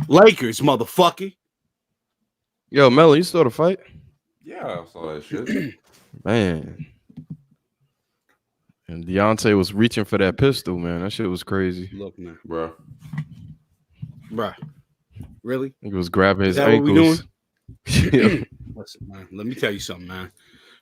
Lakers, motherfucker. Yo, Mello, you saw the fight? Yeah, I saw that shit. Man. And Deontay was reaching for that pistol, man. That shit was crazy. Look, man. Bro. Really? He was grabbing his Is that ankles. What we doing? Listen, man, let me tell you something, man.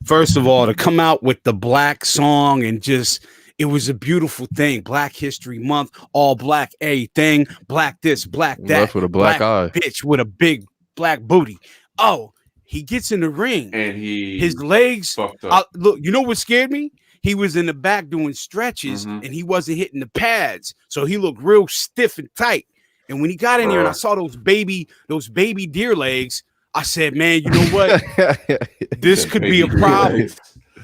First of all, to come out with the black song and just, it was a beautiful thing. Black History Month, all black thing, black this, black that. Left with a black eye. Bitch with a big black booty. Oh, he gets in the ring and his legs fucked up. Look, you know what scared me? He was in the back doing stretches and he wasn't hitting the pads. So he looked real stiff and tight. And when he got in there and I saw those baby deer legs, I said, man, you know what? This could be a problem.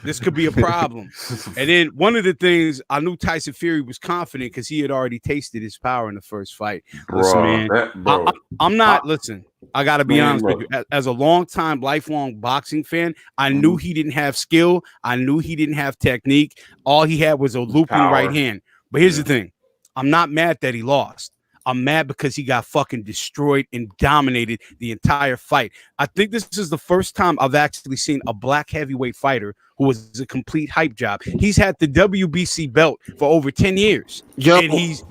This could be a problem. And then one of the things I knew Tyson Fury was confident because he had already tasted his power in the first fight. Listen, man, I'm not. Listen, I got to be honest with you. As a lifelong boxing fan, I knew he didn't have skill. I knew he didn't have technique. All he had was a looping right hand. But here's the thing. I'm not mad that he lost. I'm mad because he got fucking destroyed and dominated the entire fight. I think this is the first time I've actually seen a black heavyweight fighter who was a complete hype job. He's had the WBC belt for over 10 years. And he's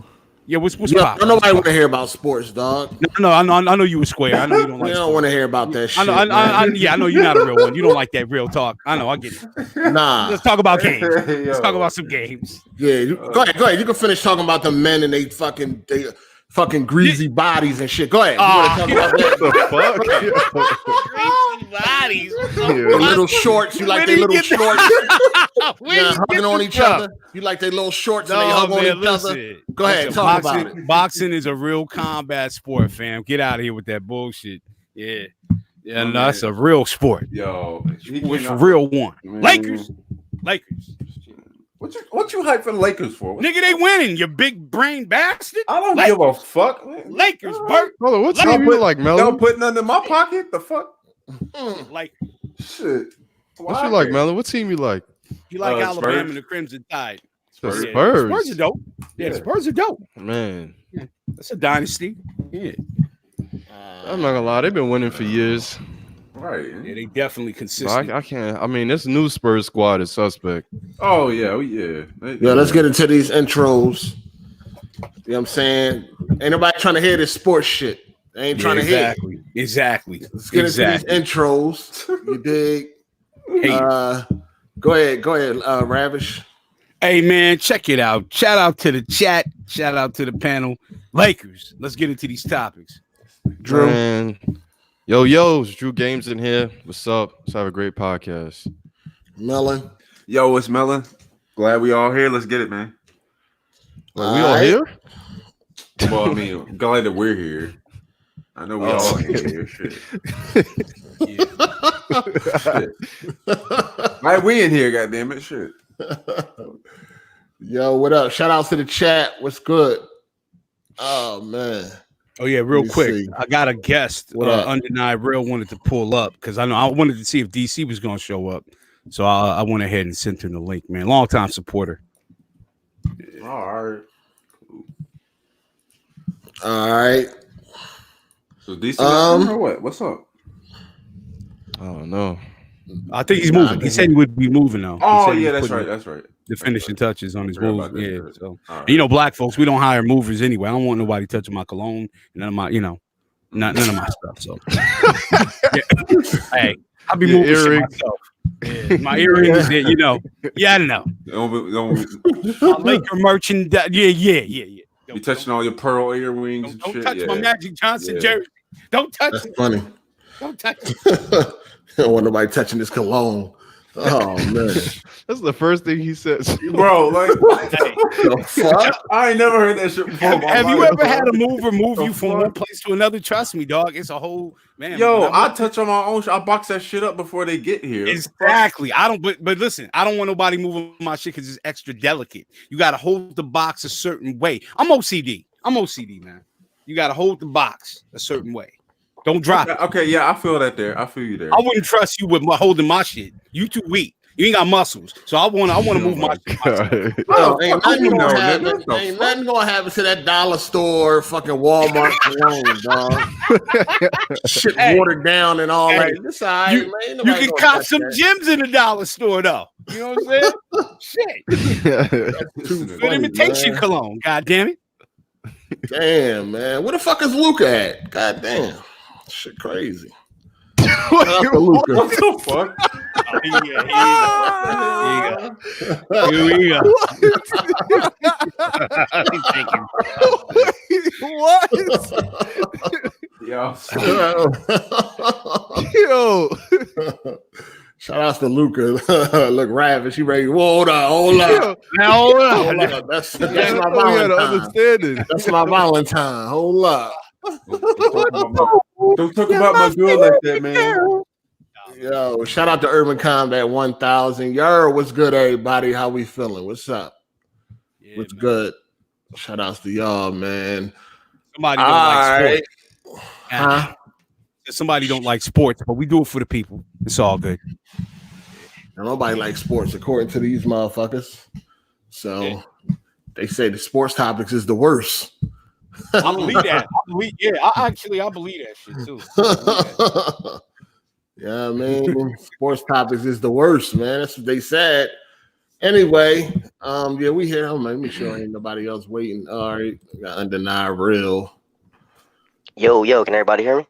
what's poppin'? Nobody want to hear about sports, dog. No, I know you were square. I know you don't like. You don't want to hear about that shit. I know you're not a real one. You don't like that real talk. I know, I get it. Nah, let's talk about games. Let's talk about some games. Yeah, go ahead. You can finish talking about the men and they fucking greasy bodies and shit. Go ahead. You want to talk about that? Greasy bodies. Little shorts. You like their little shorts? Hugging on each other. You like their little shorts and they hug on each other. Go ahead. Talk about it. Boxing is a real combat sport, fam. Get out of here with that bullshit. Yeah. Yeah, no, that's a real sport. Yo, it's a real one. Lakers. What you hype for the Lakers for? Nigga, they winning, you big brain bastard. I don't give a fuck. Lakers, Bert. Brother, what team you like, Mello? Don't put nothing in my pocket. The fuck? Like shit. What you like, Mello? What team you like? You like Alabama and the Crimson Tide. Spurs. Spurs are dope. Yeah, the Spurs are dope. Man. Yeah. That's a dynasty. Yeah. I'm not gonna lie, they've been winning for years. Right. Yeah, they definitely consistent. I can't. I mean, this new Spurs squad is suspect. Oh, yeah. Let's get into these intros. You know what I'm saying? Ain't nobody trying to hear this sports shit. They ain't trying to hear. Exactly. Let's get into these intros. You dig? Go ahead, Ravish. Hey, man, check it out. Shout out to the chat. Shout out to the panel. Lakers. Let's get into these topics. Drew. Man. Yo, it's Drew Games in here. What's up? Let's have a great podcast. Melon. Yo, it's Melon. Glad we all here. Let's get it, man. We all here? Well, I mean, glad that we're here. I know we all here. Shit. Shit. Right, we in here, goddammit. Shit. Yo, what up? Shout out to the chat. What's good? Oh, man. Oh, yeah, real quick. I got a guest. Undenied Real wanted to pull up because I wanted to see if DC was going to show up. So I went ahead and sent him the link, man. Long-time supporter. Yeah. All right. So DC or what? What's up? I don't know. I think he's moving. He said he would be moving now. Oh, yeah, that's right. The finishing touches on his moves. Yeah. So right. Black folks, we don't hire movers anyway. I don't want nobody touching my cologne and none of my, none of my stuff. So hey, I'll be moving shit myself. Yeah, my earrings, Yeah, I know. My Laker merchandise. Yeah. You touching all your pearl earrings and shit. Don't touch my Magic Johnson jersey. Don't touch it. That's funny. Don't touch it. I don't want nobody touching this cologne. Oh, man. That's the first thing he says. Bro, like, the fuck? I ain't never heard that shit before. Have you ever had a mover move you from one place to another? Trust me, dog. It's a whole, man. Yo, I touch on my own. I box that shit up before they get here. Exactly. I don't, but listen, I don't want nobody moving my shit because it's extra delicate. You got to hold the box a certain way. I'm OCD, man. You got to hold the box a certain way. Don't drop it. Okay, yeah, I feel that there. I feel you there. I wouldn't trust you with holding my shit. You too weak. You ain't got muscles. So I want to move my. Ain't nothing gonna happen to that dollar store, fucking Walmart cologne, dog. Shit watered down and all that. It's all right, man. You can cop some gyms in the dollar store, though. You know what I'm saying? Shit. Good imitation cologne. God damn it. Damn, man. Where the fuck is Luca at? God damn. Shit crazy. What the fuck? Here we go. Yo. Shout out to Luca. Look, ravish. He ready. Hold up. That's my Valentine. That's my Valentine. Hold up. Don't talk about my girl like that, man. Yo, shout out to Urban Combat 1000. Yo, what's good, everybody? How we feeling? What's up? What's good? Shout outs to y'all, man. Somebody don't like sports. Huh? Somebody don't like sports, but we do it for the people. It's all good. Nobody likes sports, according to these motherfuckers. So they say the sports topics is the worst. I believe that. I believe that shit too. Yeah, I mean, sports topics is the worst, man. That's what they said. Anyway, we here. I'm gonna make sure ain't nobody else waiting. All right, got Undeniable Real. Yo, can everybody hear me?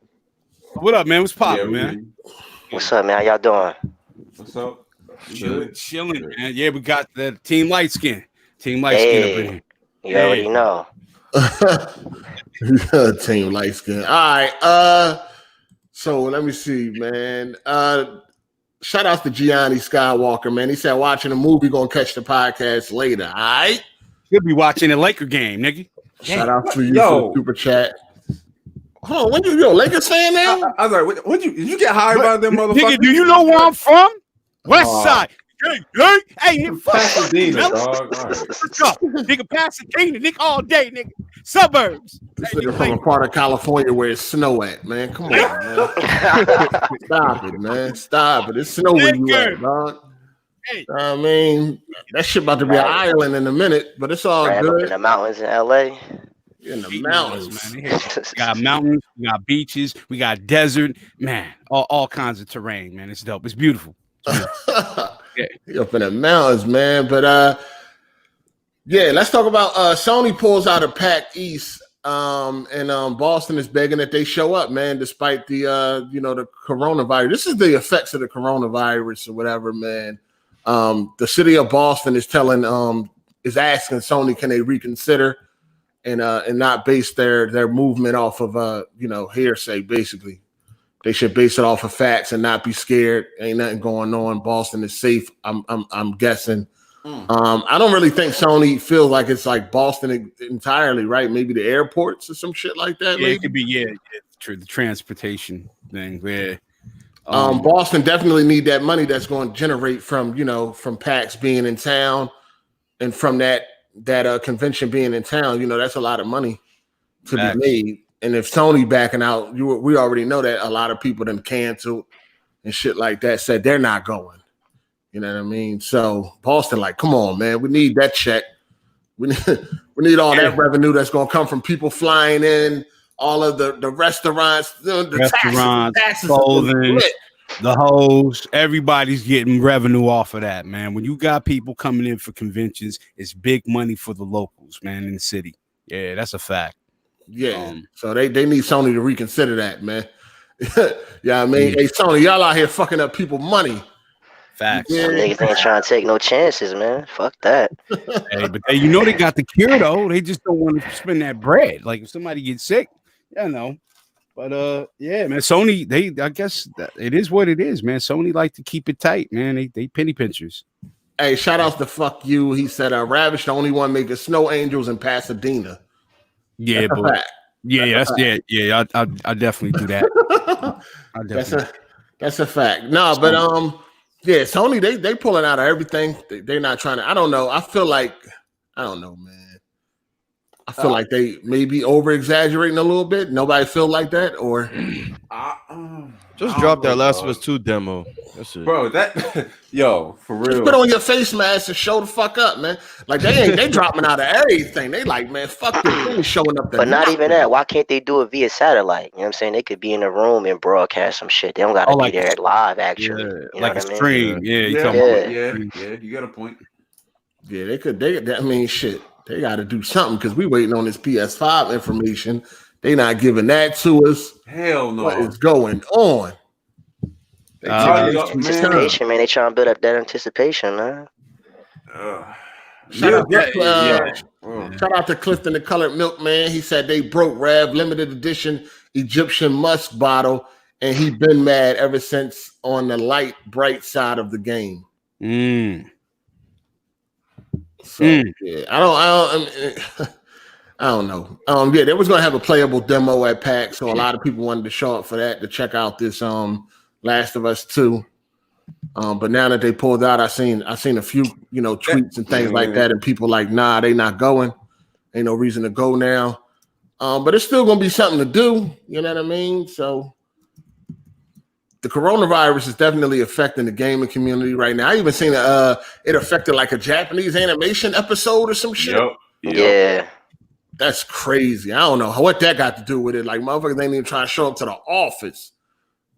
What up, man? What's poppin', man? What's up, man? How y'all doing? What's up? Chilling, man. Yeah, we got the Team Light Skin. Team Light Skin up in here. You already know. Team Light Skin. All right. So let me see, man. Shout out to Gianni Skywalker, man. He said watching a movie, gonna catch the podcast later. All right. He'll be watching the Laker game, nigga. Shout out to you for the super chat. Hold on, when you Lakers fan now? I was like, did you get hired by them motherfuckers? Nigga, do you know where I'm from? West Side. Hey, nigga, Pasadena, dog. Nigga, Pasadena, nigga, all day, nigga. Suburbs. This nigga from a part of California where it's snow at, man. Come on, man. Stop it, man. Stop it. It's snow where you at, dog. Hey. I mean, that shit about to be an island in a minute, but it's all good. In the mountains in LA. In the mountains, man. We got mountains, we got beaches, we got desert, man. All kinds of terrain, man. It's dope. It's beautiful. You're up in the mountains, man. But let's talk about Sony pulls out of PAX East, and Boston is begging that they show up, man, despite the the coronavirus. This is the effects of the coronavirus or whatever, man. The city of Boston is is asking Sony, can they reconsider and not base their movement off of hearsay, basically. They should base it off of facts and not be scared. Ain't nothing going on. Boston is safe. I'm guessing. I don't really think Sony feels like it's like Boston entirely, right? Maybe the airports or some shit like that. Yeah, it could be. Yeah, true. The transportation thing. Where Boston definitely need that money that's going to generate from PAX being in town and from that convention being in town. That's a lot of money to be made. And if Sony backing out, we already know that a lot of people done canceled and shit like that, said they're not going. You know what I mean? So Boston, like, come on, man, we need that check. We need all that revenue that's gonna come from people flying in, all of the restaurants, the taxes, clothing, the hoes. Everybody's getting revenue off of that, man. When you got people coming in for conventions, it's big money for the locals, man, in the city. Yeah, that's a fact. Yeah, so they need Sony to reconsider that, man. Yeah, I mean, hey, Sony, y'all out here fucking up people money. Facts. Yeah. Niggas ain't trying to take no chances, man. Fuck that. Hey, but they got the cure though. They just don't want to spend that bread. Like if somebody gets sick, But man, Sony, I guess that it is what it is, man. Sony like to keep it tight, man. They penny pinchers. Hey, shout outs to Fuck You. He said, Ravish, the only one making snow angels in Pasadena. Yeah, but I definitely do that. That's a fact. No, but Sony they pulling out of everything. They're not trying to. I don't know. I feel like I don't know, man. I feel like they may be over exaggerating a little bit. Nobody feel like that, or just drop that Last of Us 2 demo. That's it, bro. That yo, for real. Just put on your face mask and show the fuck up, man. Like they dropping out of everything. They like, man, fuck this. They ain't showing up. But not even that. Why can't they do it via satellite? You know what I'm saying? They could be in a room and broadcast some shit. They don't gotta be there live, actually. You know like a what I mean? stream. Yeah, You got a point. Yeah, they could. I mean, shit. They got to do something because we waiting on this PS5 information. They not giving that to us. Hell no. What is going on? Anticipation, man. They trying to build up that anticipation, man. Shout out to Clifton the Colored Milk, man. He said they broke Rev limited edition Egyptian musk bottle, and he been mad ever since on the light bright side of the game. So yeah, I don't know. Yeah, they was gonna have a playable demo at PAX, so a lot of people wanted to show up for that to check out this Last of Us 2. But now that they pulled out, I seen a few tweets and things like that, and people like, nah, they not going. Ain't no reason to go now. But it's still gonna be something to do. You know what I mean? So the coronavirus is definitely affecting the gaming community right now. I even seen it affected like a Japanese animation episode or some shit. Yep. Yeah. That's crazy. I don't know what that got to do with it. Like motherfuckers ain't even trying to show up to the office.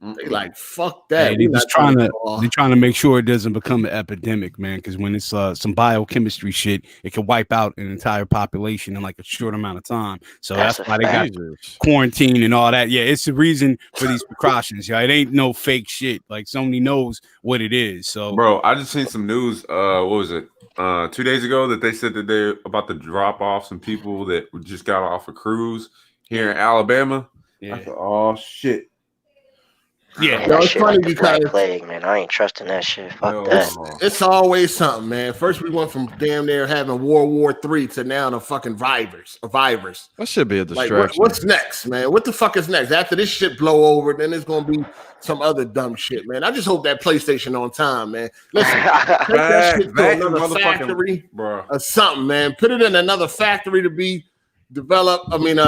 They like, fuck that. They're trying to make sure it doesn't become an epidemic, man. Because when it's some biochemistry shit, it can wipe out an entire population in like a short amount of time. So that's why they got quarantine and all that. Yeah, it's the reason for these precautions. Yeah, it ain't no fake shit. Like Sony knows what it is. So, bro, I just seen some news. What was it? 2 days ago that they said that they're about to drop off some people that just got off a cruise here in Alabama. Yeah. I thought, oh shit. Yeah, that shit funny like the Black Plague, man. I ain't trusting that shit. Fuck that. It's always something, man. First we went from damn near having World War III to now the fucking virus. That should be a distraction. Like, what's next, man? What the fuck is next? After this shit blow over, then there's gonna be some other dumb shit, man. I just hope that PlayStation on time, man. Listen, take that shit to another factory or something, man. Put it in another factory to be developed. I mean,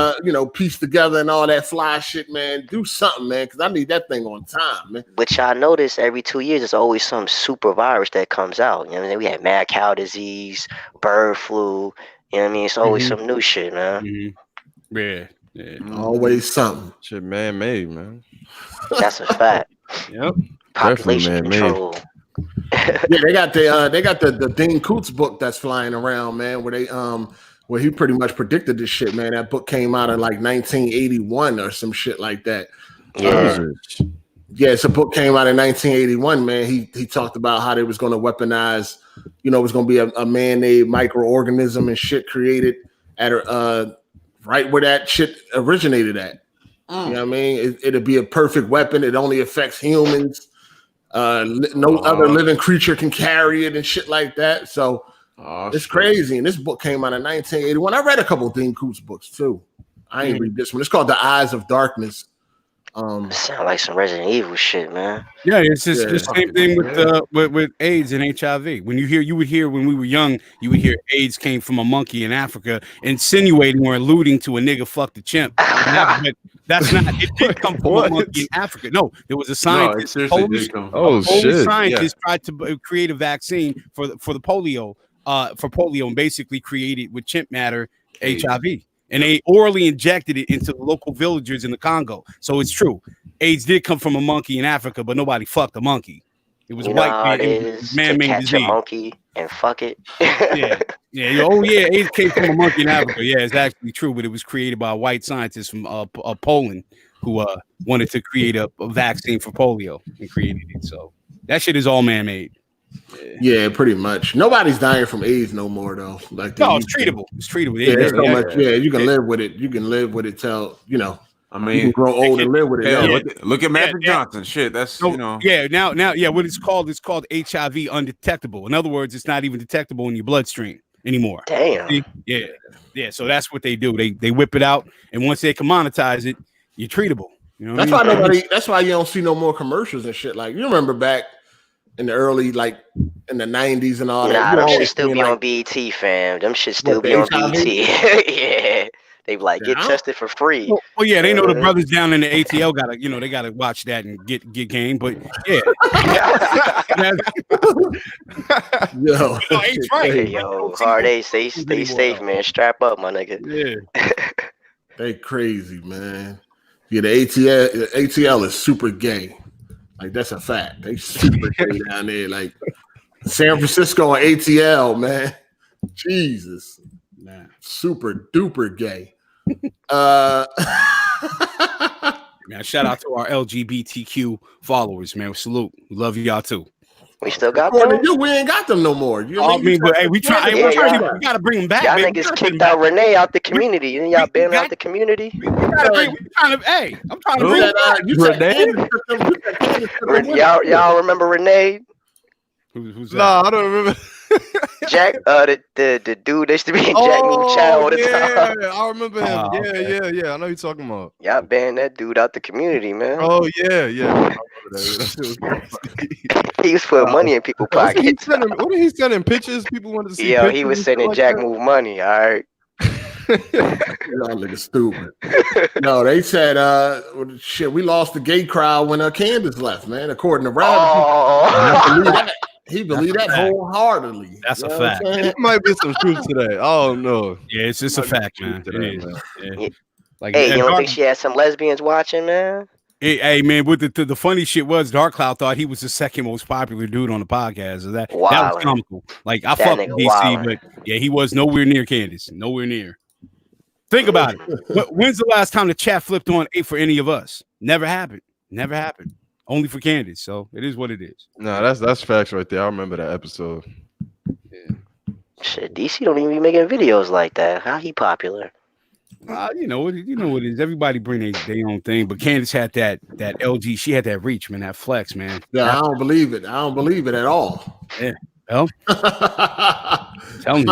piece together and all that fly shit, man. Do something, man, because I need that thing on time, man. Which I notice every 2 years, there's always some super virus that comes out. You know what I mean? We had mad cow disease, bird flu. You know what I mean? It's always some new shit, man. Yeah. Always something. Shit, man-made, man. That's a fact. Yep. Population control. Yeah, they got the Dean Koontz book that's flying around, man, where he pretty much predicted this shit, man. That book came out in like 1981 or some shit like that. It's a book came out in 1981, man. He talked about how they was going to weaponize, it was going to be a man-made microorganism and shit created at right where that shit originated at. You know what I mean? It'd be a perfect weapon. It only affects humans. No other living creature can carry it and shit like that. So it's crazy. And this book came out in 1981. I read a couple of Dean Koontz books too. I ain't read this one. It's called The Eyes of Darkness. Sound like some Resident Evil shit, man. Yeah, it's just the same thing with AIDS and HIV. When you would hear when we were young, you would hear AIDS came from a monkey in Africa, insinuating or alluding to a nigga fucked a chimp. But that's not. It did come from a monkey in Africa. No, there was a scientist. Polish scientist tried to create a vaccine for the polio. For polio, and basically created with chimp matter HIV. And they orally injected it into the local villagers in the Congo. So it's true. AIDS did come from a monkey in Africa, but nobody fucked a monkey. It was a white man-made disease. A monkey and fuck it. Yeah. Oh, yeah. AIDS came from a monkey in Africa. Yeah, it's actually true, but it was created by a white scientist from Poland who wanted to create a vaccine for polio and created it. So that shit is all man-made. Yeah, pretty much. Nobody's dying from AIDS no more, though. Like, no, it's treatable. It's treatable. Yeah, there's so much. Yeah, you can live with it. You can live with it till I mean, you can grow old and live with it. Look at Magic Johnson. Shit, that's Yeah, now, what it's called HIV undetectable. In other words, it's not even detectable in your bloodstream anymore. Damn. See? Yeah. So that's what they do. They whip it out, and once they commoditize it, you're treatable. You know that's why you don't see no more commercials and shit. Like, you remember back in the early, like in the 90s and all that. Nah, You them shit always still seen, be like, on BET, fam. Them shit still what, be the on HIV? BET. Yeah. They be like, get Yeah. tested for free. Well, yeah, they know the brothers down in the ATL gotta, they gotta watch that and get game. But yeah, Yo, A's right. Yo, Hard 8, stay safe, man. Strap up, my nigga. Yeah. they crazy, man. Yeah, the ATL is super gay. Like, that's a fact. They super gay down there. Like San Francisco and ATL, man. Jesus. Nah. Super duper gay. Man, shout out to our LGBTQ followers, man. Salute. We love y'all too. We still got According them? to you, we ain't got them no more. You I mean, but hey, we try. Yeah, We gotta bring them back. Y'all man. niggas kicked out Renee out the community. And y'all banned out the community? We trying to, hey, I'm trying to bring Y'all remember Renee? Who's that? Nah, I don't remember. Jack, the dude that used to be in Jack Move Chow all the time. Yeah, I remember him. Yeah. I know you're talking about. Y'all banned that dude out the community, man. Oh yeah. He was putting money in people's pockets. What did he sending pictures? People wanted to see. Yo, pictures he was and stuff sending like Jack that? Move money, all right? Y'all niggas stupid. No, they said, shit, we lost the gay crowd when Candace left, man. According to Rob, Oh. he believed that wholeheartedly. That's a You know what fact. I'm saying? It might be some truth today. Oh no. Yeah, it's just a fact, man. It is. Yeah. Like, Hey, you don't Dark- think she had some lesbians watching, man? Hey, man, with the funny shit was Dark Cloud thought he was the second most popular dude on the podcast. So that was comical. Like, I fuck with nigga DC, wildin'. but yeah, he was nowhere near Candace. Nowhere near. Think about it. When's the last time the chat flipped on 8 for any of us? Never happened. Never happened. Only for Candace. So it is what it is. No, that's facts right there. I remember that episode. Shit, DC don't even be making videos like that. How he popular? You know what it is. Everybody bring their own thing, but Candace had that LG. She had that reach, man. That flex, man. Yeah, I don't believe it. I don't believe it at all. Yeah. Well, tell me.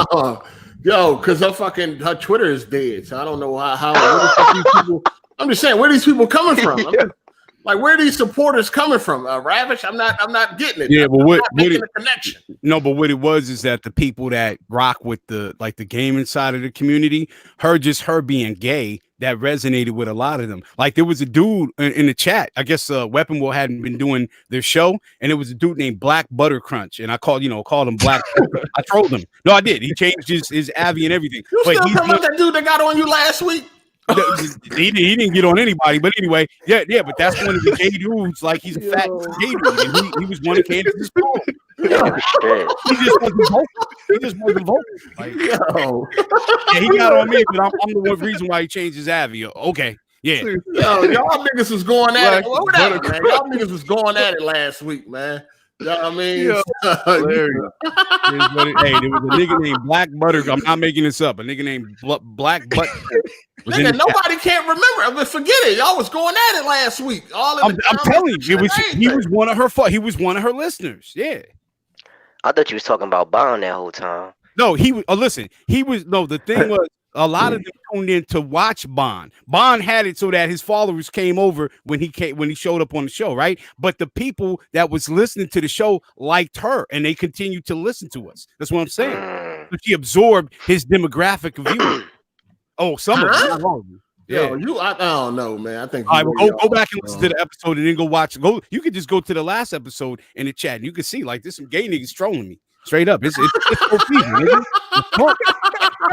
Yo, because her Twitter is dead, so I don't know how these people, I'm just saying, where are these people coming from? Like, where are these supporters coming from? Ravish, I'm not getting it. Yeah, but what the connection? No, but what it was is that the people that rock with the gaming side of the community, her being gay, that resonated with a lot of them. Like, there was a dude in the chat. I guess Weapon Will hadn't been doing their show, and it was a dude named Black Butter Crunch, and I called him Black. I trolled him. No, I did. He changed his Avi and everything. You still talking about that dude that got on you last week? He didn't get on anybody, but anyway, yeah. But that's one of the gay dudes. Like, he's a fat gay dude, and he was one of Candace's phone. He just wasn't vocal. Like, yeah, he got on me, but I'm the one reason why he changed his Avi. Okay, yeah. Yo, y'all niggas was going at it. Whatever, man. Y'all niggas was going at it last week, man. You know what I mean? Hey, there was a nigga named Black Butter. I'm not making this up. A nigga named Black Butter. Nigga, nobody can't remember. I mean, forget it. Y'all was going at it last week. I'm telling you, he was one of her. He was one of her listeners. Yeah. I thought you was talking about Bond that whole time. No, he was. Listen, he was. No, the thing was, a lot of them tuned in to watch Bond. Bond had it so that his followers came over when he showed up on the show, right? But the people that was listening to the show liked her, and they continued to listen to us. That's what I'm saying. So she absorbed his demographic of viewers. Oh, some of them. Yeah, I don't know, man. I think. All right, go back and listen to the episode, and then go watch. You could just go to the last episode in the chat, and you can see like there's some gay niggas trolling me straight up. It's nigga.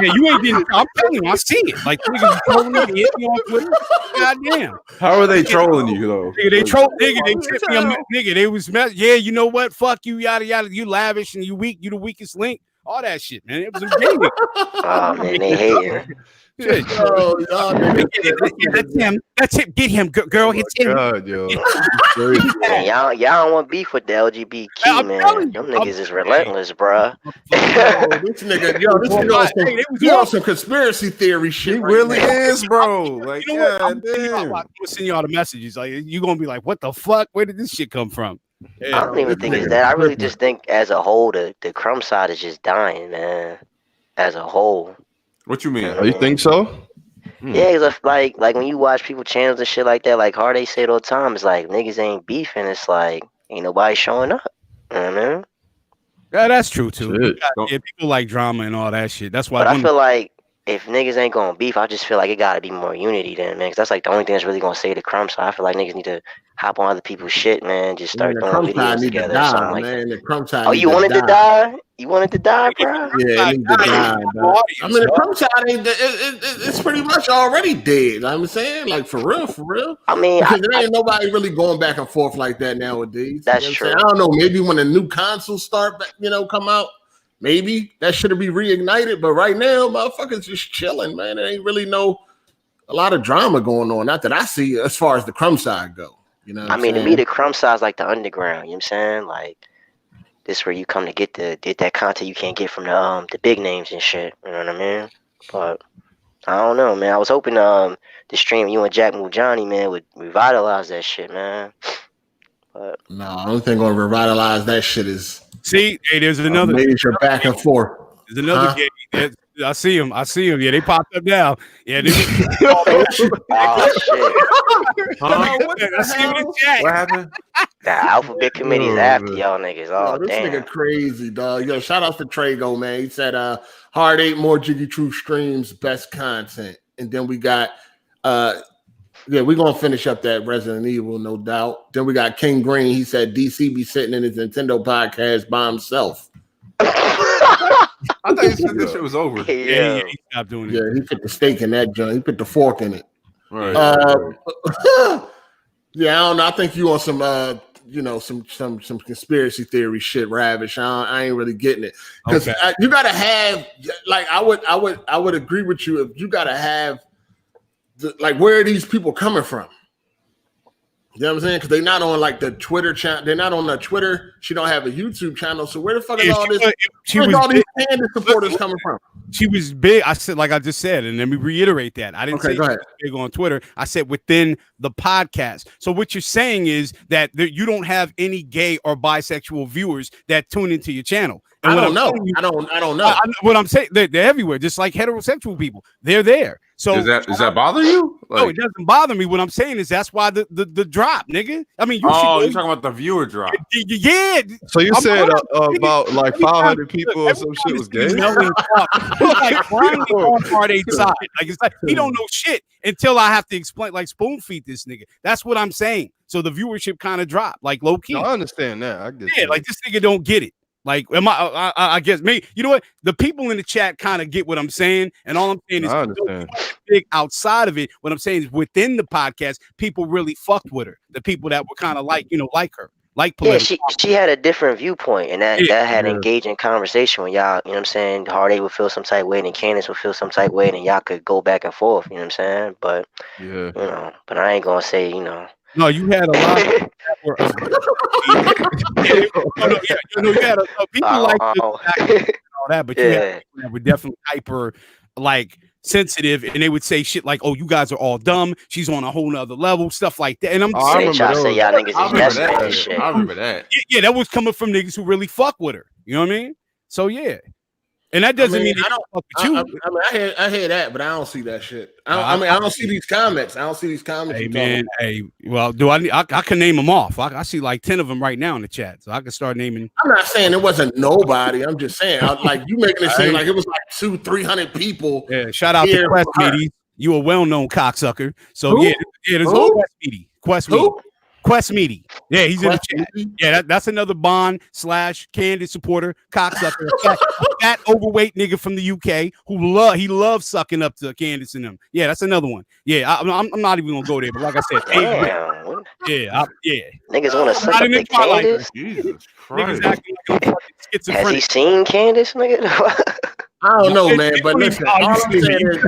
Yeah, you ain't getting. I'm telling you, I see it. Like niggas trolling me, hit me on Twitter. Goddamn. How are they trolling you though? Nigga, they troll. Nigga, they sent me a nigga. They was yeah. You know what? Fuck you, yada yada. You lavish and you weak. You the weakest link. All that shit, man. It was a gay nigga. Oh man, they hating. Shit. That's him. Get him, girl. It's him. God, yo. Man, y'all don't want beef with the LGBTQ, man. Them niggas is relentless, bruh. This nigga, on some conspiracy theory shit. He really is, bro. Like, you know God damn. I'm gonna send y'all the messages. Like, you gonna be like, what the fuck? Where did this shit come from? I don't even think it's that. I really just think as a whole, the crumb side is just dying, man. As a whole. What you mean? Oh, you think so? Yeah, it's like when you watch people channels and shit like that, like Hard 8 say it all the time, it's like niggas ain't beefing. It's like ain't nobody showing up. Man. Yeah, that's true too. Shit. Yeah, people like drama and all that shit. That's why. But I feel like if niggas ain't gonna beef, I just feel like it gotta be more unity then, man. Cause that's like the only thing that's really gonna save the crumb. So I feel like niggas need to hop on other people's shit, man. Just start the doing crumb videos side need together to or die, something like man. that. The crumb side. Oh, you wanted to die? You wanted to die, bro? Yeah, it need to die. Dog. I mean, the crumb side ain't. It's pretty much already dead. I'm saying, like for real, for real. I mean, because there ain't nobody really going back and forth like that nowadays. That's you know true. I don't know. Maybe when the new consoles start, come out. Maybe that should be reignited, but right now, motherfuckers just chilling, man. There ain't really a lot of drama going on. Not that I see as far as the crumb side go. You know, I mean, to me, the crumb side's like the underground. You know what I'm saying? Like, this where you come to get that content you can't get from the big names and shit. You know what I mean? But I don't know, man. I was hoping the stream you and Jack Move Johnny, man, would revitalize that shit, man. But no, I don't think gonna revitalize that shit is. See, hey, there's another major back and forth. There's another game. I see him. Yeah, they popped up now. Yeah, they oh shit! I see him in the chat. What happened? The alphabet committee is after y'all niggas. Oh, this damn. nigga crazy, dog. Yo, shout out to Trago, man. He said Hard 8 more Jiggy True streams, best content. And then we got we're gonna finish up that Resident Evil, no doubt. Then we got King Green. He said DC be sitting in his Nintendo podcast by himself. I thought you said this shit was over. Yeah, he stopped doing it. Yeah, he put the steak in that joint. He put the fork in it. Right. Yeah, I don't know. I think you on some some conspiracy theory shit, Ravish. I ain't really getting it because you gotta have I would agree with you if you gotta have where are these people coming from? You know what I'm saying? Because they're not on the Twitter channel. They're not on the Twitter. She don't have a YouTube channel. So where the fuck is all this? Where's all these Candace supporters coming from? She was big. I said, like I just said, and let me reiterate that. I didn't say she was big on Twitter. I said within the podcast. So what you're saying is that you don't have any gay or bisexual viewers that tune into your channel. And I don't know. What I'm saying, they're everywhere, just like heterosexual people. They're there. So does that bother you? No, it doesn't bother me. What I'm saying is that's why the drop, nigga. I mean, you're talking about the viewer drop. Yeah. So you said about 500 people or some shit was gay. Like Brian on Hard 8 side. Like it's like he don't know shit until I have to explain, like spoon feed this nigga. That's what I'm saying. So the viewership kind of dropped, like low key. No, I understand that. I get that. Like this nigga don't get it. Like, I guess me. You know what? The people in the chat kind of get what I'm saying, and all I'm saying is big outside of it. What I'm saying is within the podcast, people really fucked with her. The people that were kind of like her, like political. Yeah, she had a different viewpoint, and that had engaging conversation when y'all. You know what I'm saying? Hard 8 would feel some type way, and Candace would feel some type way, and y'all could go back and forth. You know what I'm saying? But but I ain't gonna say No, you had a lot of you had people like all that, but you had people that were definitely hyper sensitive, and they would say shit like, "Oh, you guys are all dumb. She's on a whole nother level," stuff like that. And I'm I remember that. Yeah, that was coming from niggas who really fuck with her. You know what I mean? So yeah. And that doesn't mean I don't fuck with you. I hear that, but I don't see that shit. I don't see these comments. Hey man, well, I can name them off. I see like 10 of them right now in the chat, so I can start naming. I'm not saying it wasn't nobody. I'm just saying, you making it seem like it was like 200-300 people. Yeah, shout out to Quest Meaty. You a well-known cocksucker. So Who? There's Quest Meaty. Quest Meaty. Yeah, he's in the chat. Yeah, that's another Bond/Candace supporter, cocksucker, fat overweight nigga from the UK who loves sucking up to Candace and them. Yeah, that's another one. Yeah, I'm not even gonna go there, but like I said, niggas want to suck up to Candace. Jesus Niggas Christ. acting like schizophrenic. Has he seen Candace, nigga? I don't know, man. But listen, all I'm you saying is,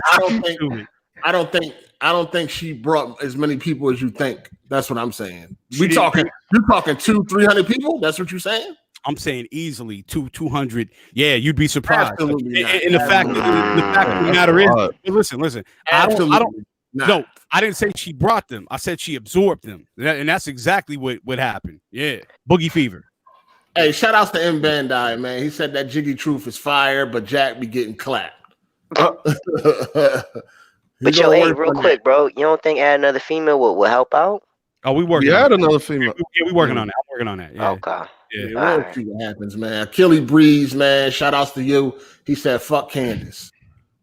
I don't think she brought as many people as you think. That's what I'm saying. You're talking 200-300 people. That's what you're saying. I'm saying easily 200. Yeah, you'd be surprised. Absolutely not. And the fact of the matter is, listen. No, I didn't say she brought them. I said she absorbed them, and that's exactly what happened. Yeah, Boogie Fever. Hey, shout outs to M Bandai, man. He said that Jiggy Truth is fire, but Jack be getting clapped. But yo, hey, real quick, bro. You don't think add another female will help out? Oh, we working. Add another female. Yeah, we working on that. I'm working on that. Yeah. Okay. Yeah. We'll see what happens, man. Achilles Breeze, man. Shout outs to you. He said, "Fuck Candace."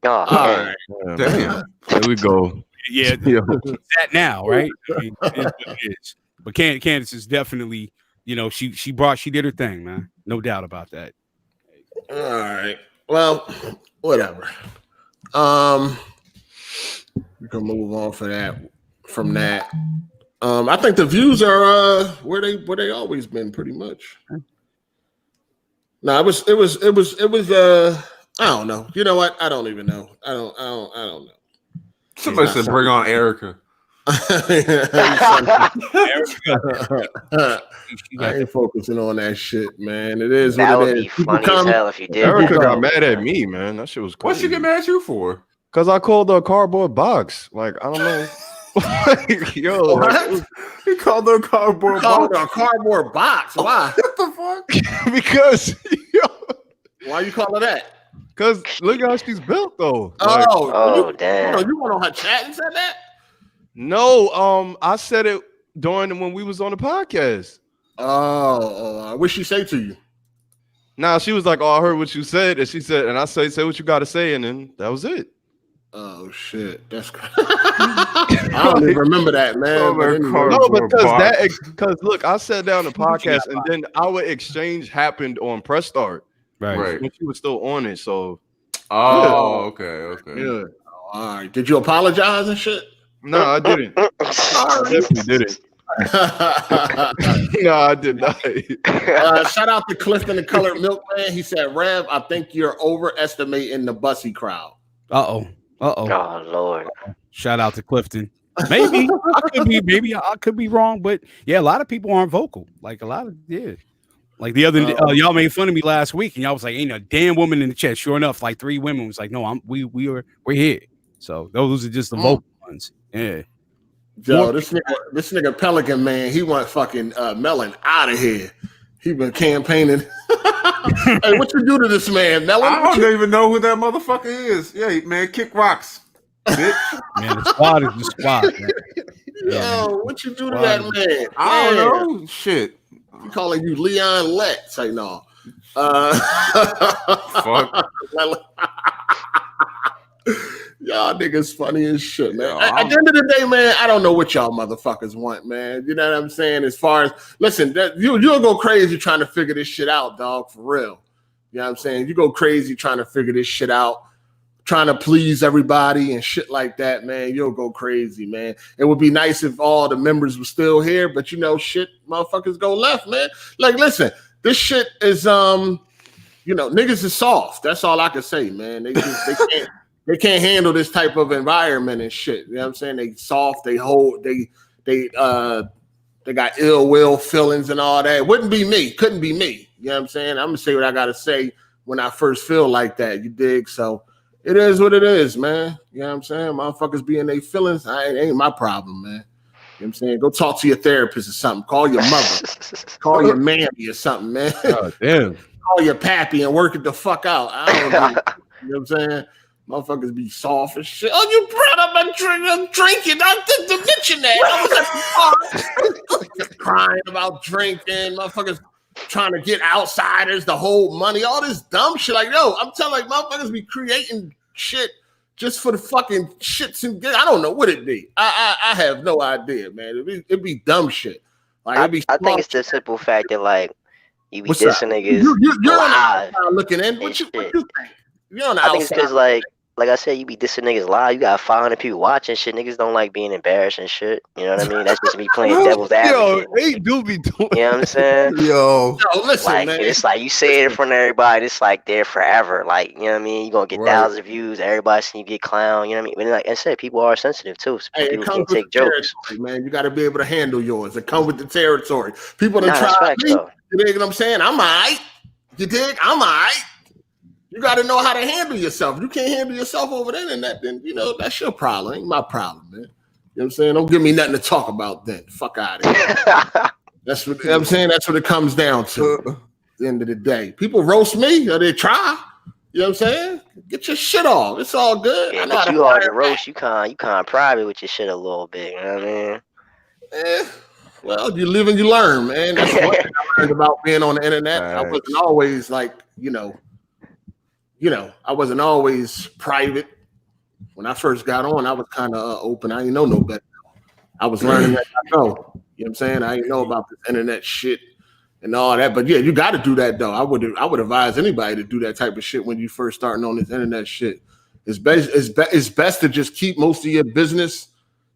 Oh, All man. right. Damn. There we go. Yeah, Yo. that now, right? I mean, it is what it is. But Candace is definitely, she did her thing, man. No doubt about that. All right. Well, whatever. We can move on from that. I think the views are where they always been, pretty much. No, it was I don't know. You know what? I don't even know. I don't know. Somebody said bring on Erica. I ain't focusing on that shit, man. It is That what would it be is. funny as hell if you did. Erica got mad at me, man. That shit was crazy. What'd she get mad at you for? Because I called her a cardboard box. Like, I don't know. Yo, like, He called her a cardboard Called box. a cardboard box. Why? What the fuck? because Why you call her that? because look how she's built though. Oh, you, damn. You went on her chat and said that? No, I said it during when we was on the podcast. What'd she say to you? Nah, she was like, "Oh, I heard what you said," and she said, and I say what you got to say, and then that was it. Oh shit, that's crazy. I don't even remember that, man. But anyway. No, because look, I sat down the podcast, and then our exchange happened on Press Start, Right. when she was still on it. So, Okay. yeah, All right. Did you apologize and shit? no, I didn't. I definitely didn't. No, I did not. Shout out to Clifton the Colored Milkman. He said, "Rev, I think you're overestimating the Bussy crowd." Oh Lord. Shout out to Clifton. Maybe I could be wrong, but yeah, a lot of people aren't vocal. Like a lot of Like the other day, y'all made fun of me last week, and y'all was like, "Ain't a damn woman in the chat." Sure enough, like 3 women was like, "No, we're here." So those are just the vocal ones. Yeah. Yo, this nigga Pelican man, he want fucking Melon out of here. He been campaigning. Hey, what you do to this man, Melon? I don't even know who that motherfucker is. Yeah, man, kick rocks, bitch. Man, the squad is the squad. Man. Yo, what you do to that man? I don't know. Shit. He calling you Leon Let. Say no. Fuck. Y'all niggas funny as shit, man. Yo, At the end of the day, man, I don't know what y'all motherfuckers want, man. You know what I'm saying? As far as, listen, you'll go crazy trying to figure this shit out, dog, for real. You know what I'm saying? You go crazy trying to figure this shit out, trying to please everybody and shit like that, man. You'll go crazy, man. It would be nice if all the members were still here, but shit, motherfuckers go left, man. Like, listen, this shit is, niggas is soft. That's all I can say, man. They can't handle this type of environment and shit. You know what I'm saying? They soft, they got ill will feelings and all that. It wouldn't be me. Couldn't be me. You know what I'm saying? I'm gonna say what I gotta say when I first feel like that. You dig? So it is what it is, man. You know what I'm saying? Motherfuckers be in their feelings. It ain't my problem, man. You know what I'm saying? Go talk to your therapist or something. Call your mother. Call your mammy or something, man. Oh, damn. Call your pappy and work it the fuck out. I don't know. You know what I'm saying? Motherfuckers be soft as shit. Oh, you brought up a drinking. I didn't mention that. I was like, crying about drinking. Motherfuckers trying to get outsiders to hold money. All this dumb shit. Like, yo, I'm telling you, motherfuckers be creating shit just for the fucking shits and I don't know what it be. I have no idea, man. It be dumb shit. Like I think it's the simple fact that like you be dissing niggas. You're live looking in. What you think? You're on the I think it's outside. because like I said, you be dissing niggas live. You got 500 people watching shit. Niggas don't like being embarrassed and shit. You know what I mean? That's just me playing devil's advocate. Yo, they do be doing. You know what I'm saying? Yo, listen, Like man. it's like you say it in front of everybody. It's like there forever. Like you know what I mean? You gonna get thousands of views. Everybody see you get clown. You know what I mean? But like I said, people are sensitive too. So Hey, people it comes can't with take the jokes. territory, man. You got to be able to handle yours. It comes with the territory. People that That's try facts, me. though. You dig what I'm saying? I'm all right. You dig? I'm all right. You got to know how to handle yourself. If you can't handle yourself over the internet, then, that's your problem. Ain't my problem, man. You know what I'm saying? Don't give me nothing to talk about then. Fuck out of here. That's what I'm saying. That's what it comes down to at the end of the day. People roast me or they try. You know what I'm saying? Get your shit off. It's all good. Yeah, I know but how to you hard fire to roast. You kind of private with your shit a little bit. You know what I mean? Well, you live and you learn, man. That's one thing I learned about being on the internet. I wasn't always like, I wasn't always private. When I first got on, I was kind of open. I didn't know no better. I was learning as I go. You know what I'm saying? I didn't know about this internet shit and all that. But yeah, you got to do that though. I would advise anybody to do that type of shit when you first starting on this internet shit. It's best to just keep most of your business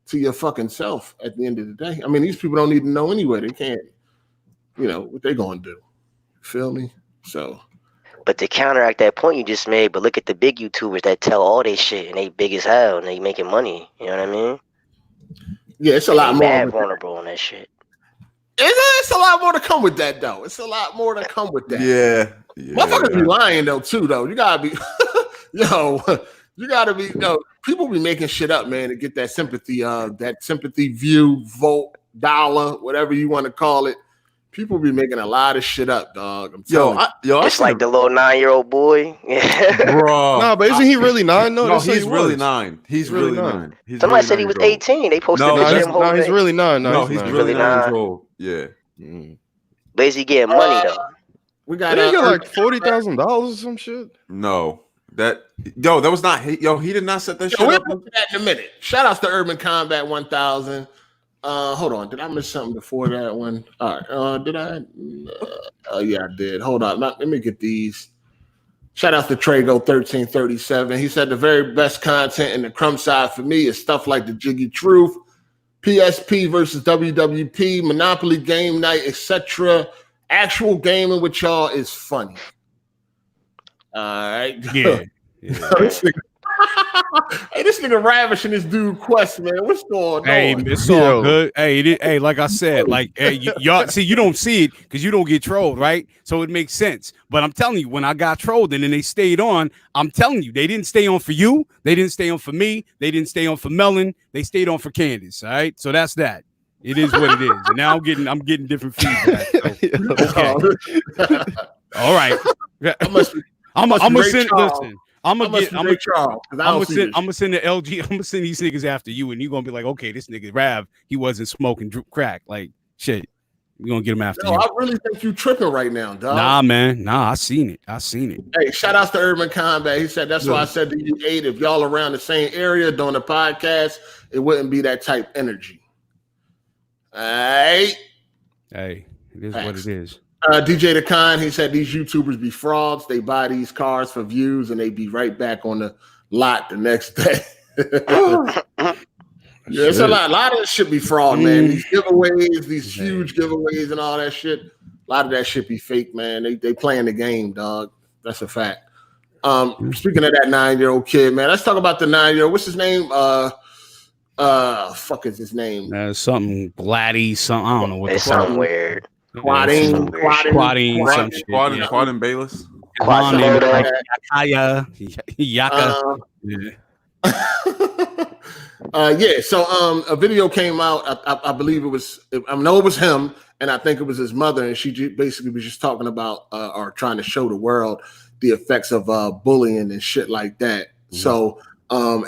to your fucking self at the end of the day. I mean, these people don't need to know anyway. They can't, what they gonna do. You feel me? So. But to counteract that point you just made, but look at the big YouTubers that tell all this shit and they big as hell and they making money. You know what I mean? Yeah, it's a lot more. Mad vulnerable on that shit. It's a lot more to come with that though. It's a lot more to come with that. Yeah. Motherfuckers be lying though too though. You gotta be, people be making shit up, man, to get that sympathy view, vote, dollar, whatever you want to call it. People be making a lot of shit up, dog. I'm telling you. It's like the little 9-year-old boy. Bro. Nah, but isn't he really 9? No, he's really 9. He's really 9. Somebody said he was 18. They posted he's really 9. No, he's really 9 years old. Yeah. But is he getting money though? We got he got like $40,000 or some shit. No. That was not he did not set that shit we'll up. get to that in a minute. Shout outs to Urban Combat 1000. Hold on. Did I miss something before that one? All right. Did I? Yeah, I did. Hold on. Let me get these. Shout out to Trago 1337. He said the very best content in the crumb side for me is stuff like the Jiggy Truth, PSP versus WWP, Monopoly Game Night, etc. Actual gaming with y'all is funny. All right. Yeah. Hey, this nigga ravishing this dude Quest, man. What's going on? It's all good. Hey, like I said, y'all see, you don't see it because you don't get trolled, right? So it makes sense. But I'm telling you, when I got trolled and then they stayed on, I'm telling you, they didn't stay on for you. They didn't stay on for me. They didn't stay on for Melon. They stayed on for Candace. All right. So that's that. It is what it is. And now I'm getting different feedback. So, okay. All right. I'm gonna send. Listen. I'm gonna send the LG. I'm gonna send these niggas after you, and you're gonna be like, okay, this nigga Rav, he wasn't smoking crack. Like shit, we're gonna get him after you. I really think you tripping right now, dog. Nah, man. Nah, I seen it. Hey, shout outs to Urban Combat. He said that's why I said to you, 8, if y'all around the same area doing the podcast, it wouldn't be that type energy. All right. Hey, it is what it is. DJ the Con, he said these YouTubers be frauds. They buy these cars for views and they be right back on the lot the next day. Yeah, it's a lot of this shit be fraud, man. These giveaways, these huge giveaways and all that shit. A lot of that shit be fake, man. They playing the game, dog. That's a fact. Speaking of that 9-year-old kid, man, let's talk about the 9-year-old. What's his name? Fuck is his name? Something Gladdy, something. I don't know what. It's something weird. Quaden Bayles. Yaka. Yeah. So a video came out. I believe it was. I know it was him, and I think it was his mother, and she basically was just talking about or trying to show the world the effects of bullying and shit like that. Mm-hmm. So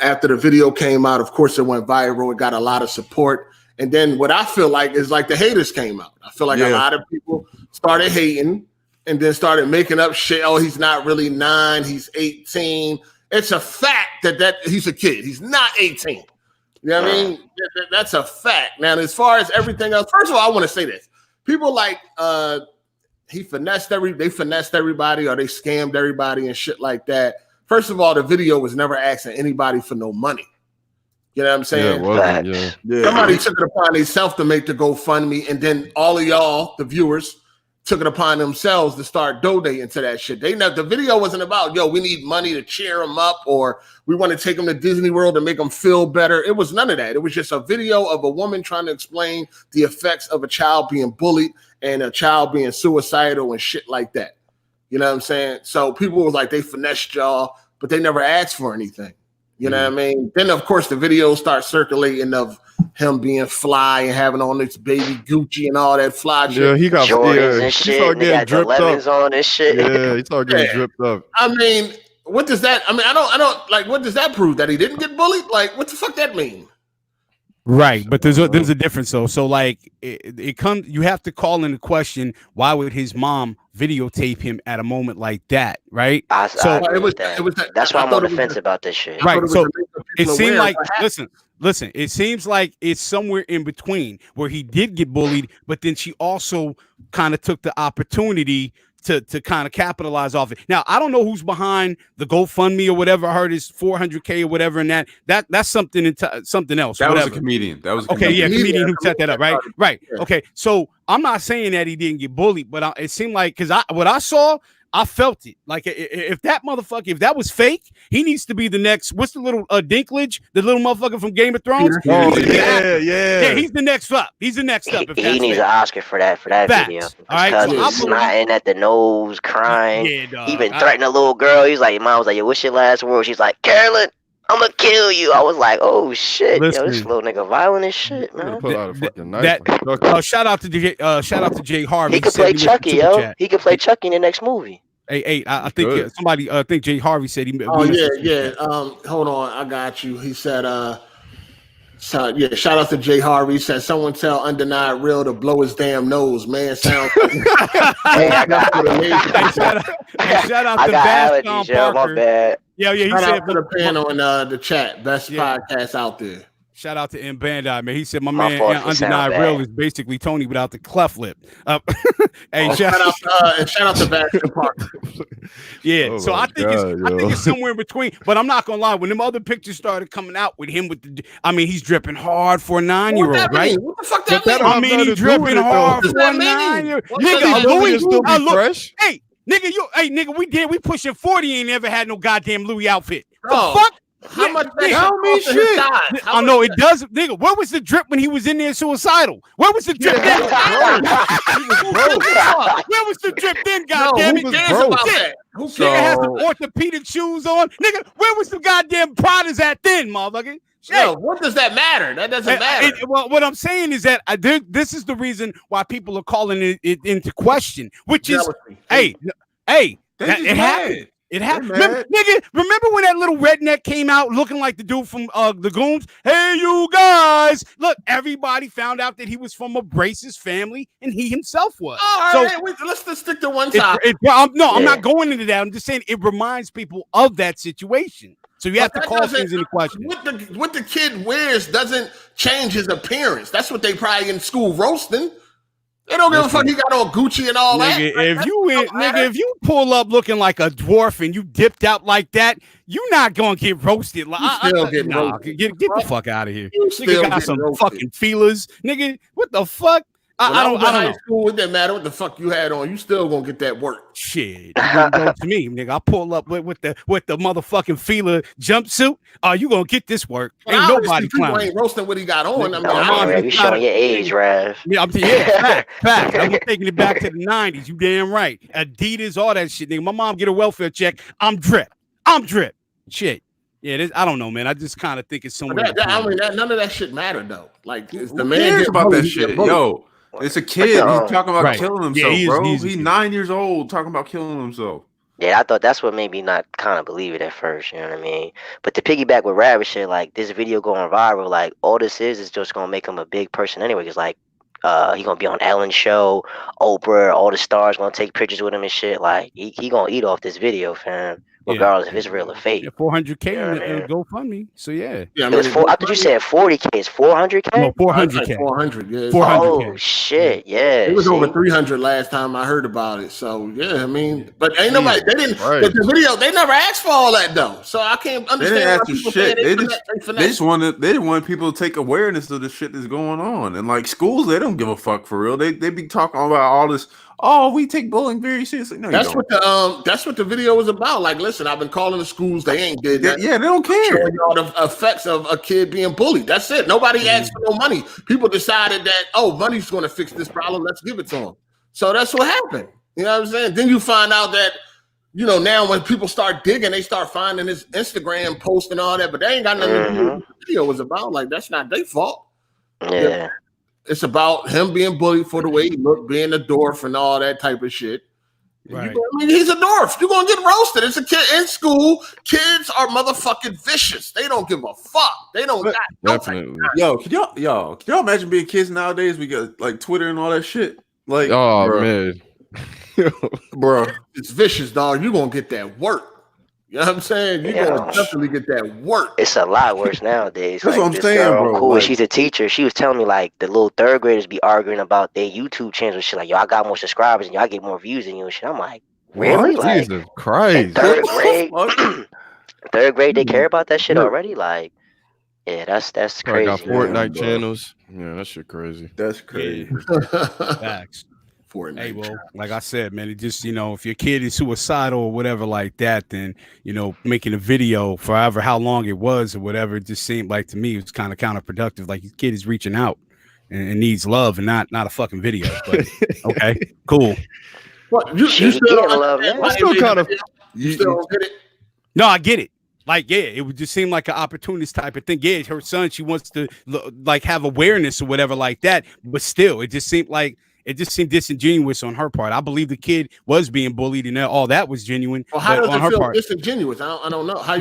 after the video came out, of course, it went viral. It got a lot of support. And then what I feel like is like the haters came out. I feel like a lot of people started hating and then started making up shit. Oh, he's not really 9. He's 18. It's a fact that he's a kid. He's not 18. You know what I mean? That's a fact. Now, as far as everything else, first of all, I want to say this. People like they finessed everybody or they scammed everybody and shit like that. First of all, the video was never asking anybody for no money. You know what I'm saying? Yeah. Somebody took it upon themselves to make the GoFundMe, and then all of y'all, the viewers, took it upon themselves to start donating to that shit. The video wasn't about, we need money to cheer them up or we want to take them to Disney World to make them feel better. It was none of that. It was just a video of a woman trying to explain the effects of a child being bullied and a child being suicidal and shit like that. You know what I'm saying? So people were like, they finessed y'all, but they never asked for anything. You know what I mean? Then, of course, the videos start circulating of him being fly and having on this baby Gucci and all that fly shit. Yeah, he got Jordans and shit. He started getting dripped up on and shit. Yeah, he started getting dripped up. I mean, what does that? I mean, I don't like. What does that prove? That he didn't get bullied? Like, what the fuck that mean? Right, but there's a difference though. So like it comes, you have to call into question why would his mom videotape him at a moment like that, right? So that's why I'm on the fence about this shit. Right, so it seemed like listen, it seems like it's somewhere in between where he did get bullied, but then she also kind of took the opportunity to kind of capitalize off it. Now, I don't know who's behind the GoFundMe or whatever. I heard is 400K or whatever, and that's something something else. That whatever. was a comedian. That was a comedian who set that up, right? Right. Yeah. Okay, so I'm not saying that he didn't get bullied, but it seemed like because what I saw, I felt it. Like if that motherfucker, if that was fake, he needs to be the next. What's the little Dinklage, the little motherfucker from Game of Thrones? Oh yeah. He's the next up. He's the next up. He needs an Oscar for that video. All right, so he's snotting at the nose, crying. Yeah, dog. He been threatening a little girl. He's like, mom was like, yo, what's your last word? She's like, Carolyn, I'm gonna kill you. I was like, oh shit, yo, this little nigga violent as shit, man. Pull out a fucking knife. Shout out to Jay Harvey. He could play Chucky, yo. He could play Chucky in the next movie. Hey, I think somebody. I think Jay Harvey said he. Oh yeah. Hold on, I got you. He said, shout out to Jay Harvey. He said, someone tell Undenied Real to blow his damn nose, man. Sounds. Shout out to Bascom Parker. My bad. Yeah. He shout said out to the panel in the chat. Best podcast out there. Shout out to M Bandai, man. He said my man Undenied Real is basically Tony without the cleft lip. Hey, shout out to Bascom Parker. Yeah, so I think it's somewhere in between. But I'm not gonna lie, when them other pictures started coming out with him he's dripping hard for a 9-year-old, right? What the fuck that mean? I mean, he's dripping hard for a 9-year-old. Nigga, Louis fresh. Hey, nigga, we pushing 40, ain't never had no goddamn Louis outfit. The fuck? How much tell me shit? I know it does, nigga. Where was the drip when he was in there suicidal? Where was the drip then? Where was the drip then? Goddamn it! Who cares? Nigga has some orthopedic shoes on. Nigga, where was the goddamn Pradas at then, motherfucker? Yo, what does that matter? That doesn't matter. Well, what I'm saying is that this is the reason why people are calling it into question, which is, it happened. It happened. Remember when that little redneck came out looking like the dude from the Goons? Hey, you guys! Look, everybody found out that he was from a racist family, and he himself was. All right, let's just stick to one side. I'm not going into that. I'm just saying it reminds people of that situation. So you have to call things into question. What the kid wears doesn't change his appearance. That's what they probably in school roasting. They don't give a fuck. He got all Gucci and all that. If you pull up looking like a dwarf and you dipped out like that, you're not gonna get roasted. Get the fuck out of here. Nigga got some fucking feelers, nigga. What the fuck? I don't know. School, it didn't matter what the fuck you had on. You still gonna get that work. Shit, to me, nigga. I pull up with the motherfucking feeler jumpsuit. You gonna get this work? But ain't nobody clowning. Ain't roasting what he got on. You showing your age, Rav. Yeah, fact. I'm taking it back to the 90s. You damn right. Adidas, all that shit, nigga. My mom get a welfare check. I'm drip. Shit. Yeah, I don't know, man. I just kind of think it's somewhere. None of that shit mattered though. Like, it's the Who man cares about that shit, yo. It's a kid. He's talking about killing himself, bro. He's 9 years old talking about killing himself. Yeah, I thought that's what made me not kind of believe it at first. You know what I mean? But to piggyback with Rabbit shit, like this video going viral, like all this is just gonna make him a big person anyway. Cause like he gonna be on Ellen's show, Oprah, all the stars gonna take pictures with him and shit. Like he gonna eat off this video, fam. Regardless if it's real or fake. 400K in GoFundMe. So yeah. I thought you said 40K. It's 400K. No, 400K. 400. Yeah. 400K. Oh shit. Yeah. It was over 300 last time I heard about it. So yeah, I mean, but ain't nobody. They didn't. The video. They never asked for all that though. So I can't understand. They didn't ask for shit. They just wanted people to take awareness of the shit that's going on. And like schools, they don't give a fuck for real. They be talking about all this. Oh, we take bullying very seriously. No, that's what the video was about. Like, listen, I've been calling the schools. They ain't did that. Yeah, they don't care. Showing y'all the effects of a kid being bullied. That's it. Nobody asked for no money. People decided that money's going to fix this problem. Let's give it to them. So that's what happened. You know what I'm saying? Then you find out that now when people start digging, they start finding his Instagram post and all that. But they ain't got nothing to do with what the video was about. Like, that's not their fault. Yeah. It's about him being bullied for the way he looked, being a dwarf and all that type of shit. Right. I mean, he's a dwarf. You're gonna get roasted. It's a kid in school. Kids are motherfucking vicious. They don't give a fuck. They don't got Definitely. Can y'all imagine being kids nowadays? We got like Twitter and all that shit. Like, man. Bro. It's vicious, dog. You're gonna get that work. You know what I'm saying? You're gonna definitely get that work. It's a lot worse nowadays. That's like, what I'm saying, bro. Cool, she's a teacher. She was telling me like the little third graders be arguing about their YouTube channels and shit. Like, yo, I got more subscribers and y'all get more views than you and shit. I'm like, really? What? Like, Jesus Christ. Third grade, they care about that shit already? Like, yeah, that's crazy. I got Fortnite channels. Yeah, that shit crazy. That's crazy. Facts. Fortnite. Hey, well, like I said, man, it just, if your kid is suicidal or whatever like that, then, making a video forever, how long it was or whatever, it just seemed like to me it was kind of counterproductive. Like, your kid is reaching out and needs love and not a fucking video. But okay, cool. What you still getting love, man. I still kind of. You still don't get it? No, I get it. Like, yeah, it would just seem like an opportunist type of thing. Yeah, her son, she wants to like have awareness or whatever like that. But still, it just seemed disingenuous on her part. I believe the kid was being bullied and all that was genuine. Well, how does on it her feel part, disingenuous? I don't know. How a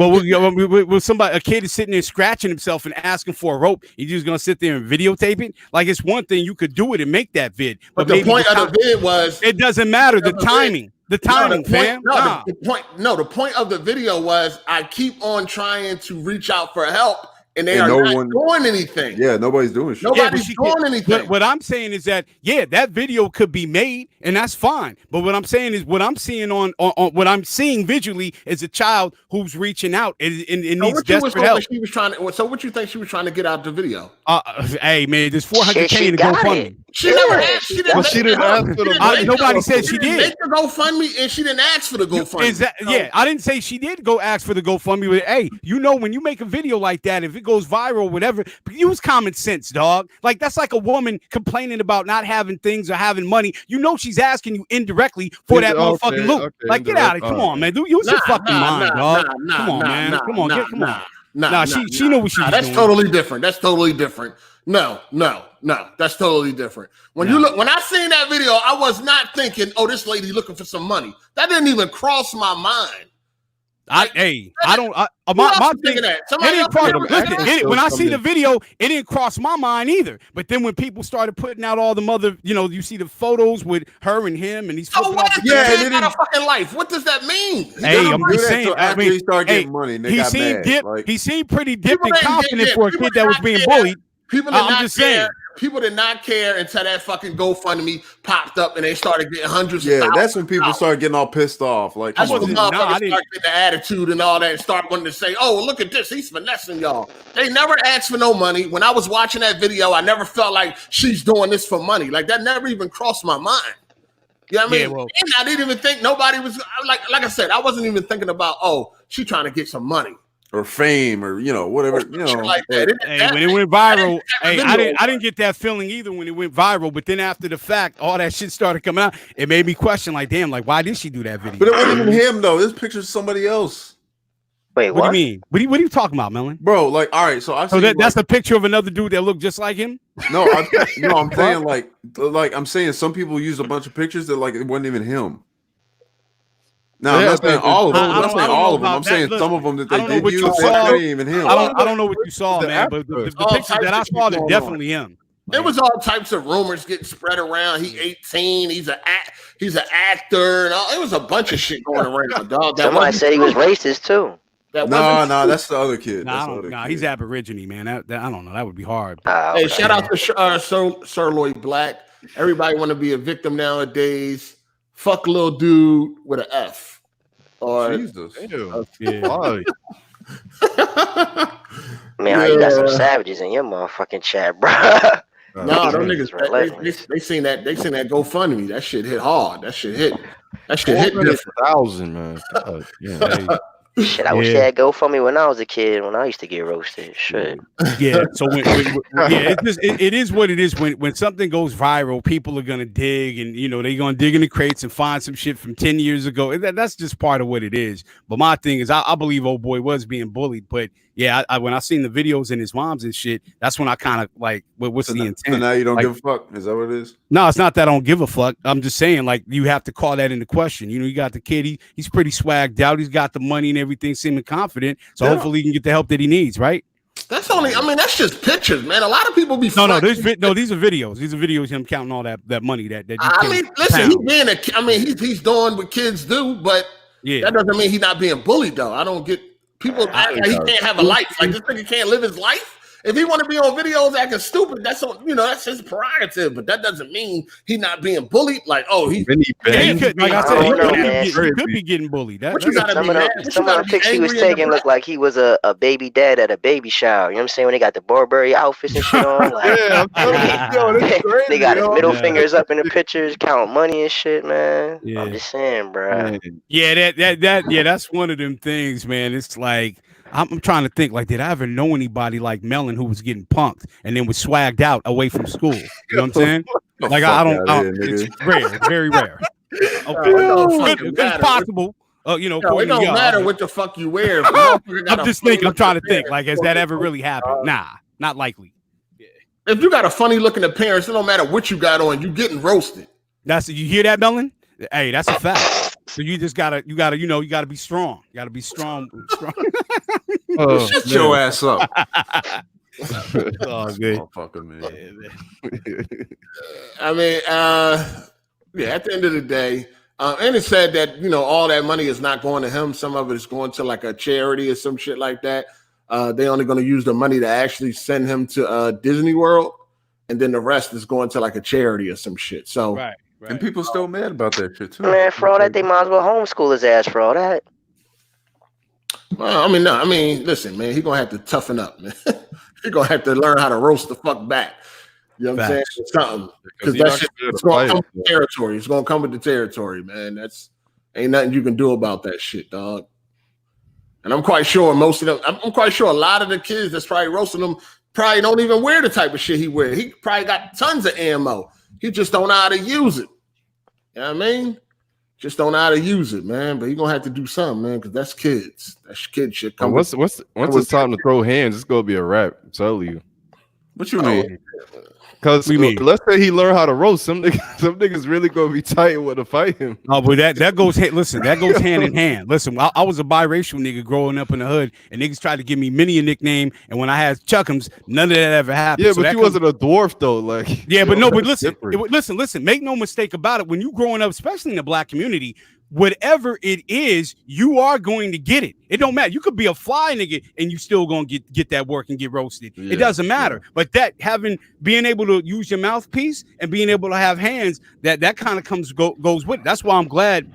kid is sitting there scratching himself and asking for a rope, you're just gonna sit there and videotape it? Like, it's one thing you could do it and make that vid, but the point of the vid was it doesn't matter. The timing. The timing, fam. The point of the video was I keep on trying to reach out for help, and they are not doing anything. Yeah, nobody's doing shit. Nobody's doing anything. But what I'm saying is that, that video could be made, and that's fine. But what I'm saying is, what I'm seeing on what I'm seeing visually is a child who's reaching out and needs desperate help. So what you think she was trying to get out of the video? Hey man, there's 400K to GoFundMe. She never asked. She didn't ask for the nobody said she did. Make the GoFundMe, and she didn't ask for the GoFundMe. I didn't say she did go ask for the GoFundMe. But hey, when you make a video like that, if it goes viral or whatever, use common sense, dog. Like, that's like a woman complaining about not having things or having money. She's asking you indirectly for that motherfucking loot. Okay, like, get out of it. Come on, man. Use your fucking mind, dog. Come on, man. Come on. Nah, she knew what she was doing. That's totally different. That's totally different. No, that's totally different. When I seen that video, I was not thinking, oh, this lady looking for some money. That didn't even cross my mind. My thing, when I see the video, it didn't cross my mind either. But then when people started putting out all the mother, you see the photos with her and him and these. Oh, what? He got a fucking life. What does that mean? Hey, I'm just saying. After he started getting money, and he seemed dipped. He seemed pretty dipped and confident for a kid that was being bullied. People did not care until that fucking GoFundMe popped up and they started getting hundreds. Yeah, that's when people started getting all pissed off. Like, that's when motherfuckers started getting the attitude and all that and start wanting to say, "Oh, look at this, he's finessing y'all." They never asked for no money. When I was watching that video, I never felt like she's doing this for money. Like, that never even crossed my mind. You know what I mean? And I didn't even think nobody was like I said, I wasn't even thinking about, oh, she trying to get some money. Or fame, or whatever, like that. When it went viral, I didn't get that feeling either when it went viral. But then after the fact, all that shit started coming out. It made me question, like, damn, like, why did she do that video? But it wasn't even him though. This picture's somebody else. Wait, what do you mean? What are you talking about, Melon? Bro, like, all right, so that's a picture of another dude that looked just like him. No, I'm saying like I'm saying some people use a bunch of pictures that like it wasn't even him. No, I'm not saying all of them. I'm not saying all of them. I'm saying some of them that they did use. That ain't even him. I don't know what you saw, man. But the pictures that I saw, they're definitely him. There was all types of rumors getting spread around. He's 18. He's an actor. And all. It was a bunch of shit going around. Dog. Somebody said he was racist too. No, that's the other kid. Nah, he's Aborigine, man. I don't know. That would be hard. Hey, shout out to Sir Lloyd Black. Everybody want to be a victim nowadays. Fuck little dude with an F. Or Jesus. Man, you got some savages in your motherfucking chat, bro. No, them niggas, they seen that GoFundMe. That shit hit hard. That shit hit different. 1,000, man. Shit, I wish they had GoFundMe when I was a kid, when I used to get roasted. Shit. Yeah, so it is what it is. When something goes viral, people are gonna dig, and they're gonna dig in the crates and find some shit from 10 years ago. That's just part of what it is. But my thing is, I believe old boy was being bullied, but yeah, when I seen the videos and his moms and shit, that's when I kind of like, what's the intent? So now you don't like, give a fuck. Is that what it is? No, it's not that I don't give a fuck. I'm just saying, like, you have to call that into question. You know, you got the kid. He's pretty swagged out. He's got the money and everything, seeming confident. So hopefully he can get the help that he needs, right? That's only. I mean, that's just pictures, man. A lot of people be. These are videos. These are videos of him counting all that money that. I mean, listen, he's doing what kids do, but that doesn't mean he's not being bullied, though. I don't get people act like he can't have a life. Like this nigga can't live his life. If he want to be on videos acting stupid, that's his prerogative. But that doesn't mean he's not being bullied. Like, he could be getting bullied. Some of the pictures he was taking looked like he was a baby dad at a baby shower. You know what I'm saying? When they got the Burberry outfits and shit on, like, they got his middle fingers up in the pictures, counting money and shit, man. Yeah. I'm just saying, bro. Yeah, that's one of them things, man. It's like. I'm trying to think, like, did I ever know anybody like Melon who was getting punked and then was swagged out away from school? You know what I'm saying? Like, I don't it's rare, very rare. It's possible. It don't matter what the fuck you wear. I'm just thinking, I'm trying to think, like, has that ever really happened? Nah, not likely. Yeah. If you got a funny looking appearance, it don't matter what you got on, you getting roasted. You hear that, Melon? Hey, that's a fact. So you gotta be strong. You gotta be strong. Shut your ass up. Oh, good. Man. I mean, at the end of the day, and it said that, all that money is not going to him. Some of it is going to like a charity or some shit like that. They only going to use the money to actually send him to Disney World. And then the rest is going to like a charity or some shit. So, right. And people still mad about that shit too. Man, for all that, they might as well homeschool his ass for all that. Well, listen, man, he's gonna have to toughen up, man. He's gonna have to learn how to roast the fuck back. You know what I'm saying? Something. Because that shit is gonna come with the territory. It's gonna come with the territory, man. Ain't nothing you can do about that shit, dog. And I'm quite sure a lot of the kids that's probably roasting him probably don't even wear the type of shit he wear. He probably got tons of ammo. He just don't know how to use it. You know what I mean? Just don't know how to use it, man. But you're going to have to do something, man, because that's kids. That's kid shit. Once it's time to throw hands, it's going to be a wrap. I'm telling you. What you mean? Because let's say he learned how to roast. Some niggas really going to be tight with to fight him. Oh, but that goes hand in hand. Listen, I was a biracial nigga growing up in the hood, and niggas tried to give me many a nickname, and when I had Chuckums, none of that ever happened. Yeah, but you wasn't a dwarf though. Like, yeah, but listen. Make no mistake about it. When you growing up, especially in the black community, whatever it is, you are going to get it. It don't matter. You could be a fly nigga and you still gonna get that work and get roasted. Yeah, it doesn't matter. Yeah. But being able to use your mouthpiece and being able to have hands, that kind of goes with it. That's why I'm glad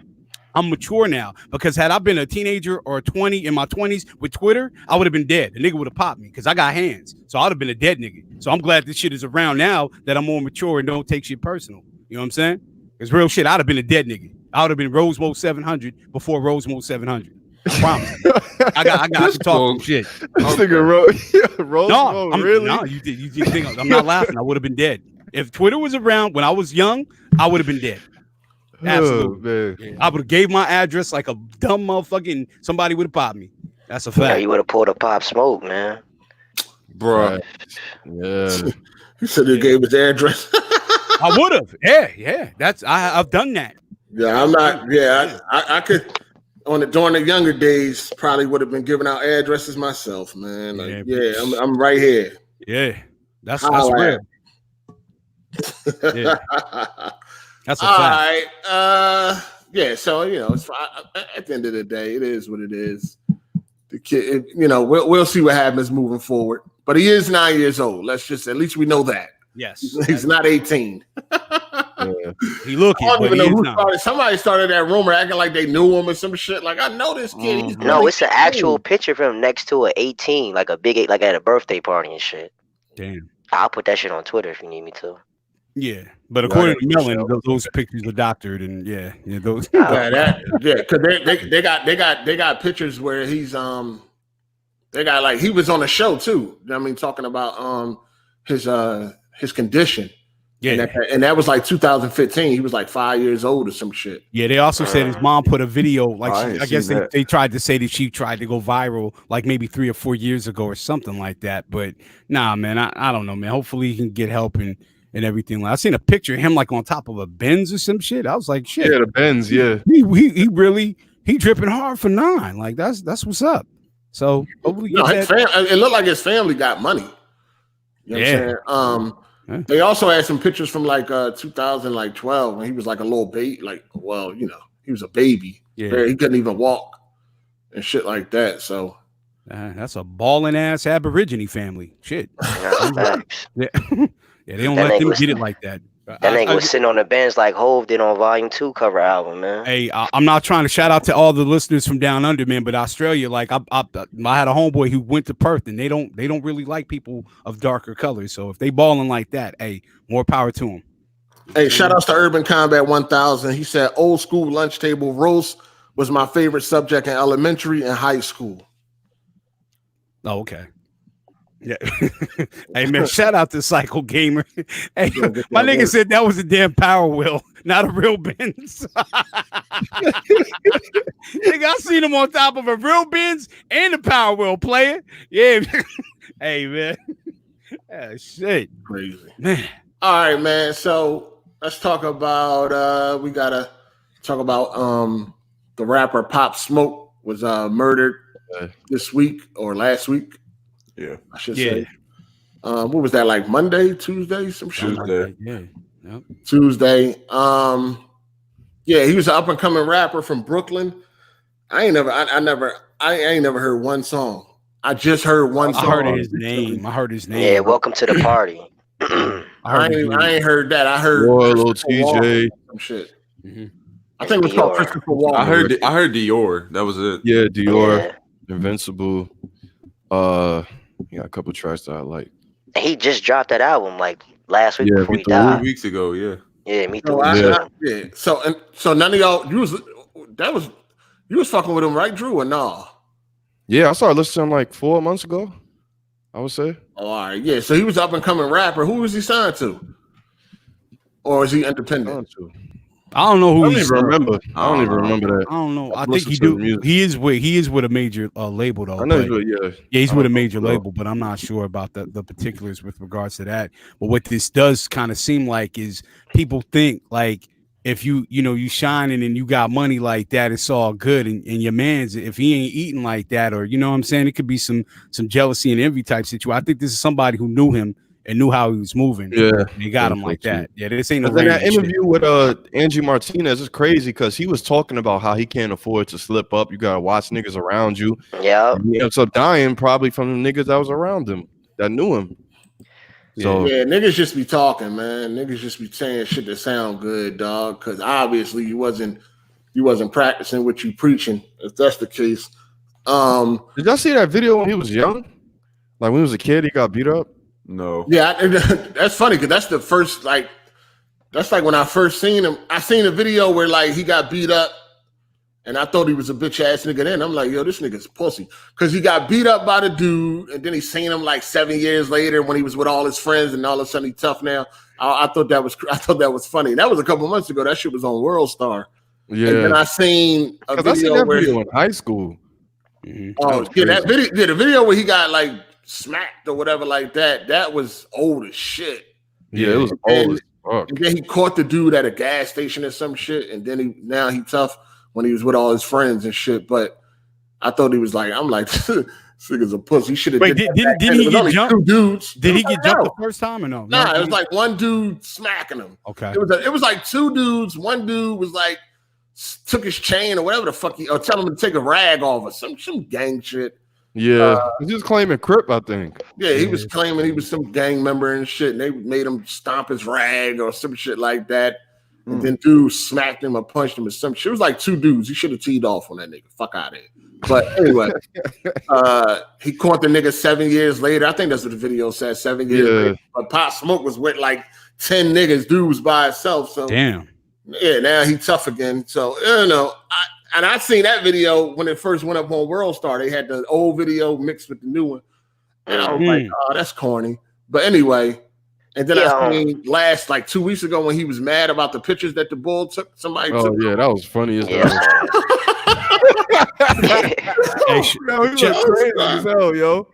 I'm mature now, because had I been a teenager or 20 in my 20s with Twitter, I would have been dead. The nigga would have popped me because I got hands. So I'd have been a dead nigga. So I'm glad this shit is around now that I'm more mature and don't take shit personal. You know what I'm saying? Because real shit, I'd have been a dead nigga. I would have been Rose Mode 700 before Rose Mode 700. I promise. I got to talk some shit. This nigga Rose Mode, really? No, you think I'm not laughing. I would have been dead. If Twitter was around when I was young, I would have been dead. Absolutely. I would have gave my address like a dumb motherfucking somebody would have popped me. That's a fact. Yeah, you would have pulled a Pop Smoke, man. Bro. Yeah. He said he gave his address. I would have. Yeah. I've done that. Yeah, I'm not. Yeah, I could. During the younger days, probably would have been giving out addresses myself, man. Like, I'm right here. Yeah, that's real. Yeah. That's a fact. All right. So it's at the end of the day, it is what it is. The kid, we'll see what happens moving forward. But he is 9 years old. At least we know that. Yes, he's not 18. He looking. I don't even know who started. Somebody started that rumor acting like they knew him or some shit. Like, I know this kid. No, it's an actual picture of him next to an 18, like a big 8, like at a birthday party and shit. Damn. I'll put that shit on Twitter if you need me to. Yeah, but according to Melon, those pictures are doctored, and those. Because they got pictures where he's they got like he was on a show too. I mean, talking about his condition. Yeah, and that was like 2015. He was like 5 years old or some shit. Yeah, they also said his mom put a video. Like, I guess that. they tried to say that she tried to go viral, like maybe 3 or 4 years ago or something like that. But nah, man, I don't know, man. Hopefully he can get help and everything. I seen a picture of him like on top of a Benz or some shit. I was like, shit. Yeah, the Benz. Yeah, he really dripping hard for 9. Like that's what's up. So hopefully it looked like his family got money. You know what I'm saying? They also had some pictures from like 2012 when he was like a little baby, like, well, you know, he was a baby. Yeah, he couldn't even walk and shit like that. So that's a balling ass Aborigine family. Shit. Yeah, they don't let them get it like that. That nigga was sitting on the bench like Hov did on Volume 2 cover album, man. Hey, I'm not trying to shout out to all the listeners from down under, man, but Australia, like I had a homeboy who went to Perth, and they don't really like people of darker colors. So if they balling like that, hey, more power to them. Hey, shout outs to Urban Combat 1000. He said old school lunch table roast was my favorite subject in elementary and high school. Oh, okay. Yeah. Hey, man, shout out to Cycle Gamer. Hey, my nigga said that was a damn Power Wheel, not a real Benz. Nigga, I seen him on top of a real Benz and a Power Wheel player. Yeah. Hey, man. Shit. Crazy. Man. All right, man. So let's talk about we gotta talk about the rapper Pop Smoke was murdered this week or last week. Yeah, I should say. What was that, like Monday, Tuesday, some shit? Tuesday. Yep. Tuesday. Yeah, he was an up and coming rapper from Brooklyn. I ain't never heard one song. I just heard one song. I heard his name. Yeah, welcome to the party. I ain't heard that. I heard little TJ. Some shit. Mm-hmm. I think it was called Christopher Walken. I heard Dior. That was it. Yeah, Dior, Invincible. He got a couple tracks that I like. He just dropped that album like last week before he died. 3 weeks ago, yeah. Yeah, me too. So none of y'all you was fucking with him, right, Drew, or nah? Yeah, I started listening to him like 4 months ago, I would say. Oh, all right, yeah. So he was up and coming rapper. Who was he signed to? Or is he independent? I don't know who. I don't even remember. I don't even remember that. I don't know. I think he do. He is with a major label though. I know. He's with a major label, but I'm not sure about the particulars with regards to that. But what this does kind of seem like is people think like if you shining and you got money like that, it's all good. And your man's, if he ain't eating like that, or you know what I'm saying, it could be some jealousy and envy type situation. I think this is somebody who knew him and knew how he was moving. Yeah, they got him like that. Yeah, this ain't no. That interview with Angie Martinez is crazy because he was talking about how he can't afford to slip up. You gotta watch niggas around you. Yeah, he ends up dying probably from the niggas that was around him that knew him. So yeah, niggas just be talking, man. Niggas just be saying shit that sound good, dog. Because obviously you wasn't practicing what you preaching. If that's the case, did y'all see that video when he was young? Like when he was a kid, he got beat up. No. Yeah, that's funny because that's the first that's like when I first seen him. I seen a video where like he got beat up, and I thought he was a bitch ass nigga. Then I'm like, yo, this nigga's pussy because he got beat up by the dude, and then he seen him like 7 years later when he was with all his friends, and all of a sudden he tough now. I thought that was funny. That was a couple months ago. That shit was on World Star. Yeah. And then I seen a video where in high school. Mm-hmm. Oh yeah, that video. Yeah, the video where he got like smacked or whatever like that. That was old as shit. Yeah, it was old as fuck. And then he caught the dude at a gas station or some shit, and then he tough when he was with all his friends and shit. But I thought he was like, I'm like, this nigga's a pussy. He should have. Wait, didn't he get jumped? Two dudes. Did he get jumped the first time or no? Nah, it was like one dude smacking him. Okay. It was like two dudes. One dude was like took his chain or whatever the fuck or tell him to take a rag off or some gang shit. Yeah, he was claiming Crip, I think. Yeah, he was claiming he was some gang member and shit, and they made him stomp his rag or some shit like that. And then dude smacked him or punched him or some shit. It was like two dudes. He should have teed off on that nigga. Fuck out of here. But anyway, he caught the nigga 7 years later. I think that's what the video said, 7 years later. But Pop Smoke was with like 10 niggas. Dude was by himself. So damn. Yeah, now he tough again. So, you know, I seen that video when it first went up on World Star. They had the old video mixed with the new one. And I was like, oh, that's corny. But anyway, And then I seen last like 2 weeks ago when he was mad about the pictures that the bull took. Somebody took. Oh yeah, that was funny as hell. Crazy as hell, yo.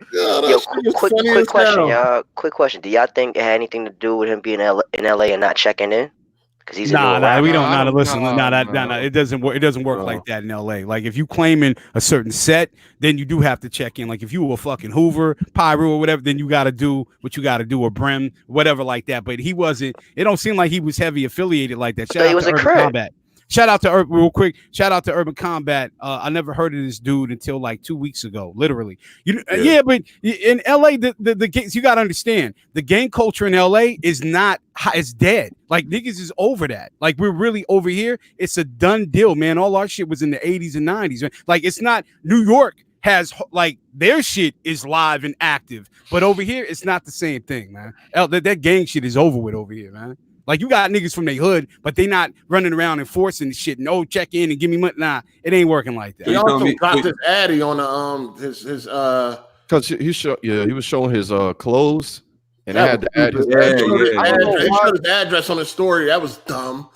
Quick question, y'all. Quick question. Do y'all think it had anything to do with him being in LA and not checking in? Because he's we don't listen. It doesn't work. It doesn't work like that in LA. Like if you claiming a certain set, then you do have to check in. Like if you were fucking Hoover, Pyro, or whatever, then you got to do what you got to do, or Brim, whatever like that. But he wasn't. It don't seem like he was heavy affiliated like that. Shout out to Urban Combat. Shout out to real quick. Shout out to Urban Combat. I never heard of this dude until like 2 weeks ago, literally. But in LA, the gangs, you got to understand the gang culture in LA is not. It's dead. Like niggas is over that. Like we're really over here. It's a done deal, man. All our shit was in the 80s and 90s. Man. Like it's not. New York has like their shit is live and active, but over here it's not the same thing, man. That gang shit is over with over here, man. Like you got niggas from their hood, but they not running around enforcing the shit. No, check in and give me money. Nah, it ain't working like that. He also got this Addy on the his because he was showing his clothes and they had the address. He showed his address on the story. That was dumb.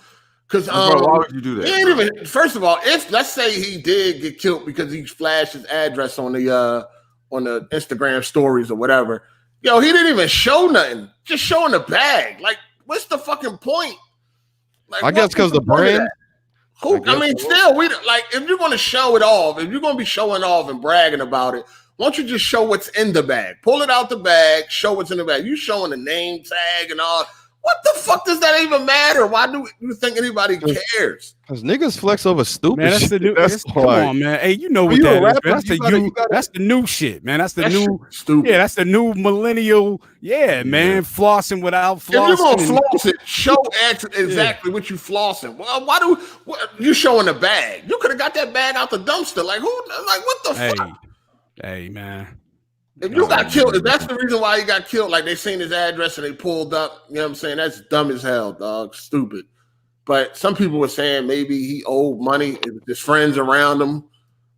Because why would you do that? He ain't even. First of all, if let's say he did get killed because he flashed his address on the Instagram stories or whatever, yo, he didn't even show nothing. Just showing the bag, like. What's the fucking point? Like, I guess because the brand. I mean, still, we like if you're going to show it off, if you're going to be showing off and bragging about it, why don't you just show what's in the bag? Pull it out the bag, show what's in the bag. You showing the name tag and all. What the fuck does that even matter? Why do you think anybody cares? Because niggas flex over stupid. Man, that's the new. Come on, man. Hey, you know what that is? That's the new shit, man. That's the new stupid. Yeah, that's the new millennial. Yeah, man. Flossing without flossing. If you're gonna floss it, show exactly what you flossing. Well, what you showing the bag? You could have got that bag out the dumpster. Like who? Like what the fuck? Hey, man. If you got killed, if that's the reason why he got killed, like they seen his address and they pulled up, you know what I'm saying? That's dumb as hell, dog. Stupid. But some people were saying maybe he owed money, his friends around him,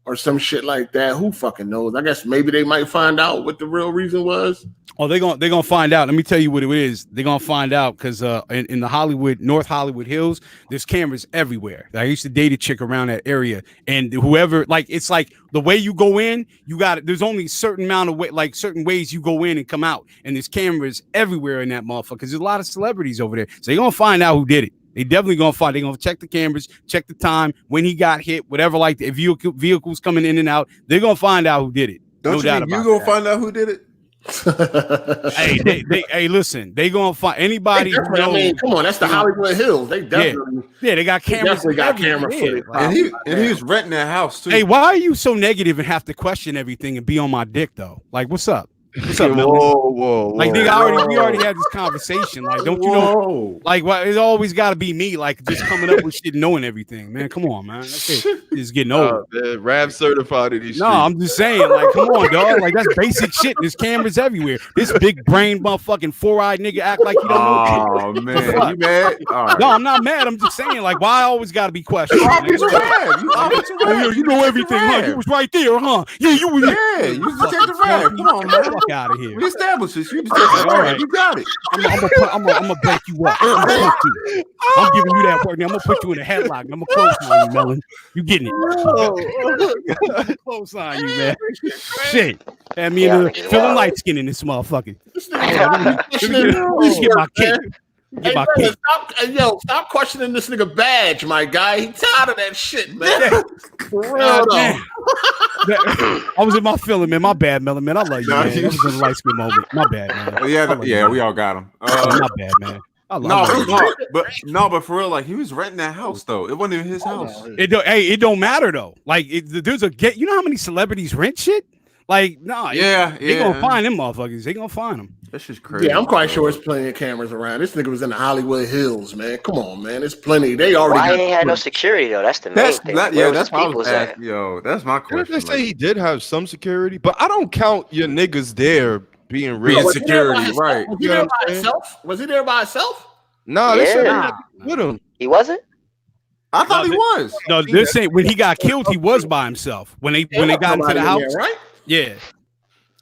or some shit like that. Who fucking knows? I guess maybe they might find out what the real reason was. Oh, they're gonna find out. Let me tell you what it is. They're gonna find out because in the North Hollywood Hills, there's cameras everywhere. I used to date a chick around that area, and whoever, like, it's like the way you go in, there's only a certain amount of way, like certain ways you go in and come out, and there's cameras everywhere in that motherfucker because there's a lot of celebrities over there. So they're gonna find out who did it. They definitely gonna find. They're gonna check the cameras, check the time when he got hit, whatever. Like the vehicles coming in and out, they're gonna find out who did it. Don't you think you gonna find out who did it? Hey, listen, they gonna find anybody. I mean, come on, that's the Hollywood Hills. They definitely, they got cameras. They got camera footage. And he was renting that house too. Hey, why are you so negative and have to question everything and be on my dick though? Like, what's up? What's up, whoa. Like, nigga, we already had this conversation. Like, don't you know? Like, why it's always got to be me? Like, just coming up with shit, knowing everything, man. Come on, man. That's it. It's getting old. Rap certified in these streets. No, I'm just saying. Like, come on, dog. Like, that's basic shit. There's cameras everywhere. This big brain, motherfucking 4-eyed nigga act like you don't know. Oh man, you mad? Right. No, I'm not mad. I'm just saying. Like, why I always got to be questioned? You know everything, huh? You was right there, huh? Yeah, you was. Yeah, you just take the rap. Come on, man. Fuck out of here. We established this. You just take the rap. You got it. I'm gonna break you up. I'm giving you that work. Now I'm gonna put you in a headlock. I'm gonna close on you, Melon. You getting it? Close on you, man. Shit. Had me feeling light skin in this motherfucker. Just get my kick. Hey, brother, stop questioning this nigga badge, my guy. He's tired of that shit, man. For real, though. I was in my feeling, man. My bad, Melon, man. I love you, man. That was a light skin moment. My bad, man. Yeah, we all got him. My bad, man. But for real, like he was renting that house though. It wasn't even his house. It don't matter though. Like there's you know how many celebrities rent shit? Like, nah, they gonna find them motherfuckers. They gonna find them. That's just crazy. Yeah, I'm quite sure there's plenty of cameras around. This nigga was in the Hollywood Hills, man. Come on, man. There's plenty. They already. Why ain't had no security though? That's the main thing. That's what I was asking. Yo, that's my question. They say he did have some security, but I don't count your niggas there being real security, right? Was he there by himself? Was he there by himself? No, they said with him. He wasn't. I thought he was. No, this ain't when he got killed. He was by himself when they got into the house, right? Yeah.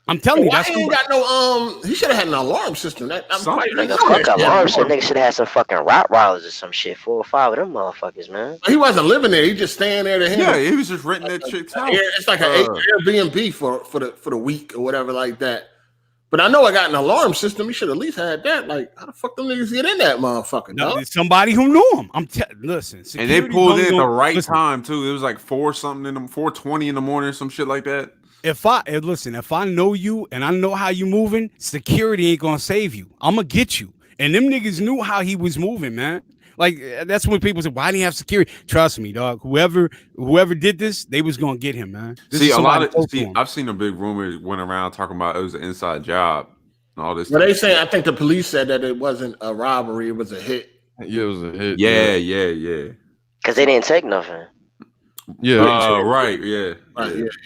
I'm telling you, that's he ain't got no he should have had an alarm system. Fuck alarm system. Nigga should have had some fucking Rottweilers or some shit. 4 or 5 of them motherfuckers, man. He wasn't living there. He just staying there to him. Yeah, he was just renting that chick's house. It's like an Airbnb for the week or whatever like that. But I know I got an alarm system. He should at least had that. Like, how the fuck them niggas get in that motherfucker? No, somebody who knew him. Listen, and they pulled in at the right time too. It was like 4:20 in the morning, some shit like that. If I know you and I know how you moving, security ain't gonna save you. I'm gonna get you. And them niggas knew how he was moving, man. Like, that's when people say, why didn't he have security? Trust me, dog. Whoever did this, they was gonna get him, man. I've seen a big rumor went around talking about it was an inside job and all this. But they say, I think the police said that it wasn't a robbery, it was a hit. Yeah, it was a hit. Yeah. Because they didn't take nothing. Yeah. Right. Yeah.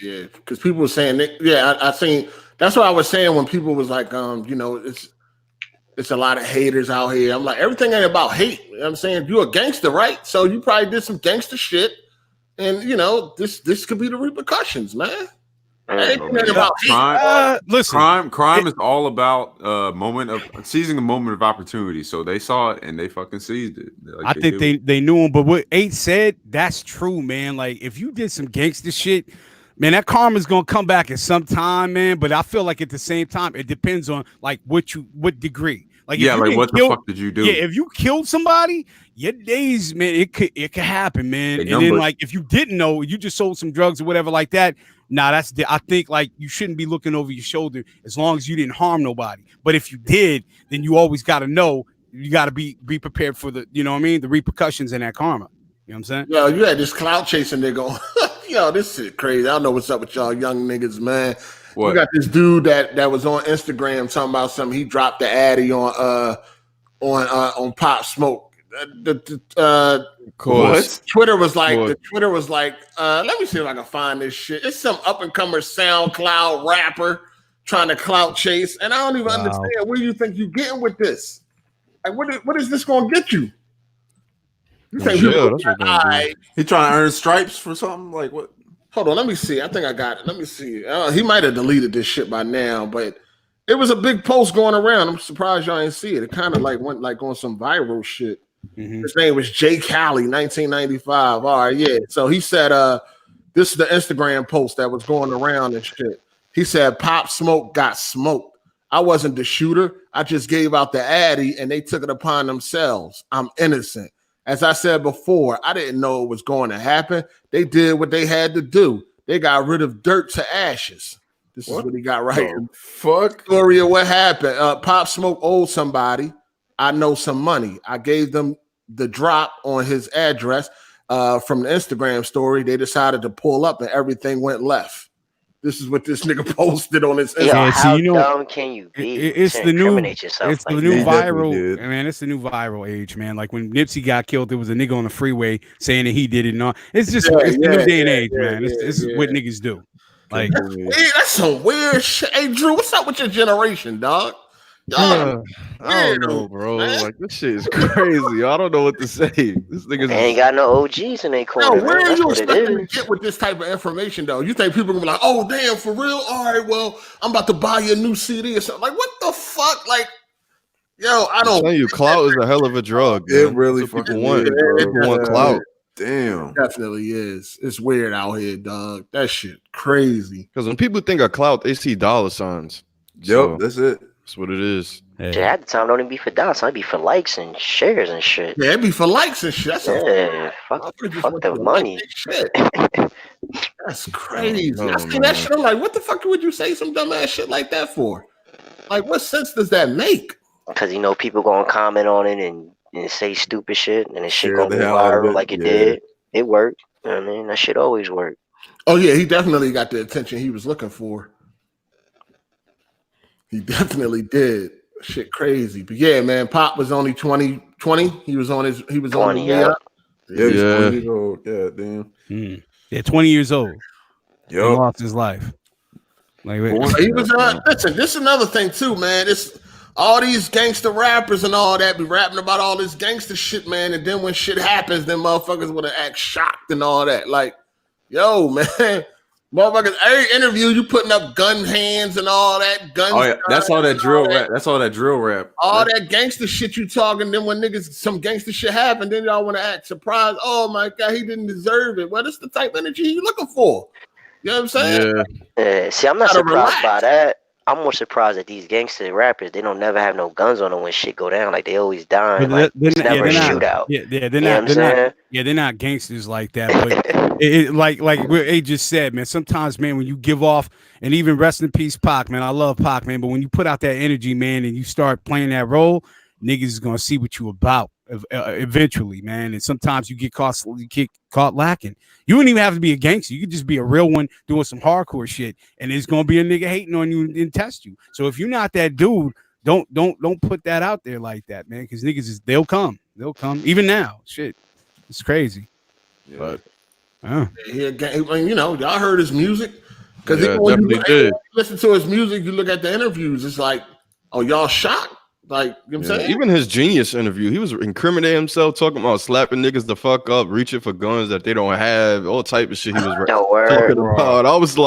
Yeah. Because people were saying, I seen. That's what I was saying when people was like, it's a lot of haters out here. I'm like, everything ain't about hate. You know what I'm saying? You're a gangster, right? So you probably did some gangster shit, and this could be the repercussions, man. Listen, crime is all about seizing a moment of opportunity. So they saw it and they fucking seized it. I think they knew him, but what 8 said, that's true, man. Like, if you did some gangster shit, man, that karma's gonna come back at some time, man. But I feel like at the same time, it depends on like what degree. Like, what the fuck did you do? Yeah, if you killed somebody, your days, man, it could happen, man. And then like if you didn't know, you just sold some drugs or whatever like that. Nah, I think like you shouldn't be looking over your shoulder as long as you didn't harm nobody. But if you did, then you always got to know, you got to be prepared for the, you know what I mean, the repercussions in that karma. You know what I'm saying? Yo, you had this clout chasing nigga. Yo, this shit crazy. I don't know what's up with y'all young niggas, man. What? We got this dude that was on Instagram talking about something. He dropped the addy on Pop Smoke. Twitter was like, let me see if I can find this shit. It's some up and comer SoundCloud rapper trying to clout chase, and I don't even understand where you think you getting with this. Like, what is this going to get you? You think he trying to earn stripes for something? Like what? Hold on, let me see. I think I got it. Let me see. He might have deleted this shit by now, but it was a big post going around. I'm surprised y'all didn't see it. It kind of like went like on some viral shit. Mm-hmm. His name was Jay Cali, 1995. All right, yeah. So he said, this is the Instagram post that was going around and shit. He said, Pop Smoke got smoked. I wasn't the shooter. I just gave out the addy and they took it upon themselves. I'm innocent. As I said before, I didn't know it was going to happen. They did what they had to do. They got rid of dirt to ashes. This is what he got right. Fuck. Story of what happened. Pop Smoke owed somebody. I know some money. I gave them the drop on his address from the Instagram story. They decided to pull up and everything went left. This is what this nigga posted on his Instagram. Yeah, how dumb can you be? It's the new viral. That. Man, it's the new viral age, man. Like when Nipsey got killed, there was a nigga on the freeway saying that he did it. And all. It's just the new day and age, man. This is what niggas do. Like, that's some weird shit. Hey, Drew, what's up with your generation, dog? I don't know, bro. Man. Like, this shit is crazy. I don't know what to say. This nigga ain't got no OGs in their corner. No, where are you expecting to get with this type of information, though? You think people are gonna be like, "Oh, damn, for real? All right, well, I'm about to buy you a new CD or something." Like, what the fuck? Like, yo, I don't. I'm telling you, clout is a hell of a drug. Man. It really fucking want. People want clout. Damn, it definitely is. It's weird out here, dog. That shit crazy. Because when people think of clout, they see dollar signs. Yep, that's it. That's what it is. Shit, at the time, don't even be for dollars. It'd be for likes and shares and shit. Yeah, it'd be for likes and shit. Fuck the money. Shit. That's crazy. I seen that shit. I'm like, what the fuck would you say some dumbass shit like that for? Like, what sense does that make? Because people gonna comment on it and say stupid shit, and the shit gonna go viral like it did. It worked. You know what I mean? That shit always worked. Oh yeah, he definitely got the attention he was looking for. He definitely did. Shit crazy. But yeah, man, Pop was only 20. He was on 20, on the way up. Yeah, he's 20 years old. Yeah, damn. Yeah, 20 years old. He lost his life. Like, he was listen, this is another thing too, man. It's all these gangster rappers and all that be rapping about all this gangster shit, man. And then when shit happens, then motherfuckers would have act shocked and all that. Like, yo, man, Motherfuckers, every interview you putting up gun hands and all that. Guns. Oh yeah, that's all that drill rap. That's all that drill rap. All that gangster shit you talking. Then when niggas some gangster shit happen, then y'all want to act surprised. Oh my god, he didn't deserve it. Well, that's the type of energy you looking for. You know what I'm saying? Yeah. See, I'm not surprised by that. I'm more surprised that these gangster rappers, they don't never have no guns on them when shit go down. Like they always dying. Like it's never a shootout. They're not gangsters like that. But like what A just said, man. Sometimes, man, when you give off, and even rest in peace, Pac, man. I love Pac, man. But when you put out that energy, man, and you start playing that role, niggas is gonna see what you about eventually, man. And sometimes you get caught lacking. You wouldn't even have to be a gangster. You could just be a real one doing some hardcore shit, and there's gonna be a nigga hating on you and test you. So if you're not that dude, don't put that out there like that, man. Because niggas they'll come even now. Shit, it's crazy. Yeah. But you know, y'all heard his music because did. Listen to his music. You look at the interviews. It's like, oh, y'all shocked. Like, you know what I'm saying? Even his Genius interview, he was incriminating himself, talking about slapping niggas the fuck up, reaching for guns that they don't have, all type of shit he was talking about. I was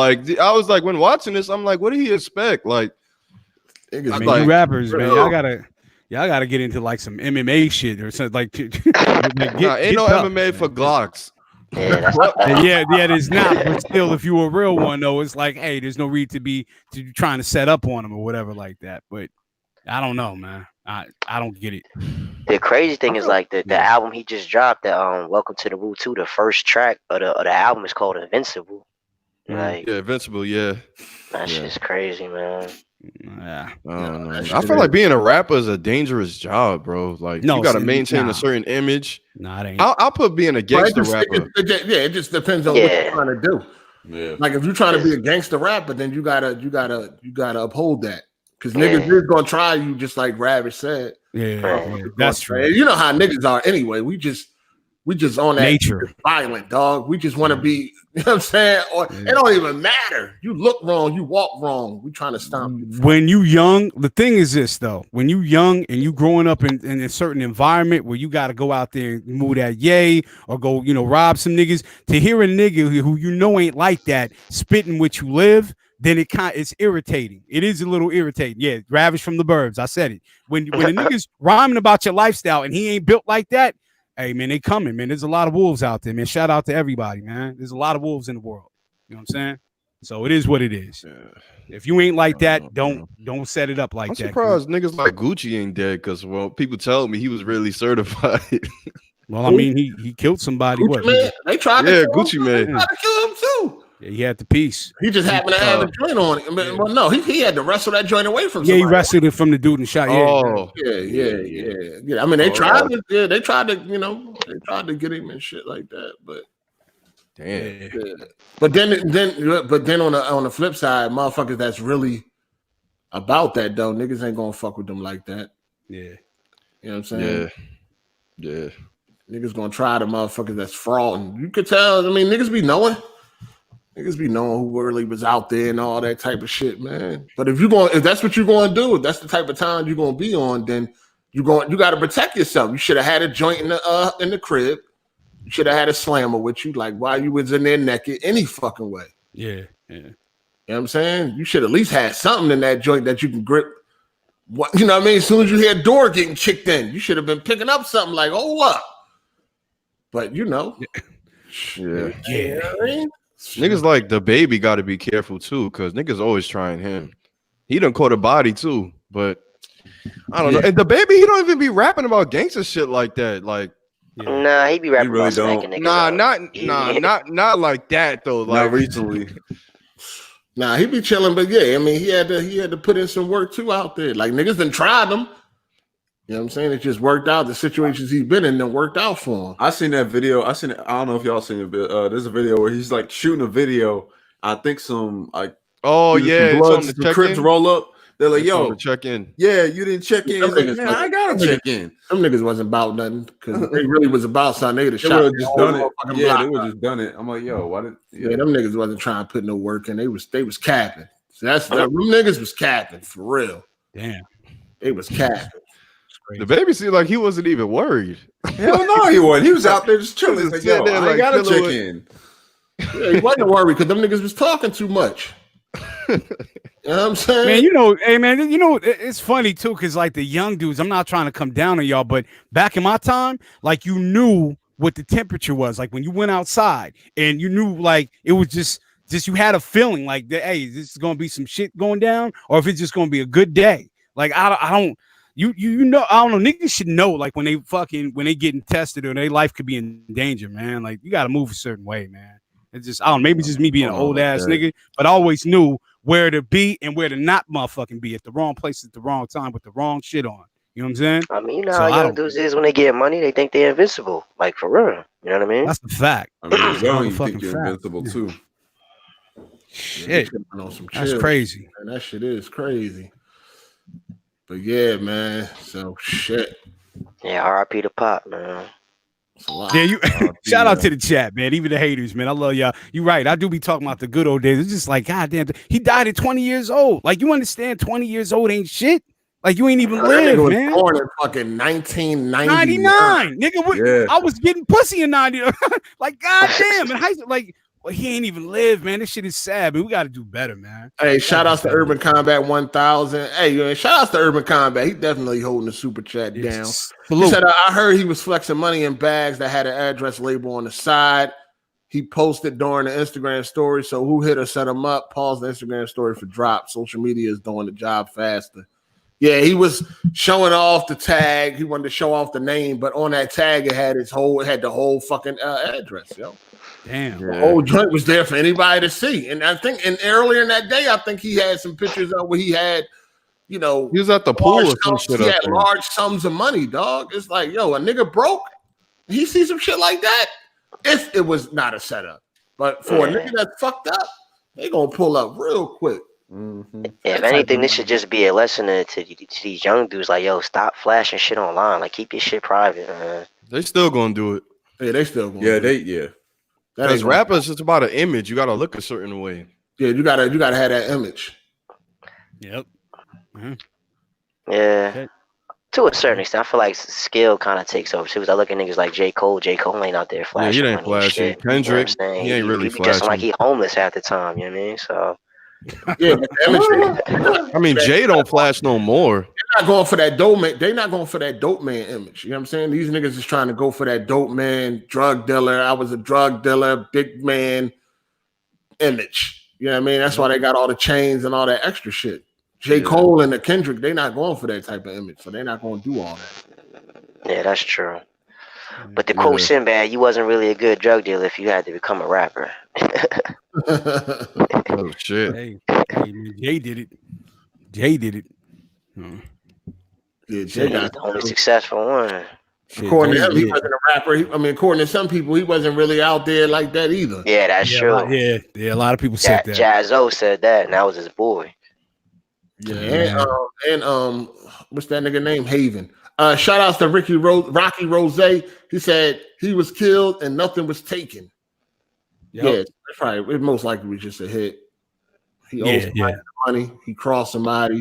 like, when watching this, I'm like, what do he expect? Like, man, like, you rappers, man, y'all gotta get into like some MMA shit or something. Like, ain't no MMA for Glocks. Yeah, there's not. But still, if you a real one, though, it's like, hey, there's no reason to be trying to set up on them or whatever like that. But I don't know, man. I don't get it. The crazy thing is like the album he just dropped, the Welcome to the Wu 2, the first track of the album is called Invincible. Like, Invincible, yeah. That shit's crazy, man. Yeah. I feel like being a rapper is a dangerous job, bro. Like, you gotta maintain a certain image. Nah, it ain't. I'll put being a gangster rapper. It just depends on what you're trying to do. Yeah. Like if you're trying to be a gangster rapper, then you gotta uphold that. Because niggas is gonna try you, just like Ravish said. Yeah, that's true. You know how niggas are anyway. We just on that nature, violent dog. We just want to be, you know what I'm saying? Or it don't even matter. You look wrong, you walk wrong. We trying to stomp you. When you young, the thing is this though. When you young and you growing up in a certain environment where you got to go out there and move that yay or go, rob some niggas, to hear a nigga who ain't like that spitting what you live, then it's irritating. It is a little irritating. Yeah, Ravish from the Burbs. I said it. When a nigga's rhyming about your lifestyle and he ain't built like that, hey man, they coming, man. There's a lot of wolves out there, man. Shout out to everybody, man. There's a lot of wolves in the world. You know what I'm saying? So it is what it is. Yeah. If you ain't like that, don't set it up like that. I'm surprised niggas like Gucci ain't dead because people tell me he was really certified. Well, I mean, he killed somebody. Gucci man. They tried to kill Gucci him. man. They tried to kill him too. Yeah, he had the piece. He just happened to have the joint on it. Well, no, he had to wrestle that joint away from somebody. Yeah, he wrestled it from the dude and shot. Yeah. I mean, they tried to, they tried to get him and shit like that, but damn. Yeah. But then on the flip side, motherfuckers that's really about that though, niggas ain't gonna fuck with them like that. Yeah. You know what I'm saying? Yeah. Niggas gonna try the motherfuckers that's frauding. You could tell. I mean, niggas be knowing who really was out there and all that type of shit, man. But if that's what you're gonna do, if that's the type of time you're gonna be on, then you got to protect yourself. You should have had a joint in the crib. You should have had a slammer with you, like while you was in there naked, any fucking way. Yeah. You know what I'm saying? You should at least have something in that joint that you can grip. What, you know what I mean? As soon as you hear a door getting kicked in, you should have been picking up something like, oh, what? But Yeah. You know what I mean? Niggas like the baby got to be careful too, because niggas always trying him. He done caught a body too, but I don't know. And the baby, he don't even be rapping about gangster shit like that. Like, nah, he be rapping about smacking niggas. Not like that though. Like not recently. Nah, he be chilling, but yeah, I mean, he had to put in some work too out there. Like niggas done tried him. You know what I'm saying? It just worked out. The situations he's been in, then worked out for him. I seen that video. I don't know if y'all seen it, but there's a video where he's like shooting a video. I think some like the Crips roll up. They're like, yo, check in. Yeah, you didn't check in. Like, man, I gotta check in. Them niggas wasn't about nothing because they really was about something. They would have shot. They just done it. Yeah, they would just done it. I'm like, yo, why did? Yeah, them niggas wasn't trying to put no work in. They was capping. So them niggas was capping for real. Damn, they was capping. The baby seemed like he wasn't even worried. Hell no, he wasn't. He was out there just chilling. Like, yo, I gotta check in. Yeah, he wasn't worried because them niggas was talking too much. You know what I'm saying? Man, you know, hey man, you know, it's funny too, because like the young dudes, I'm not trying to come down on y'all, but back in my time, like you knew what the temperature was, like when you went outside, and you knew like it was just you had a feeling like that, hey, this is gonna be some shit going down, or if it's just gonna be a good day. Like I don't. You know, I don't know. Niggas should know, like when they getting tested or their life could be in danger, man. Like you got to move a certain way, man. It's just I don't know, maybe it's just me being an old ass nigga, but I always knew where to be and where to not motherfucking be at the wrong place at the wrong time with the wrong shit on. You know what I'm saying? I mean, you know how young dudes is when they get money, they think they're invincible, like for real. You know what I mean? That's the fact. I mean, young, you think you're invincible too. Shit, that's crazy. Man, that shit is crazy. But yeah, man. So shit. Yeah, R.I.P. to Pop, man. Yeah, you shout out to the chat, man. Even the haters, man. I love y'all. You're right. I do be talking about the good old days. It's just like, goddamn, he died at 20 years old. Like, you understand 20 years old ain't shit? Like, you ain't even live, man. Born in fucking 1999. Nigga, I was getting pussy in 90. Like, goddamn. In high school, like, well, he ain't even live, man. This shit is sad, man. We got to do better, man. Hey, shout outs to Urban Combat 1000. Hey, shout outs to Urban Combat. He definitely holding the super chat down. He said, I heard he was flexing money in bags that had an address label on the side. He posted during the Instagram story. So who hit or set him up? Pause the Instagram story for drop. Social media is doing the job faster. Yeah, he was showing off the tag. He wanted to show off the name, but on that tag, it had the whole fucking address, yo. Damn. The whole joint was there for anybody to see. And I think, and earlier in that day, I think he had some pictures of where he had, you know, he was at the pool or some shit. He had large sums of money, dog. It's like, yo, a nigga broke. He sees some shit like that. If it was not a setup, but for a nigga that's fucked up, they gonna pull up real quick. Mm-hmm. If anything, this should just be a lesson to these young dudes. Like, yo, stop flashing shit online. Like, keep your shit private, man. They still gonna do it. Yeah, they still gonna. Yeah. Because rappers, it's about an image. You gotta look a certain way. Yeah, you gotta have that image. Yep. Mm-hmm. Yeah. Okay. To a certain extent, I feel like skill kind of takes over too. Because I look at niggas like J. Cole. J. Cole ain't out there flashing. Yeah, he ain't flashing. Kendrick, you know he ain't really flashing. Just like he homeless half the time. You know what I mean? So. Yeah, I mean, Jay don't flash no more. They're not going for that dope man. They're not going for that dope man image. You know what I'm saying? These niggas is trying to go for that dope man, drug dealer. I was a drug dealer, big man image. You know what I mean? That's why they got all the chains and all that extra shit. J. Cole and the Kendrick, they're not going for that type of image, so they're not going to do all that. Yeah, that's true. But to quote Sinbad, you wasn't really a good drug dealer if you had to become a rapper. Oh shit! Hey, Jay did it. Yeah, Jay got the only successful one. According to him, he wasn't a rapper. According to some people, he wasn't really out there like that either. Yeah, that's true. A lot of people said that. Jazzo said that, and that was his boy. Yeah, and what's that nigga name? Haven. Shout outs to Rocky Rose. He said he was killed and nothing was taken. Yep. Yeah, that's probably it. Most likely was just a hit. He owed somebody money. He crossed somebody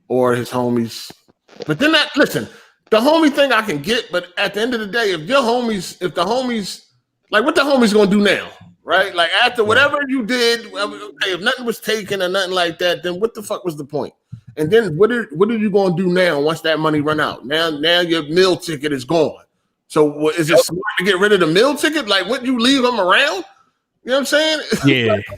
or his homies. But then listen, the homie thing I can get, but at the end of the day, if the homies, like what the homies gonna do now, right? Like after whatever you did, okay, if nothing was taken or nothing like that, then what the fuck was the point? And then what are you gonna do now once that money run out? Now your meal ticket is gone. So is it smart to get rid of the meal ticket? Like, wouldn't you leave them around? You know what I'm saying?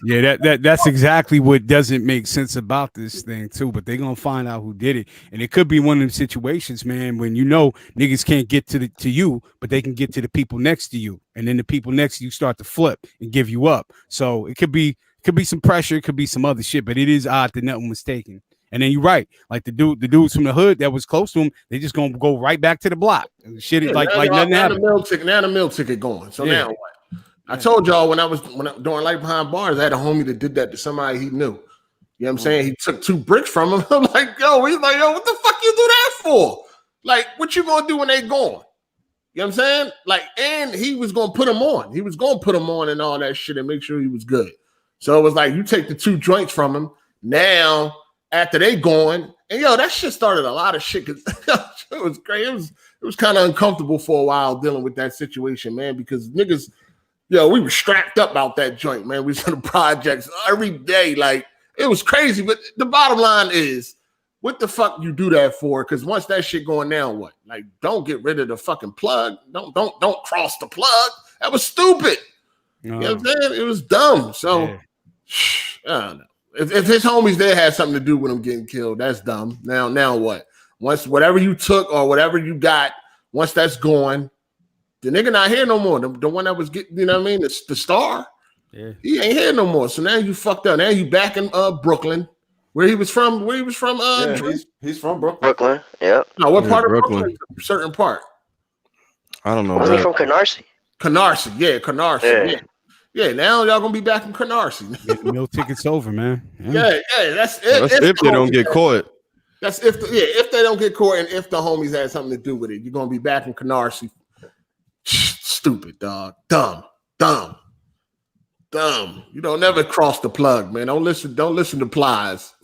Yeah. That's exactly what doesn't make sense about this thing too. But they're gonna find out who did it, and it could be one of them situations, man, when you know niggas can't get to you, but they can get to the people next to you, and then the people next to you start to flip and give you up. So it could be some pressure, it could be some other shit, but it is odd that nothing was taken. And then you're right, like the dudes from the hood that was close to him, they just gonna go right back to the block. Shit is like nothing happened. Now the meal ticket going. So now what? I told y'all when I was doing Light Behind Bars, I had a homie that did that to somebody he knew. You know what I'm saying? He took 2 bricks from him. I'm like, he's like, what the fuck you do that for? Like, what you gonna do when they gone? You know what I'm saying? Like, and he was gonna put him on. He was gonna put him on and all that shit and make sure he was good. So it was like, you take the 2 joints from him. Now, after they gone, and that shit started a lot of shit. Cause it was crazy. It was kind of uncomfortable for a while dealing with that situation, man, because niggas. Yo, we were strapped up out that joint, man. We was in the projects every day. Like, it was crazy. But the bottom line is, what the fuck you do that for? Because once that shit going down, what? Like, don't get rid of the fucking plug. Don't cross the plug. That was stupid. No. You know what I'm saying? It was dumb. So, I don't know. If his homies there had something to do with him getting killed, that's dumb. Now what? Once whatever you took or whatever you got, once that's gone, the nigga not here no more. The one that was getting, you know what I mean? The star. Yeah. He ain't here no more. So now you fucked up. Now you back in Brooklyn. Where he was from? He's from Brooklyn. Brooklyn, yeah. No, what part of Brooklyn? Certain part. I don't know. Wasn't he from Canarsie? Canarsie, yeah, Canarsie. Yeah, now y'all gonna be back in Canarsie. No tickets over, man. Yeah, that's if they don't get caught. That's if they don't get caught and if the homies had something to do with it. You're gonna be back in Canarsie. Stupid dog. Dumb. You don't never cross the plug, man. Don't listen to Plies.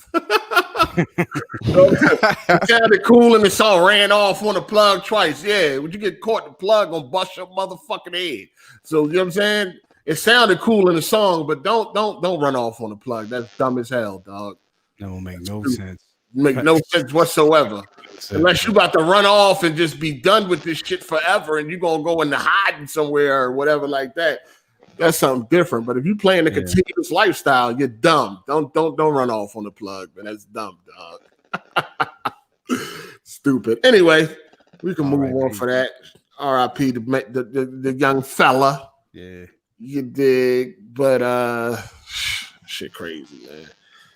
It sounded cool and the song ran off on the plug twice. Yeah, when you get caught, the plug gonna bust your motherfucking head. So you know what I'm saying? It sounded cool in the song, but don't run off on the plug. That's dumb as hell, dog. That will make no sense. Make no sense whatsoever. Unless you about to run off and just be done with this shit forever and you're gonna go into hiding somewhere or whatever like that. That's something different. But if you playing the continuous lifestyle, you're dumb. Don't run off on the plug, man. That's dumb, dog. Stupid. Anyway, we can move on for that. R.I.P. the young fella. Yeah. You dig. But shit crazy, man.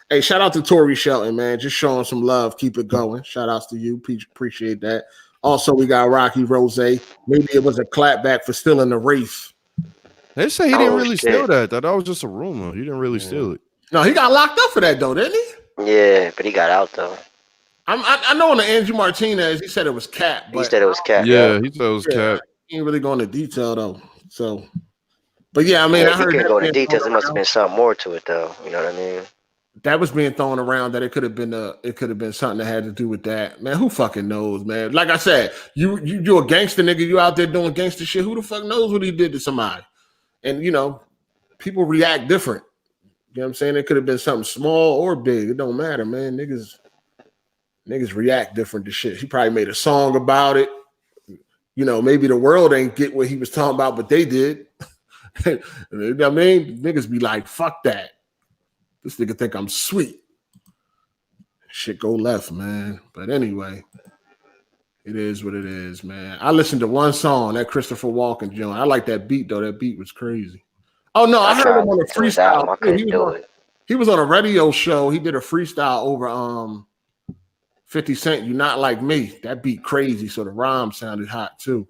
Hey, shout out to Tori Shelton, man. Just showing some love. Keep it going. Shout outs to you. Appreciate that. Also, we got Rocky Rose. Maybe it was a clapback for stealing the race. They say he didn't really steal that. That was just a rumor. He didn't really steal it. No, he got locked up for that though, didn't he? Yeah, but he got out though. I know on the Angie Martinez, he said it was cap. He said it was cap. Yeah, he said it was cap. He ain't really going into detail though. So, but yeah, I mean, I heard he go into details. There must have been something more to it though. You know what I mean? That was being thrown around that it could have been something that had to do with that. Man, who fucking knows, man? Like I said, you a gangster nigga. You out there doing gangster shit. Who the fuck knows what he did to somebody? And, you know, people react different. You know what I'm saying? It could have been something small or big. It don't matter, man. Niggas react different to shit. He probably made a song about it. You know, maybe the world ain't get what he was talking about, but they did. You know what I mean? Niggas be like, fuck that. This nigga think I'm sweet. Shit go left, man. But anyway, it is what it is, man. I listened to one song, that Christopher Walken joint. I like that beat, though. That beat was crazy. Oh, no, I heard him on a freestyle. He was on a radio show. He did a freestyle over 50 Cent, You Not Like Me. That beat crazy, so the rhyme sounded hot, too.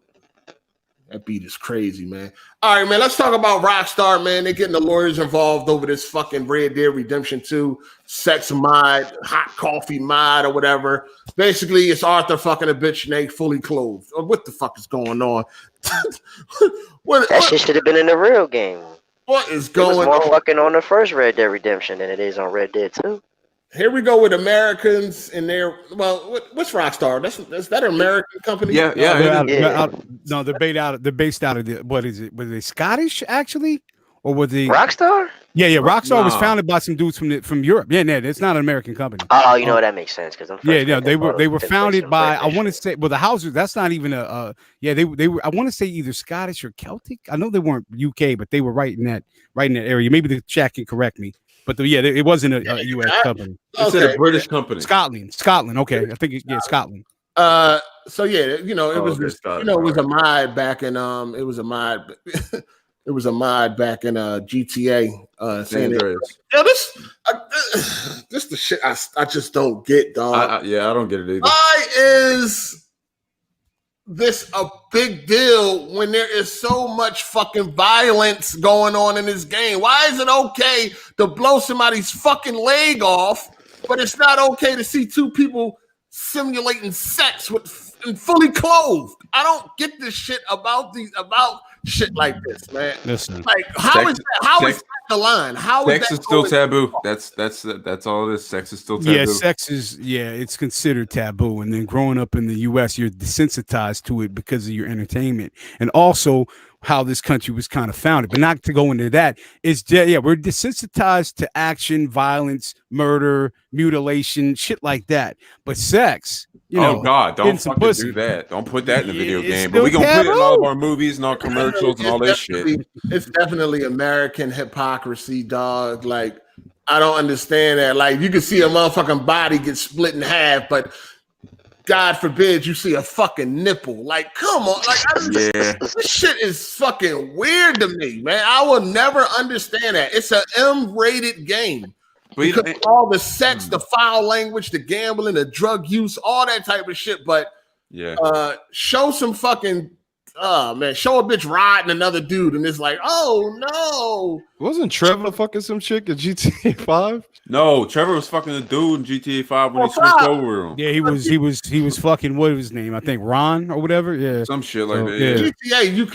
That beat is crazy, man. All right, man, let's talk about Rockstar, man. They're getting the lawyers involved over this fucking Red Dead Redemption 2 sex mod, hot coffee mod, or whatever. Basically, it's Arthur fucking a bitch and they fully clothed. What the fuck is going on? That shit should have been in the real game. What is going on? It was more fucking on the first Red Dead Redemption than it is on Red Dead 2. Here we go with Americans and their what's Rockstar? Is that an American company? Yeah. No, they're based out of the what is it? Was they Scottish actually, or was they Rockstar? Yeah. Rockstar was founded by some dudes from Europe. Yeah, it's not an American company. Oh, you know that makes sense because they were founded by I want to say the houses. That's not even they were I want to say either Scottish or Celtic. I know they weren't UK, but they were right in that area. Maybe the chat can correct me. But it wasn't a U.S. company. It's a British company. Scotland. Okay, I think Scotland. So yeah, you know, it was it was a mod back in it was a mod. It was a mod back in GTA. Saying this the shit I just don't get, dog. I don't get it either. Why is this a big deal when there is so much fucking violence going on in this game? Why is it okay to blow somebody's fucking leg off, but it's not okay to see two people simulating sex and fully clothed? I don't get this shit about shit like this, man. Listen, like how is that the line? How sex is is still taboo? That's all it is. Sex is still taboo. Yeah, sex is it's considered taboo. And then growing up in the US, you're desensitized to it because of your entertainment. And also how this country was kind of founded. But not to go into that, we're desensitized to action, violence, murder, mutilation, shit like that. But sex, oh God, don't fucking do that. Don't put that in the video game. But we gonna put it in all of our movies and our commercials and all this shit. It's definitely American hypocrisy, dog. Like, I don't understand that. Like, you can see a motherfucking body get split in half, but God forbid you see a fucking nipple. Like, come on. Like, this shit is fucking weird to me, man. I will never understand that. It's an M-rated game. Because all the sex, the foul language, the gambling, the drug use, all that type of shit. But show some fucking show a bitch riding another dude, and it's like, oh no. Wasn't Trevor fucking some chick at GTA 5? No, Trevor was fucking a dude in GTA 5 when he switched over him. Yeah, he was fucking, what was his name? I think Ron or whatever. Yeah, some shit like that. Yeah. GTA, you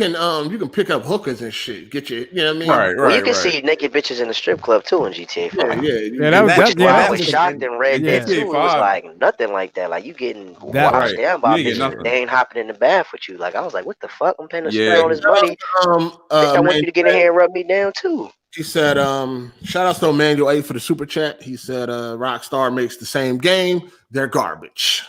can pick up hookers and shit. Get you know what I mean? Right. Well, you can see naked bitches in the strip club too in GTA 5. Yeah, I was shocked and Red Dead 2 was like nothing like that. Like you getting washed down by bitches. They ain't hopping in the bath with you. Like I was like, what the fuck? I'm paying to spend all this money. I want you to get in here and rub me down too. He said, shout out to Emmanuel A for the super chat. He said, Rockstar makes the same game. They're garbage.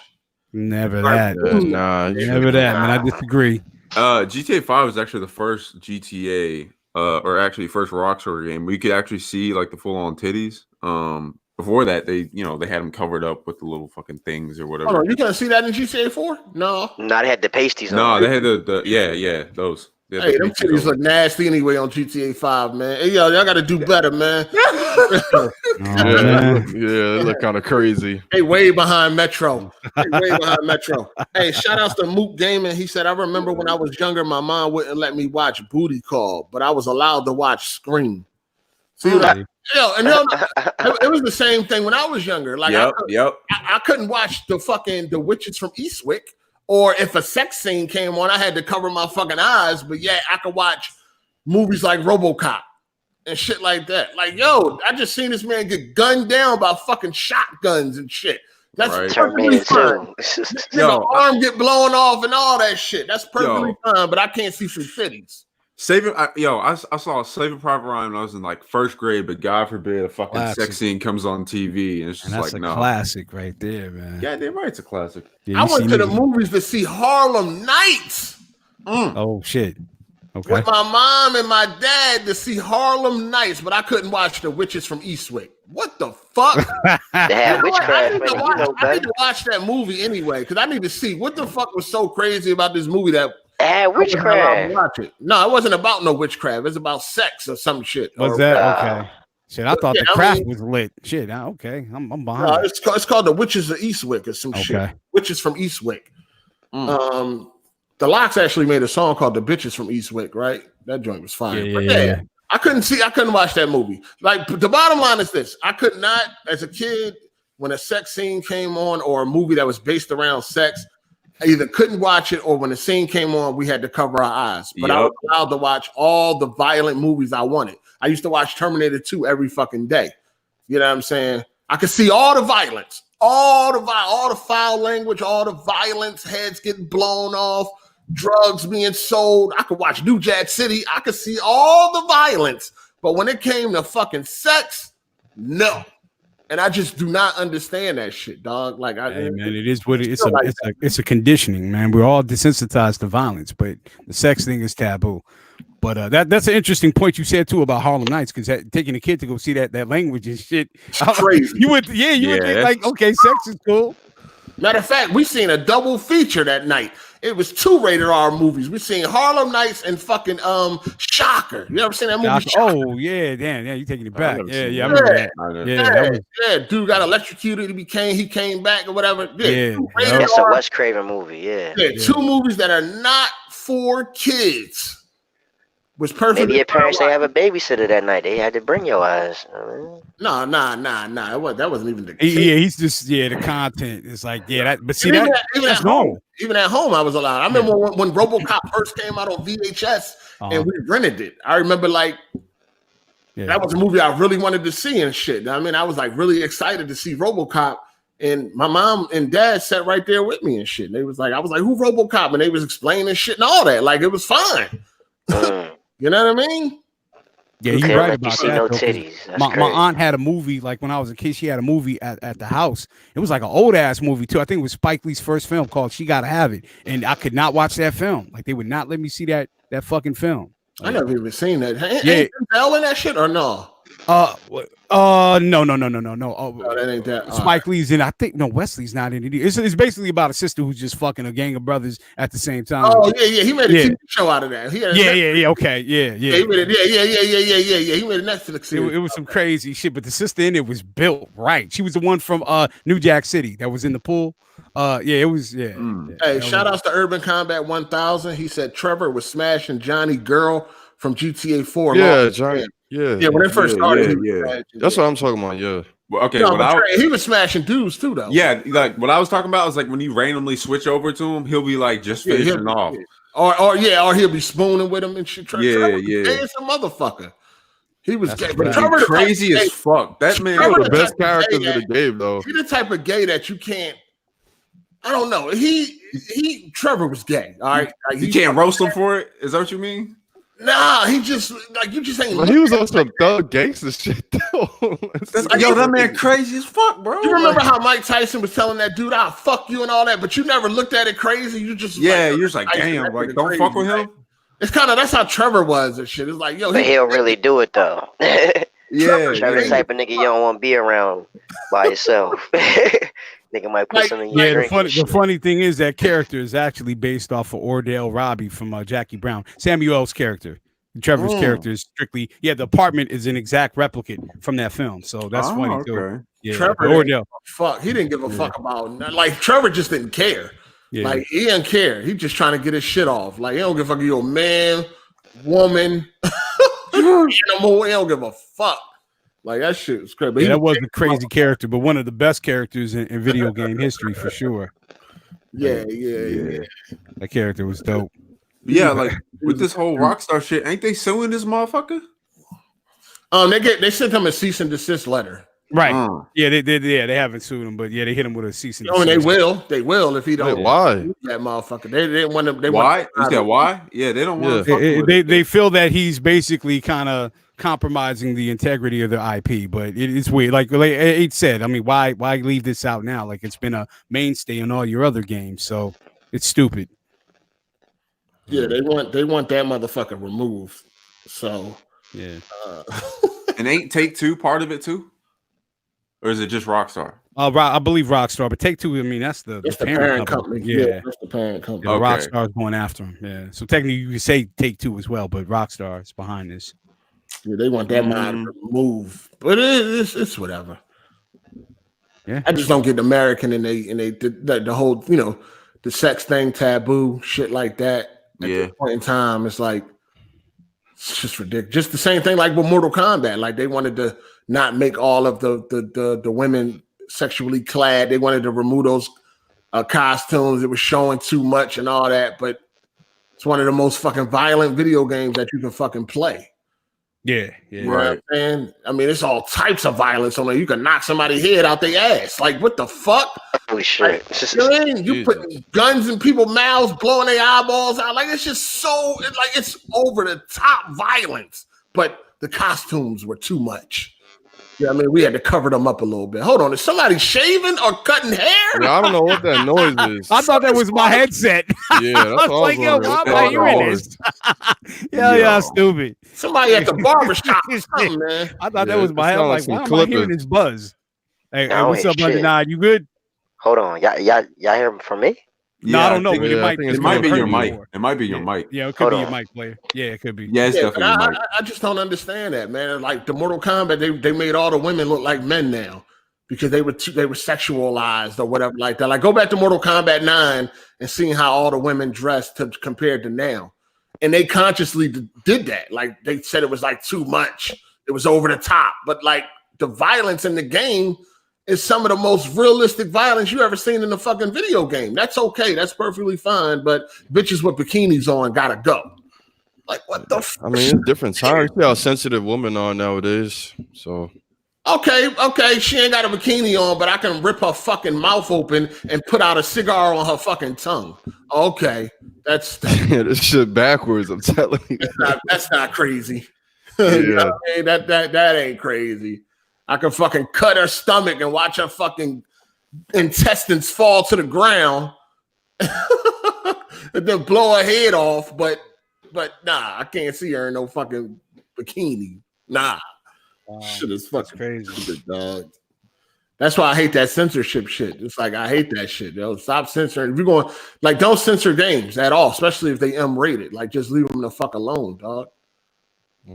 Never that. Never that, man. I disagree. GTA 5 was actually the first GTA, or actually first Rockstar game where you could actually see like the full on titties. Before that, they had them covered up with the little fucking things or whatever. Hold on, you can't see that in GTA 4? No. No, they had the pasties on. No, they had those. Hey, them titties look nasty anyway on GTA 5, man. Hey, y'all got to do better, man. They look kind of crazy. Hey, way behind Metro. Hey, shout outs to Mook Gaming. He said, I remember when I was younger, my mom wouldn't let me watch Booty Call, but I was allowed to watch Scream. See, it was the same thing when I was younger. Like, I couldn't watch the Witches from Eastwick. Or if a sex scene came on, I had to cover my fucking eyes. But yeah, I could watch movies like RoboCop and shit like that. Like, yo, I just seen this man get gunned down by fucking shotguns and shit. That's perfectly fine. Arm get blown off and all that shit. That's perfectly fine. But I can't see some titties. I saw Saving Private Ryan when I was in like first grade, but God forbid a fucking sex scene comes on TV, and it's just that's like a classic right there, man. Yeah, they're right. It's a classic. Yeah, I went to the movies to see Harlem Nights. Oh shit! Okay. With my mom and my dad to see Harlem Nights, but I couldn't watch The Witches from Eastwick. What the fuck? I need to watch that movie anyway because I need to see what the fuck was so crazy about this movie that. Witchcraft. Watch it. No, it wasn't about no witchcraft. It's about sex or some shit. Was that okay? Shit, I thought the craft was lit. Shit, okay, I'm behind. No, it's called The Witches of Eastwick or some shit. Witches from Eastwick. The Locks actually made a song called The Bitches from Eastwick, right? That joint was fine. Yeah. I couldn't watch that movie. Like the bottom line is this: I could not, as a kid, when a sex scene came on or a movie that was based around sex. I either couldn't watch it or when the scene came on, we had to cover our eyes. But I was allowed to watch all the violent movies I wanted. I used to watch Terminator 2 every fucking day. You know what I'm saying? I could see all the violence, all the foul language, all the violence, heads getting blown off, drugs being sold. I could watch New Jack City. I could see all the violence. But when it came to fucking sex, no. And I just do not understand that shit, dog. Like, man, it is what it is. It's a conditioning, man. We're all desensitized to violence, but the sex thing is taboo. But that's an interesting point you said too about Harlem Nights, because taking a kid to go see that language and shit, crazy. You would think like, okay, sex is cool. Matter of fact, we seen a double feature that night. It was 2 rated R movies. We seen Harlem Nights and fucking Shocker. You ever seen that movie? Shocker? Oh yeah, damn, yeah, you taking it back. Yeah, I remember that. Yeah, dude got electrocuted. He came back or whatever. Yeah, that's a Wes Craven movie. Yeah, 2 movies that are not for kids. was perfect. Maybe your parents didn't have a babysitter that night. They had to bring your ass. Nah. That wasn't even the case. Yeah, he's just the content is like that. But see even that's normal. Even at home, I was allowed. I remember when RoboCop first came out on VHS and we rented it. I remember that was a movie I really wanted to see and shit. I mean, I was like really excited to see RoboCop, and my mom and dad sat right there with me and shit. And they was like, I was like, "Who RoboCop?" And they was explaining shit and all that. Like it was fine. You know what I mean? Yeah, you're right about that. No titties. My aunt had a movie, like when I was a kid, she had a movie at the house. It was like an old ass movie too. I think it was Spike Lee's first film called She Gotta Have It. And I could not watch that film. Like they would not let me see that fucking film. Like, I never even seen that. Ain't Denzel in that shit or no? No. Oh, that ain't that. Spike Lee's in. I think Wesley's not in it. It's basically about a sister who's just fucking a gang of brothers at the same time. Oh yeah. He made a TV show out of that. Okay, yeah. He made it. He made a Netflix series. It was some crazy shit, but the sister in it was built right. She was the one from New Jack City that was in the pool. It was. Hey, shout outs to Urban Combat 1000. He said Trevor was smashing Johnny Girl from GTA 4. Yeah, Johnny. Yeah, when they first started. That's what I'm talking about. Yeah. Well, okay. He was smashing dudes too, though. Yeah, like what I was talking about was like when you randomly switch over to him, he'll be like just finishing off. Or he'll be spooning with him and shit. Trevor It's a motherfucker. He was gay, but Trevor crazy as fuck. That man was the best characters in the game, though. He's the type of gay that you can't. I don't know. Trevor was gay. All right, you can't roast him for it. Is that what you mean? Nah, he just you just ain't. He was on some thug gangster shit though. That man crazy as fuck, bro. You remember how Mike Tyson was telling that dude, "I'll fuck you" and all that, but you never looked at it crazy. You just you're just like, damn, like don't fuck with him. It's kind of that's how Trevor was and shit. It's like, yo, but he'll really do it though. Trevor the type of nigga you don't want to be around by yourself. Nigga might put something in your drink. The funny thing is that character is actually based off of Ordell Robbie from Jackie Brown. Samuel's character. Trevor's character is strictly the apartment is an exact replicate from that film. So that's funny too. Yeah, Trevor Ordell. Fuck, he didn't give a fuck about Trevor just didn't care. Yeah. Like he didn't care. He just trying to get his shit off. Like he don't give a fuck you a man, woman, animal. He don't give a fuck. Like that shit was crazy. But that was a crazy character, but one of the best characters in video game history for sure. Yeah. That character was dope. Yeah, like with this whole Rockstar shit, ain't they suing this motherfucker? They sent him a cease and desist letter. Right. Yeah, they haven't sued him, but they hit him with a cease and desist. They will if he don't. Wait, why? That motherfucker. They didn't want to. Why? Is that why? Yeah, they don't want to. They feel that he's basically kind of compromising the integrity of the IP, but it's weird. Like it said, I mean, why leave this out now? Like it's been a mainstay in all your other games, so it's stupid. Yeah, they want that motherfucker removed. So yeah, and ain't Take-Two part of it too, or is it just Rockstar? I believe Rockstar, but Take-Two. I mean, that's the parent company. Yeah, that's the parent company. Yeah, Rockstar's going after him. Yeah, so technically you could say Take-Two as well, but Rockstar is behind this. Yeah, they want that man to move, but it's whatever. Yeah, I just don't get American and the whole the sex thing taboo shit like that. At this point in time, it's like it's just ridiculous. Just the same thing like with Mortal Kombat. Like they wanted to not make all of the women sexually clad. They wanted to remove those costumes. It was showing too much and all that. But it's one of the most fucking violent video games that you can fucking play. Yeah. You know what I'm saying? I mean, it's all types of violence on there. You can knock somebody's head out their ass. Like, what the fuck? Holy shit. Like, you put guns in people's mouths, blowing their eyeballs out. Like, it's just so, it's over the top violence. But the costumes were too much. Yeah, I mean, we had to cover them up a little bit. Hold on, is somebody shaving or cutting hair? Yeah, I don't know what that noise is. I thought that was my headset. Yeah, that's I was like, yo, why am I hearing this? Yeah, stupid. Somebody at the barbershop or something, man. I thought that was my head. Like, why am I hearing this buzz? Hey, what's up, Undenied? You good? Hold on, y'all hear from me? No, I don't know. But it might be your mic. It might be your mic. Yeah, it could be your mic player. Yeah, it could be. Yeah, it's definitely your mic. I just don't understand that, man. Like the Mortal Kombat, they made all the women look like men now because they were sexualized or whatever like that. Like go back to Mortal Kombat 9 and seeing how all the women dressed compared to now. and they consciously did that. Like they said it was like too much. It was over the top. But like the violence in the game is some of the most realistic violence you ever seen in a fucking video game. That's okay. That's perfectly fine. But bitches with bikinis on gotta go. Like what the fuck? I mean, it's different times. See how sensitive women are nowadays. So okay. She ain't got a bikini on, but I can rip her fucking mouth open and put out a cigar on her fucking tongue. Okay. That's this shit backwards. I'm telling you. That's not crazy. You know what I mean? That ain't crazy. I can fucking cut her stomach and watch her fucking intestines fall to the ground and then blow her head off. But nah, I can't see her in no fucking bikini. Nah. Wow. Shit is fucking crazy, dog. That's why I hate that censorship shit. It's like I hate that shit. Yo, stop censoring. If you're going like, don't censor games at all, especially if they M-rated. Like, just leave them the fuck alone, dog.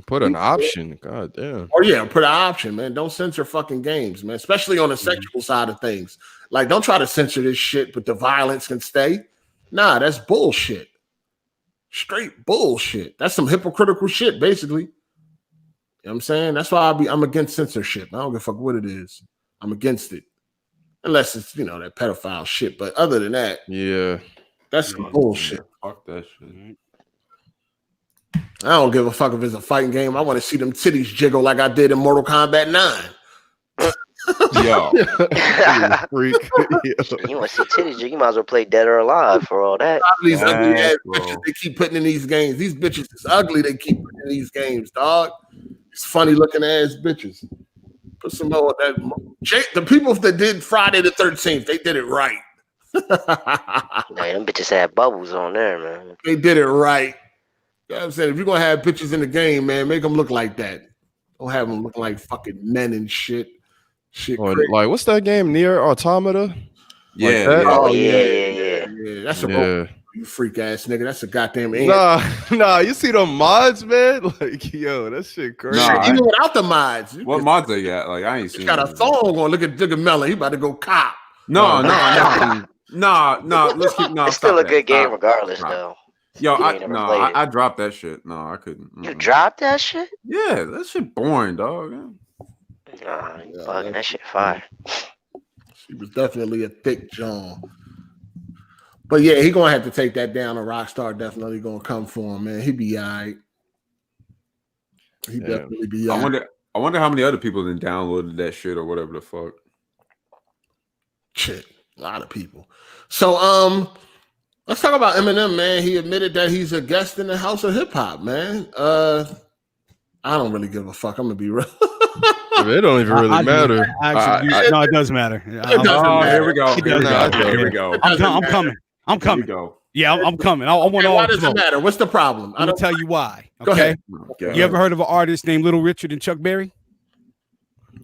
Put an option. God damn. Oh yeah, put an option, man. Don't censor fucking games, man. Especially on the sexual side of things. Like, don't try to censor this shit, but the violence can stay. Nah, that's bullshit. Straight bullshit. That's some hypocritical shit, basically. You know what I'm saying? That's why I'm against censorship. I don't give a fuck what it is. I'm against it. Unless it's, you know, that pedophile shit. But other than that, yeah, that's some bullshit. Fuck that shit. I don't give a fuck if it's a fighting game. I want to see them titties jiggle like I did in Mortal Kombat 9. Yo. Freak. You want to see titties jiggle? You might as well play Dead or Alive for all that. These ugly ass bitches they keep putting in these games. These bitches is ugly. They keep putting in these games, dog. It's funny looking ass bitches. Put some more of that. The people that did Friday the 13th, they did it right. Man, them bitches had bubbles on there, man. They did it right. You know what I'm saying? If you're going to have bitches in the game, man, make them look like that. Don't have them looking like fucking men and shit. Like, what's that game? Near Automata? Yeah. Like Oh, yeah. That's a you freak ass nigga. That's a goddamn ant. Nah, you see them mods, man? Like, yo, that shit crazy. Even without the mods. What mods they got? Like, I ain't seen. Got a thong on. Look at Melon. He about to go cop. No. Let's keep. No, it's still a good game, regardless, though. Yo, I dropped that shit. No, I couldn't. You dropped that shit? Yeah, that shit boring, dog. Nah, you bugging. That shit fire. She was definitely a thick John. But yeah, he gonna have to take that down. A Rockstar definitely gonna come for him, man. He be all right. He definitely be all right. I wonder how many other people then downloaded that shit or whatever the fuck. Shit, a lot of people. So let's talk about Eminem, man. He admitted that he's a guest in the House of Hip Hop, man. I don't really give a fuck. I'm gonna be real. It don't even really matter. No, it does matter. Here we go. Here we go. I'm coming. I'm coming. Yeah, I'm coming. I want all. Why does it matter? What's the problem? I'm gonna tell you why. Okay. Go ahead. You ever heard of an artist named Little Richard and Chuck Berry?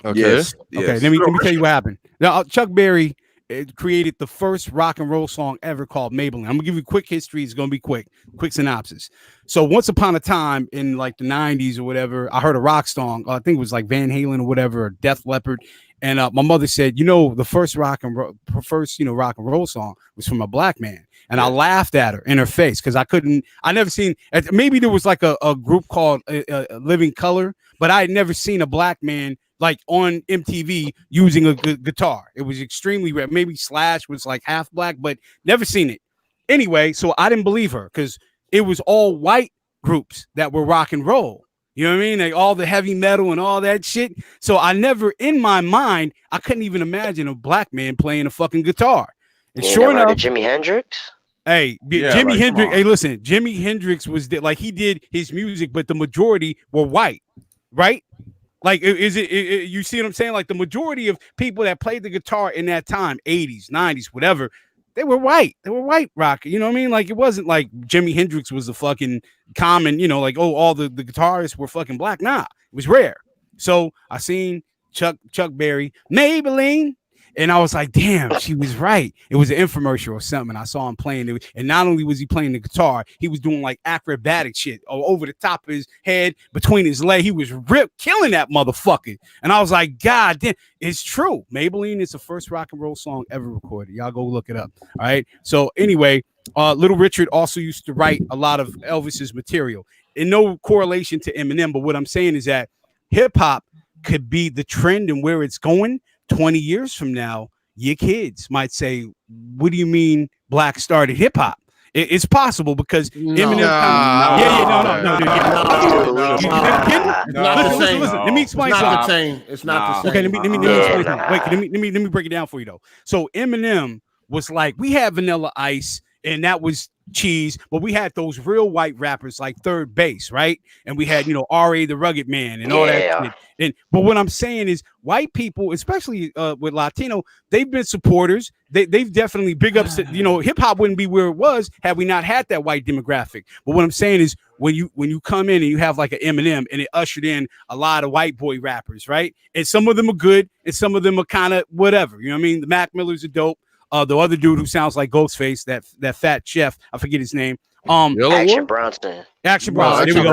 Okay. Yes. Okay. Let me tell you what happened. Now, Chuck Berry created the first rock and roll song ever called Maybelline. I'm gonna give you a quick history. It's gonna be quick synopsis. So once upon a time in like the 90s or whatever, I heard a rock song. I think it was like Van Halen or whatever, or Def Leppard. And my mother said, the first rock and roll song was from a black man. And I laughed at her in her face because I never seen, maybe there was like a group called Living Color, but I had never seen a black man like on MTV using a guitar. It was extremely rare. Maybe Slash was like half black, but never seen it. Anyway, so I didn't believe her because it was all white groups that were rock and roll. You know what I mean? Like all the heavy metal and all that shit. So I never, in my mind, I couldn't even imagine a black man playing a fucking guitar. And sure enough, Jimi Hendrix. Hey, Jimi Hendrix. Hey, listen, Jimi Hendrix he did his music, but the majority were white, right? Like, you see what I'm saying? Like the majority of people that played the guitar in that time, 80s, 90s, whatever, they were white. They were white rock. You know what I mean? Like it wasn't like Jimi Hendrix was a fucking common, like, oh, all the guitarists were fucking black. Nah, it was rare. So I seen Chuck Berry, Maybelline, and I was like, damn, she was right. It was an infomercial or something. I saw him playing it. And not only was he playing the guitar, he was doing like acrobatic shit over the top of his head, between his legs. He was killing that motherfucker. And I was like, God damn, it's true. Maybelline is the first rock and roll song ever recorded. Y'all go look it up. All right. So anyway, Little Richard also used to write a lot of Elvis's material. In no correlation to Eminem, but what I'm saying is that hip hop could be the trend and where it's going 20 years from now. Your kids might say, "What do you mean Black started hip hop?" It's possible because Eminem. Listen. Let me explain something. It's not the same. Okay, let me explain something. Wait, let me break it down for you though. So Eminem was like, we had Vanilla Ice, and that was cheese, but we had those real white rappers like Third Base, right? And we had, R.A. the Rugged Man and all that shit. But what I'm saying is white people, especially with Latino, they've been supporters. They've definitely big ups. Hip hop wouldn't be where it was had we not had that white demographic. But what I'm saying is when you come in and you have like an Eminem and it ushered in a lot of white boy rappers, right? And some of them are good and some of them are kind of whatever. You know what I mean? The Mac Millers are dope. The other dude who sounds like Ghostface, that fat chef, I forget his name. Action Bronson. Action Bronson. There we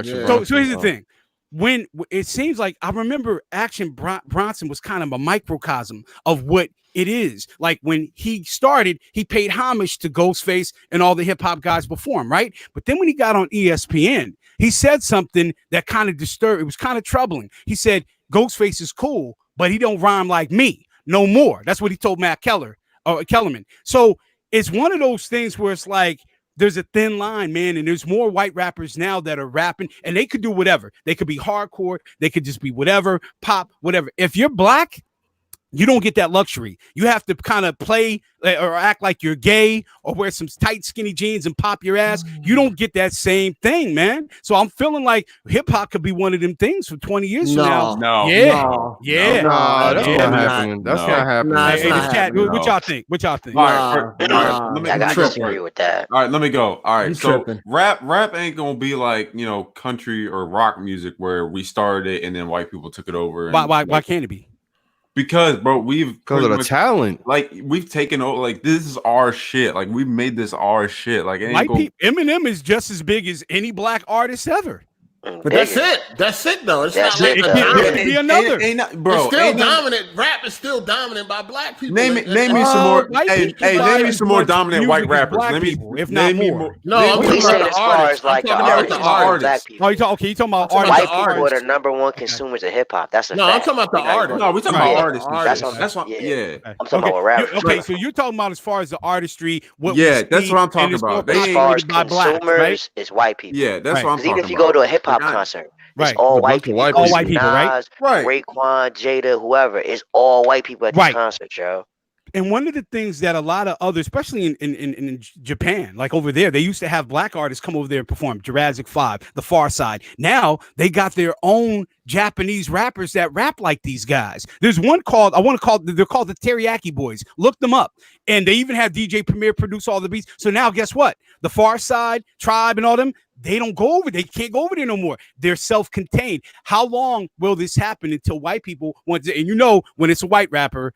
go. So here's the thing. When it seems like I remember Action Bronson was kind of a microcosm of what it is. Like when he started, he paid homage to Ghostface and all the hip hop guys before him, right? But then when he got on ESPN, he said something that kind of disturbed. It was kind of troubling. He said, Ghostface is cool, but he don't rhyme like me. No more. That's what he told Matt Kellerman. So it's one of those things where it's like there's a thin line, man, and there's more white rappers now that are rapping, and they could do whatever. They could be hardcore. They could just be whatever, pop, whatever. If you're black, you don't get that luxury. You have to kind of play or act like you're gay or wear some tight, skinny jeans and pop your ass. You don't get that same thing, man. So I'm feeling like hip hop could be one of them things for 20 years from now. That's not happening. That's not happening. What y'all think? I got to disagree with that. All right, let me go. All right, so rap ain't gonna be like country or rock music where we started it and then white people took it over. Why can't it be? Because, bro, because of the talent. Like we've taken over. Like this is our shit. Like we've made this our shit. Like Eminem is just as big as any black artist ever. But that's it. That's it, though. It's not it could be another. Bro, it's still dominant. Rap is still dominant by black people. Name me some more. Name me some more dominant white rappers. If not more. No, I'm saying as far as like the artists. Oh, you talking about artists? White people are the number one consumers of hip hop. That's a fact. No, I'm talking about the artists. No, we're talking about artists. That's what. Yeah, I'm talking about rappers. Okay, so you're talking about as far as the artistry. Yeah, that's what I'm talking about. As far as consumers, it's white people. Yeah, that's what I'm talking about. Even if you go to a hip hop concert. It's all white people. All white people, right? Raekwon, Jada, whoever. It's all white people at this concert, yo. And one of the things that a lot of others, especially in Japan, like over there, they used to have black artists come over there and perform. Jurassic 5, The Far Side. Now they got their own Japanese rappers that rap like these guys. There's one they're called the Teriyaki Boys. Look them up. And they even have DJ Premier produce all the beats. So now guess what? The Far Side, Tribe, and all them, they don't go over. They can't go over there no more. They're self-contained. How long will this happen until white people want to? And when it's a white rapper,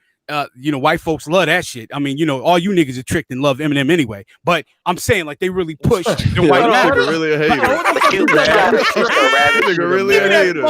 white folks love that shit. I mean, all you niggas are tricked and love Eminem anyway. But I'm saying like they really push the white rapper. Really a hater. Nigga really a hater.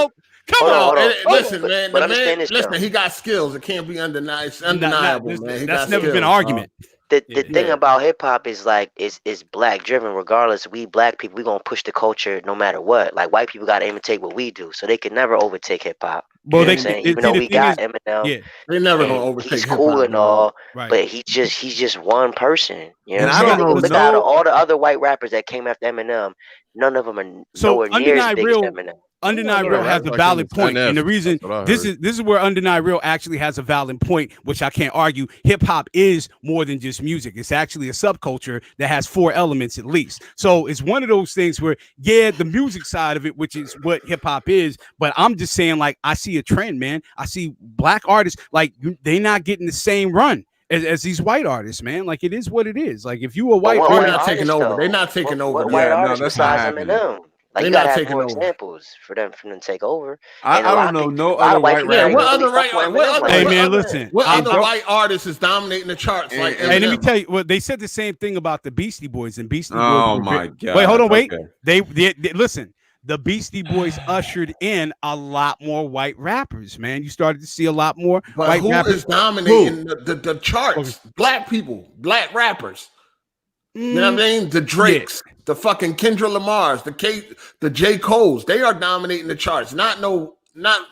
Come on, listen, man. Listen, he got skills. It can't be undeniable, man. That's never been an argument. The thing about hip hop is like it's black driven. Regardless, we black people, we gonna push the culture no matter what. Like white people gotta imitate what we do, so they can never overtake hip hop. Well, even though we got Eminem, they never gonna overtake. He's cool and all, but he's just one person. You know, what I'm saying? Look out of all the other white rappers that came after Eminem, none of them are nowhere near as big as Eminem. Undenied Real has a valid point, and the reason this is where Undenied Real actually has a valid point, which I can't argue. Hip hop is more than just music; it's actually a subculture that has 4 elements at least. So it's one of those things where, the music side of it, which is what hip hop is, but I'm just saying, like, I see a trend, man. I see black artists like they not getting the same run as these white artists, man. Like it is what it is. Like if you a white artist, they're not taking over. They're not taking over. White artists besides Eminem. Like you gotta have more examples for them to take over. I don't know no other white rapper. Hey man, listen. What other white artist is dominating the charts? Like, hey, let me tell you. Well, they said the same thing about the Beastie Boys and Beastie Boys. Oh my god! Wait, hold on, wait. They listen. The Beastie Boys ushered in a lot more white rappers, man. You started to see a lot more white rappers. Who is dominating the charts? Black people, black rappers. You know what I mean? The Drakes, the fucking Kendrick Lamars, the J. Coles, they are dominating the charts. Not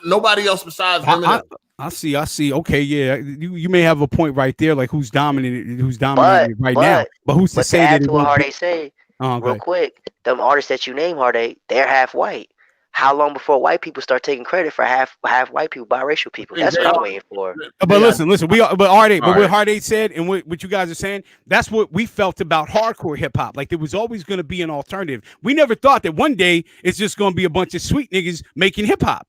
nobody else besides Eminem. I see. Okay, yeah, you may have a point right there, like who's dominating right now. But who's to say that? To what Hard 8 say, real quick, them artists that you name, Hard 8, they're half white. How long before white people start taking credit for half white people, biracial people? That's what I'm waiting for. But listen, what Hard 8 said and what you guys are saying, that's what we felt about hardcore hip hop. Like there was always going to be an alternative. We never thought that one day it's just going to be a bunch of sweet niggas making hip hop.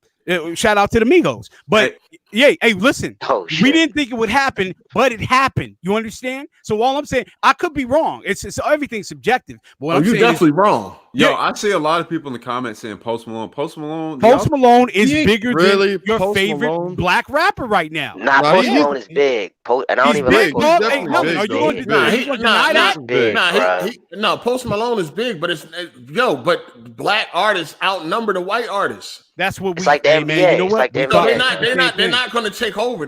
Shout out to the Migos. But hey, listen, we didn't think it would happen, but it happened. You understand? So all I'm saying, I could be wrong. It's everything's subjective. But what I'm saying definitely wrong. Yo, I see a lot of people in the comments saying Post Malone. Post Malone is bigger than your favorite black rapper right now. Post Malone is big. And I don't even like Post Malone. Are you going to deny that? No, Post Malone is big, but but black artists outnumber the white artists. That's what it's like the NBA. Man. You know what? They're not going to take over.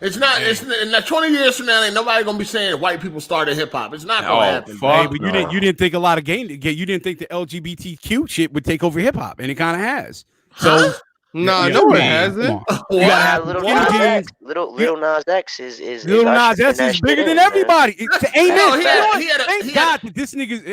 It's not. It's in 20 years from now. Ain't nobody going to be saying white people started hip hop. It's not going to happen. Hey, but you didn't think a lot of you didn't think the LGBTQ shit would take over hip hop, and it kind of has. So no one hasn't. Little Nas X is Little Nas X is bigger than everybody. Amen. Thank God that this nigga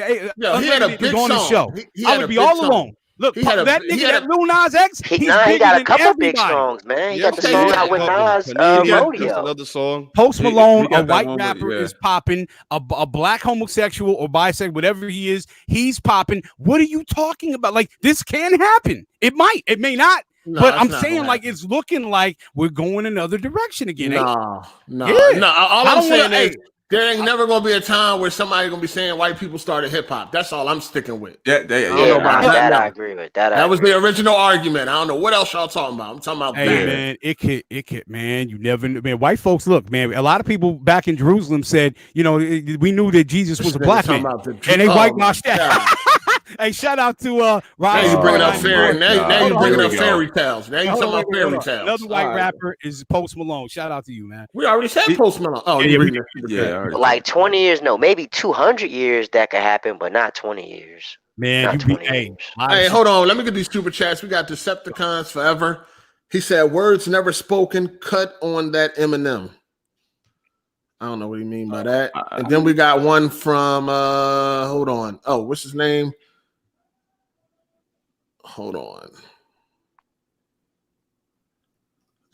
he had a big on the show. I would be all alone. Look, that Lil Nas X, he got a couple big songs, man. He got the song out with Nas, Rodeo. Another song. Post Malone, a white rapper, is popping. A black homosexual or bisexual, whatever he is, he's popping. What are you talking about? Like, this can happen. It might. It may not. No, but I'm saying, like, it's looking like we're going another direction again. No. All I'm saying is, there ain't never gonna be a time where somebody gonna be saying white people started hip hop. That's all I'm sticking with. I agree with that. That was the original argument. I don't know what else y'all talking about. I'm talking about. Hey man, it could, man. You never, man. White folks, look, man. A lot of people back in Jerusalem said, we knew that Jesus was a black man, and they whitewashed that. Hey, shout out to Ryan. Now you bringing up fairy. Now you bringing up fairy tales. Now you talking about fairy tales. Another white rapper is Post Malone. Shout out to you, man. We already said Post Malone. Oh, like 20 years, no, maybe 200 years that could happen, but not 20 years. Man, hey, hold on. Let me get these super chats. We got Decepticons Forever. He said, "Words never spoken. Cut on that Eminem." I don't know what he mean by that. And then we got one from hold on. Oh, what's his name? Hold on.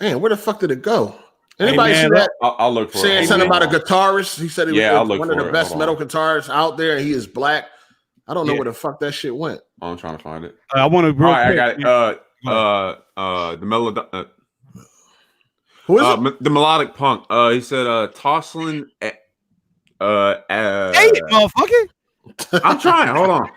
Man, where the fuck did it go? Anybody see that? I'll look for it. Saying something about a guitarist. He said he was one of the best metal guitarists out there, and he is black. I don't know where the fuck that shit went. I'm trying to find it. I want to. I got it. The melody. Who is it? The melodic punk. He said Tosslin. Hey, motherfucker. I'm trying. Hold on.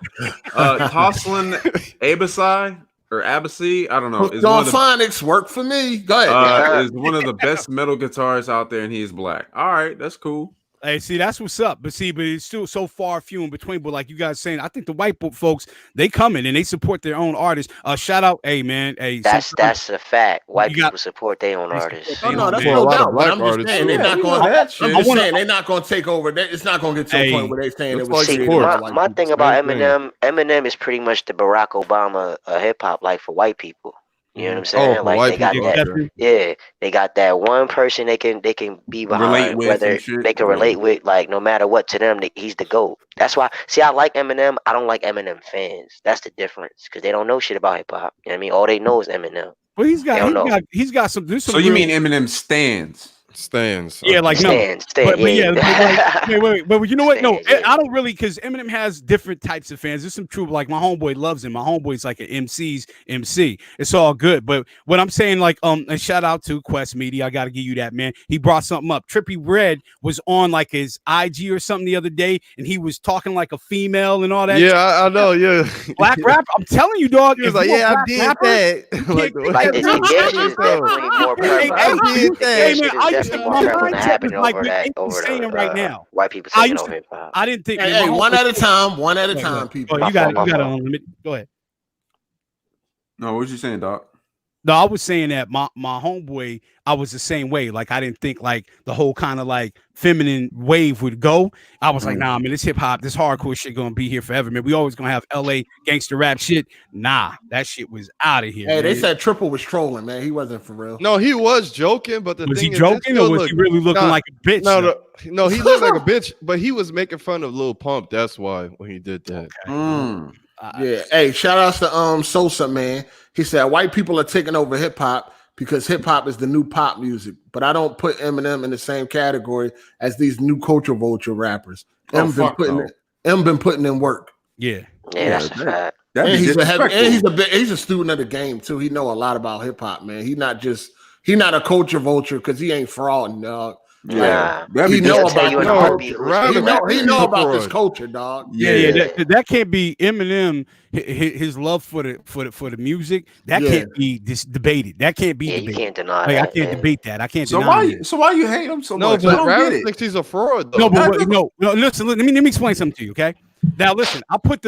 Tosslin Abasai or Abassi. I don't know. Phonics work for me. Go ahead. Is one of the best metal guitarists out there, and he is black. All right, that's cool. Hey, see, that's what's up. But it's still so far few in between. But like you guys saying, I think the white folks, they come in and they support their own artists. Shout out, hey man, hey. That's a fact. White people support their own artists. No, that's no doubt. I'm just saying they're not going. I'm just saying they're not going to take over. It's not going to get to a point where they're saying it was. See, my thing about Eminem is pretty much the Barack Obama hip hop, like for white people. You know what I'm saying? Like they got that, they got that one person they can be behind, whether they can relate with, like no matter what to them, he's the GOAT. That's why. See, I like Eminem. I don't like Eminem fans. That's the difference because they don't know shit about hip hop. You know what I mean? All they know is Eminem. Well, he's got some. So you mean Eminem stands? Yeah, like stands. But you know what? No, I don't really, because Eminem has different types of fans. There's some true, like my homeboy loves him. My homeboy's like an MC's MC. It's all good. But what I'm saying, like, and shout out to Quest Media. I got to give you that, man. He brought something up. Trippie Redd was on like his IG or something the other day, and he was talking like a female and all that. Yeah, I know. Yeah, black rapper. I'm telling you, dog. He was like, yeah, I did that. Like this engagement is definitely more prevalent. I did that. Right now. White people saying over hip hop. I didn't think. Hey, one at a time, people. You got to unlimited. Go ahead. No, what you saying, Doc? No, I was saying that my homeboy, I was the same way. Like I didn't think like the whole kind of like feminine wave would go. I was like, nah, man, this hip hop, this hardcore shit gonna be here forever, man. We always gonna have LA gangster rap shit. Nah, that shit was out of here. Hey, man. they said Triple was trolling, man. He wasn't for real. No, he was joking, but was he joking or was he really looking like a bitch? No, he looked like a bitch, but he was making fun of Lil Pump. That's why when he did that. Okay. Yeah. Hey, shout outs to Sosa, man. He said white people are taking over hip hop because hip hop is the new pop music. But I don't put Eminem in the same category as these new culture vulture rappers. M been putting in work. Yeah. Yeah, that's a fact. And he's a student of the game too. He know a lot about hip hop, man. He not a culture vulture because he ain't fraud, dog. Yeah, he know about this culture, dog. Yeah. That can't be Eminem. His love for the music that can't be debated. That can't be debated. You can't deny that. I can't debate that. I can't. So why you hate him so much? No, but Ravis thinks he's a fraud. Though. No. Listen, let me explain something to you, okay? Now listen, I put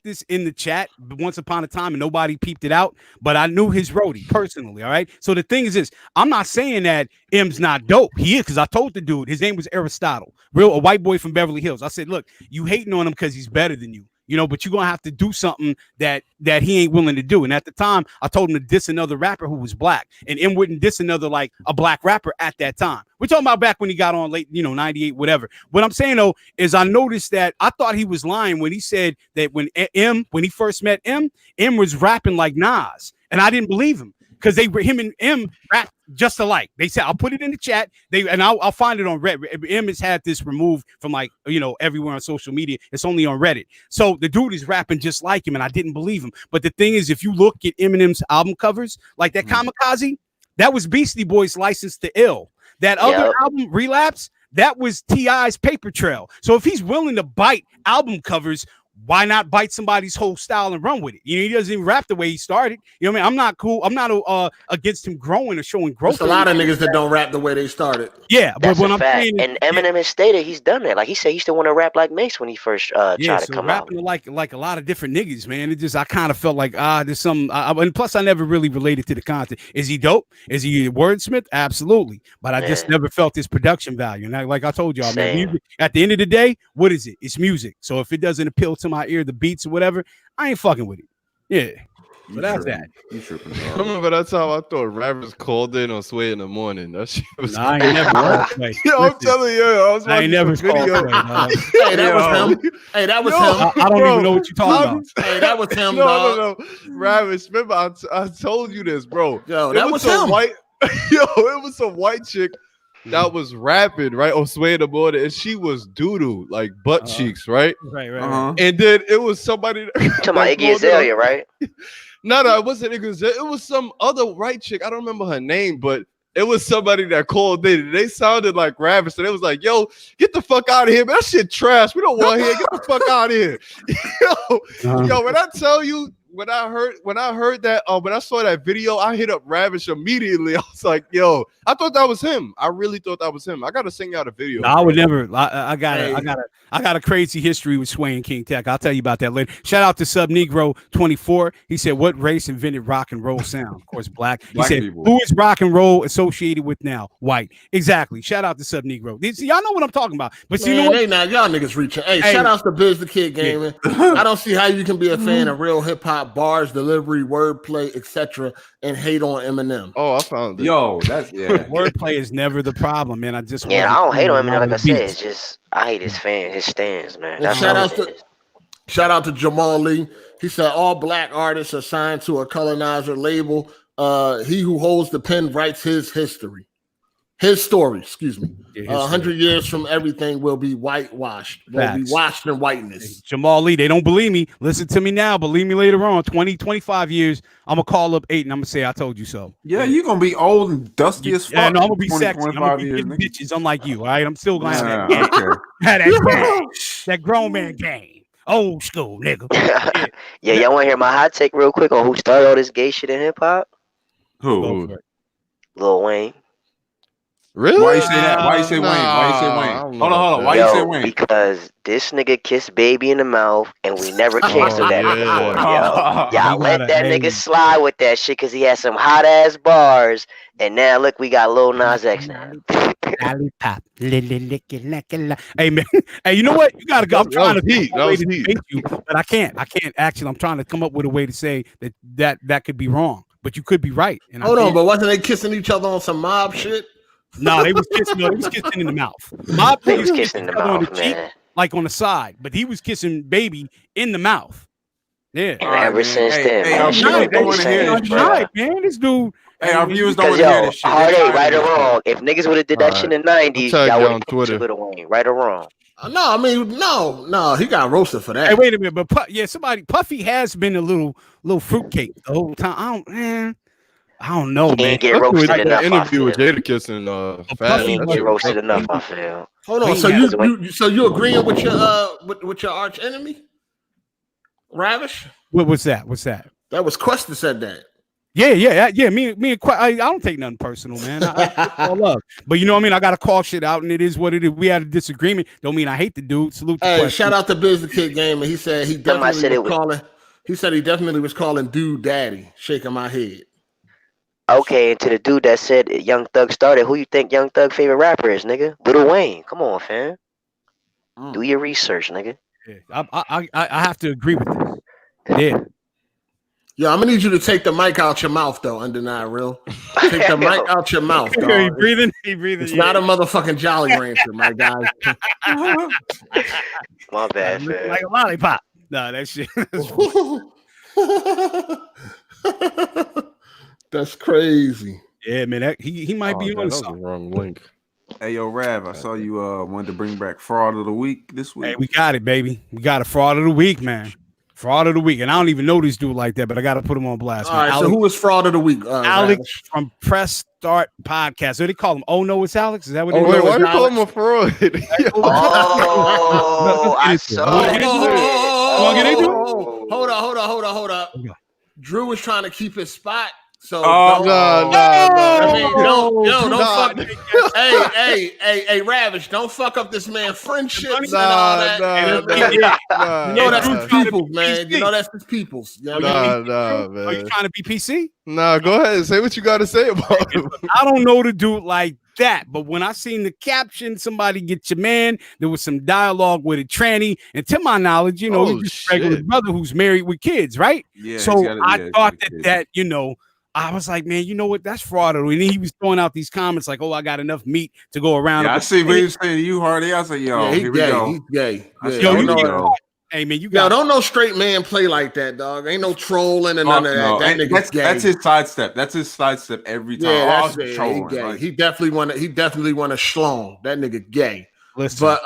this in the chat once upon a time and nobody peeped it out, but I knew his roadie personally. All right. So the thing is this, I'm not saying that M's not dope. He is, because I told the dude his name was Aristotle, a white boy from Beverly Hills. I said, look, you hating on him because he's better than you. But you're gonna have to do something that he ain't willing to do. And at the time, I told him to diss another rapper who was black, and M wouldn't diss another like a black rapper at that time. We're talking about back when he got on late, 98, whatever. What I'm saying though is I noticed that I thought he was lying when he said that when he first met M was rapping like Nas, and I didn't believe him. Because him and M rap just alike. They said, I'll put it in the chat. I'll find it on Reddit. M has had this removed from everywhere on social media. It's only on Reddit. So the dude is rapping just like him, and I didn't believe him. But the thing is, if you look at Eminem's album covers, like that Kamikaze, that was Beastie Boys' License to Ill. That other album, Relapse, that was T.I.'s Paper Trail. So if he's willing to bite album covers, why not bite somebody's whole style and run with it? He doesn't even rap the way he started. You know what I mean? I'm not cool. I'm not against him growing or showing growth. There's a lot of niggas that don't rap the way they started. Yeah, that's but when a I'm fact. saying, and Eminem has stated he's done that. Like he said, he still want to rap like Mace when he first tried to come out. Like a lot of different niggas, man. It just I kind of felt like there's some. And plus, I never really related to the content. Is he dope? Is he a wordsmith? Absolutely. But I just never felt his production value. And like I told y'all, man, music, at the end of the day, what is it? It's music. So if it doesn't appeal to my ear, the beats or whatever, I ain't fucking with it. Yeah. So that's that. I remember that's how I thought rappers called in on Sway in the morning. That shit was. Nah, I ain't never called Sway. I'm telling you, I ain't never called Sway. Hey, that was him. Hey, that was him. I don't even know what you're talking about. Hey, that was him. No. Ravis, remember I told you this, bro. Yo, that was him. It was some white chick that was rapping right on Sway in the morning, and she was doo-doo, like butt cheeks, right? Right. And then it was somebody to my Iggy Azalea, right? No, it wasn't Iggy Azalea. It was some other white chick. I don't remember her name, but it was somebody that called in. They sounded like Ravis, and it was like, "Yo, get the fuck out of here, man! That shit trash. We don't want to hear. Get the fuck out of here." Yo, when I tell you. When I heard that, when I saw that video, I hit up Ravish immediately. I was like, "Yo, I thought that was him. I really thought that was him. I gotta sing out a video." No, I would never. I got a crazy history with Sway and King Tech. I'll tell you about that later. Shout out to Sub Negro 24. He said, "What race invented rock and roll sound?" Of course, black. He said, people. "Who is rock and roll associated with now? White." Exactly. Shout out to Sub Negro. See, y'all know what I'm talking about. But see, you know what? Y'all niggas reaching. Hey, shout out to Biz the Kid Gaming. I don't see how you can be a fan of real hip hop. Bars, delivery, wordplay, etc., and hate on Eminem. Oh, I found it. Yo, that's wordplay is never the problem, man. I don't hate on Eminem. Like I said, it's just I hate his stands, man. That's shout out to Jamal Lee. He said all black artists are signed to a colonizer label. He who holds the pen writes his history. His story, excuse me. 100 years from everything will be whitewashed. Will be washed in whiteness. Jamal Lee, they don't believe me. Listen to me now. Believe me later on. 20, 25 years, I'm going to call up 8 and I'm going to say I told you so. Yeah, you're going to be old and dusty as fuck. Yeah, no, I'm going to be sexy. I'm going to be getting bitches unlike you, all right? I'm still going to have that grown man game. Old school, nigga. Yeah, y'all want to hear my hot take real quick on who started all this gay shit in hip-hop? Who? Lil Wayne. Really? Why you say that? Why you say Wayne? Why you say Wayne? Hold on. Why you say Wayne? Because this nigga kissed baby in the mouth, and we never canceled that before. Yo, y'all let that nigga slide with that shit because he had some hot ass bars, and now look, we got Lil Nas X now. Lollipop. Hey man, hey, you know what? You gotta go. I'm trying to debate you, but I can't. Actually, I'm trying to come up with a way to say that could be wrong, but you could be right. And hold on, but wasn't they kissing each other on some mob shit? No, they was kissing. No, they was kissing in the mouth. Mob they was kissing in the mouth, on the cheek, man. Like on the side, but he was kissing baby in the mouth. Yeah. And ever since then, man, this dude. Hey, our viewers don't want to hear this shit. Hard8, right or wrong. If niggas would have did that shit in the 90s, y'all would have put Little Wayne, right or wrong. No, I mean, no, he got roasted for that. Hey, wait a minute, but Puffy has been a little fruitcake the whole time. I don't know, man. Get roasted enough. Interview with Jadakiss and Puffy get roasted enough. I feel. Hold on, so you agreeing with your arch enemy, Ravish? What's that? That was Quest that said that. Yeah. Me and Quest. I don't take nothing personal, man. I all love, but you know what I mean. I gotta call shit out, and it is what it is. We had a disagreement. Don't mean I hate the dude. Salute. Hey, shout out to Biz the Kid Game, and he said he definitely was calling. He said he definitely was calling dude daddy, shaking my head. Okay, and to the dude that said Young Thug started, who you think Young Thug favorite rapper is, nigga? Lil Wayne. Come on, fam. Do your research, nigga. Yeah, I have to agree with this. Yeah. Yo, I'm gonna need you to take the mic out your mouth, though. Undeniable, real. Take the mic out your mouth, dog. He breathing. It's not a motherfucking Jolly Rancher, my guy. My bad, fam. Like a lollipop. No, that shit. That's crazy. Yeah, man. He might be on something. Wrong link. Hey, yo, Rav, I saw you wanted to bring back Fraud of the Week this week. Hey, we got it, baby. We got a Fraud of the Week, man. Fraud of the Week. And I don't even know this dude like that, but I got to put him on blast. All right, Alex, so who is Fraud of the Week? Alex from Press Start Podcast. So they call him, oh, no, it's Alex? Is that what they wait, why do you call him a fraud? I saw it. Hold up. Drew was trying to keep his spot. So no. Don't fuck. Hey, Ravish, don't fuck up this man friendships and all that. You know that's his peoples, man. You know that's his peoples. You know man. Are you trying to be PC? Nah, go ahead and say what you got to say about him. I don't know the dude like that, but when I seen the caption, somebody get your man, there was some dialogue with a tranny, and to my knowledge, you know, he's just a regular brother who's married with kids, right? Yeah. So I thought that you know. I was like, man, you know what? That's fraud. And he was throwing out these comments like, oh, I got enough meat to go around. Yeah, I see what he was saying to you, Hardy. I said, yo, here we go. He's gay. Hey, man, don't no straight man play like that, dog. Ain't no trolling and none of that. That nigga's gay. That's his sidestep. That's his sidestep every time. Yeah, that's trolling. He gay. Like, he definitely want to schlong. That nigga gay. Listen.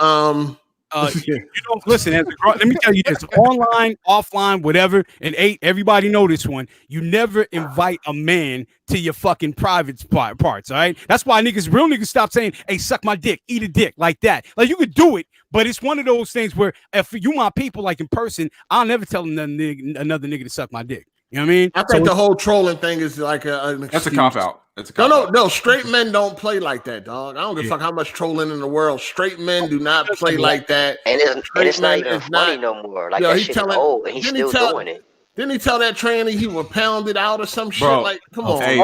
But you don't listen. Let me tell you this: online, offline, whatever. And 8, everybody know this one. You never invite a man to your fucking private parts. All right. That's why real niggas stop saying, "Hey, suck my dick, eat a dick," like that. Like you could do it, but it's one of those things where if you my people, like in person, I'll never tell another nigga to suck my dick. You know what I mean? I think the whole trolling thing is like that's a cop out. No. Straight men don't play like that, dog. I don't give a fuck how much trolling in the world. Straight men do not play like that. And it's not even funny no more. Like that shit is old, and he's still doing it. Didn't he tell that tranny he would pound it out or some shit? Like, come on. Hey,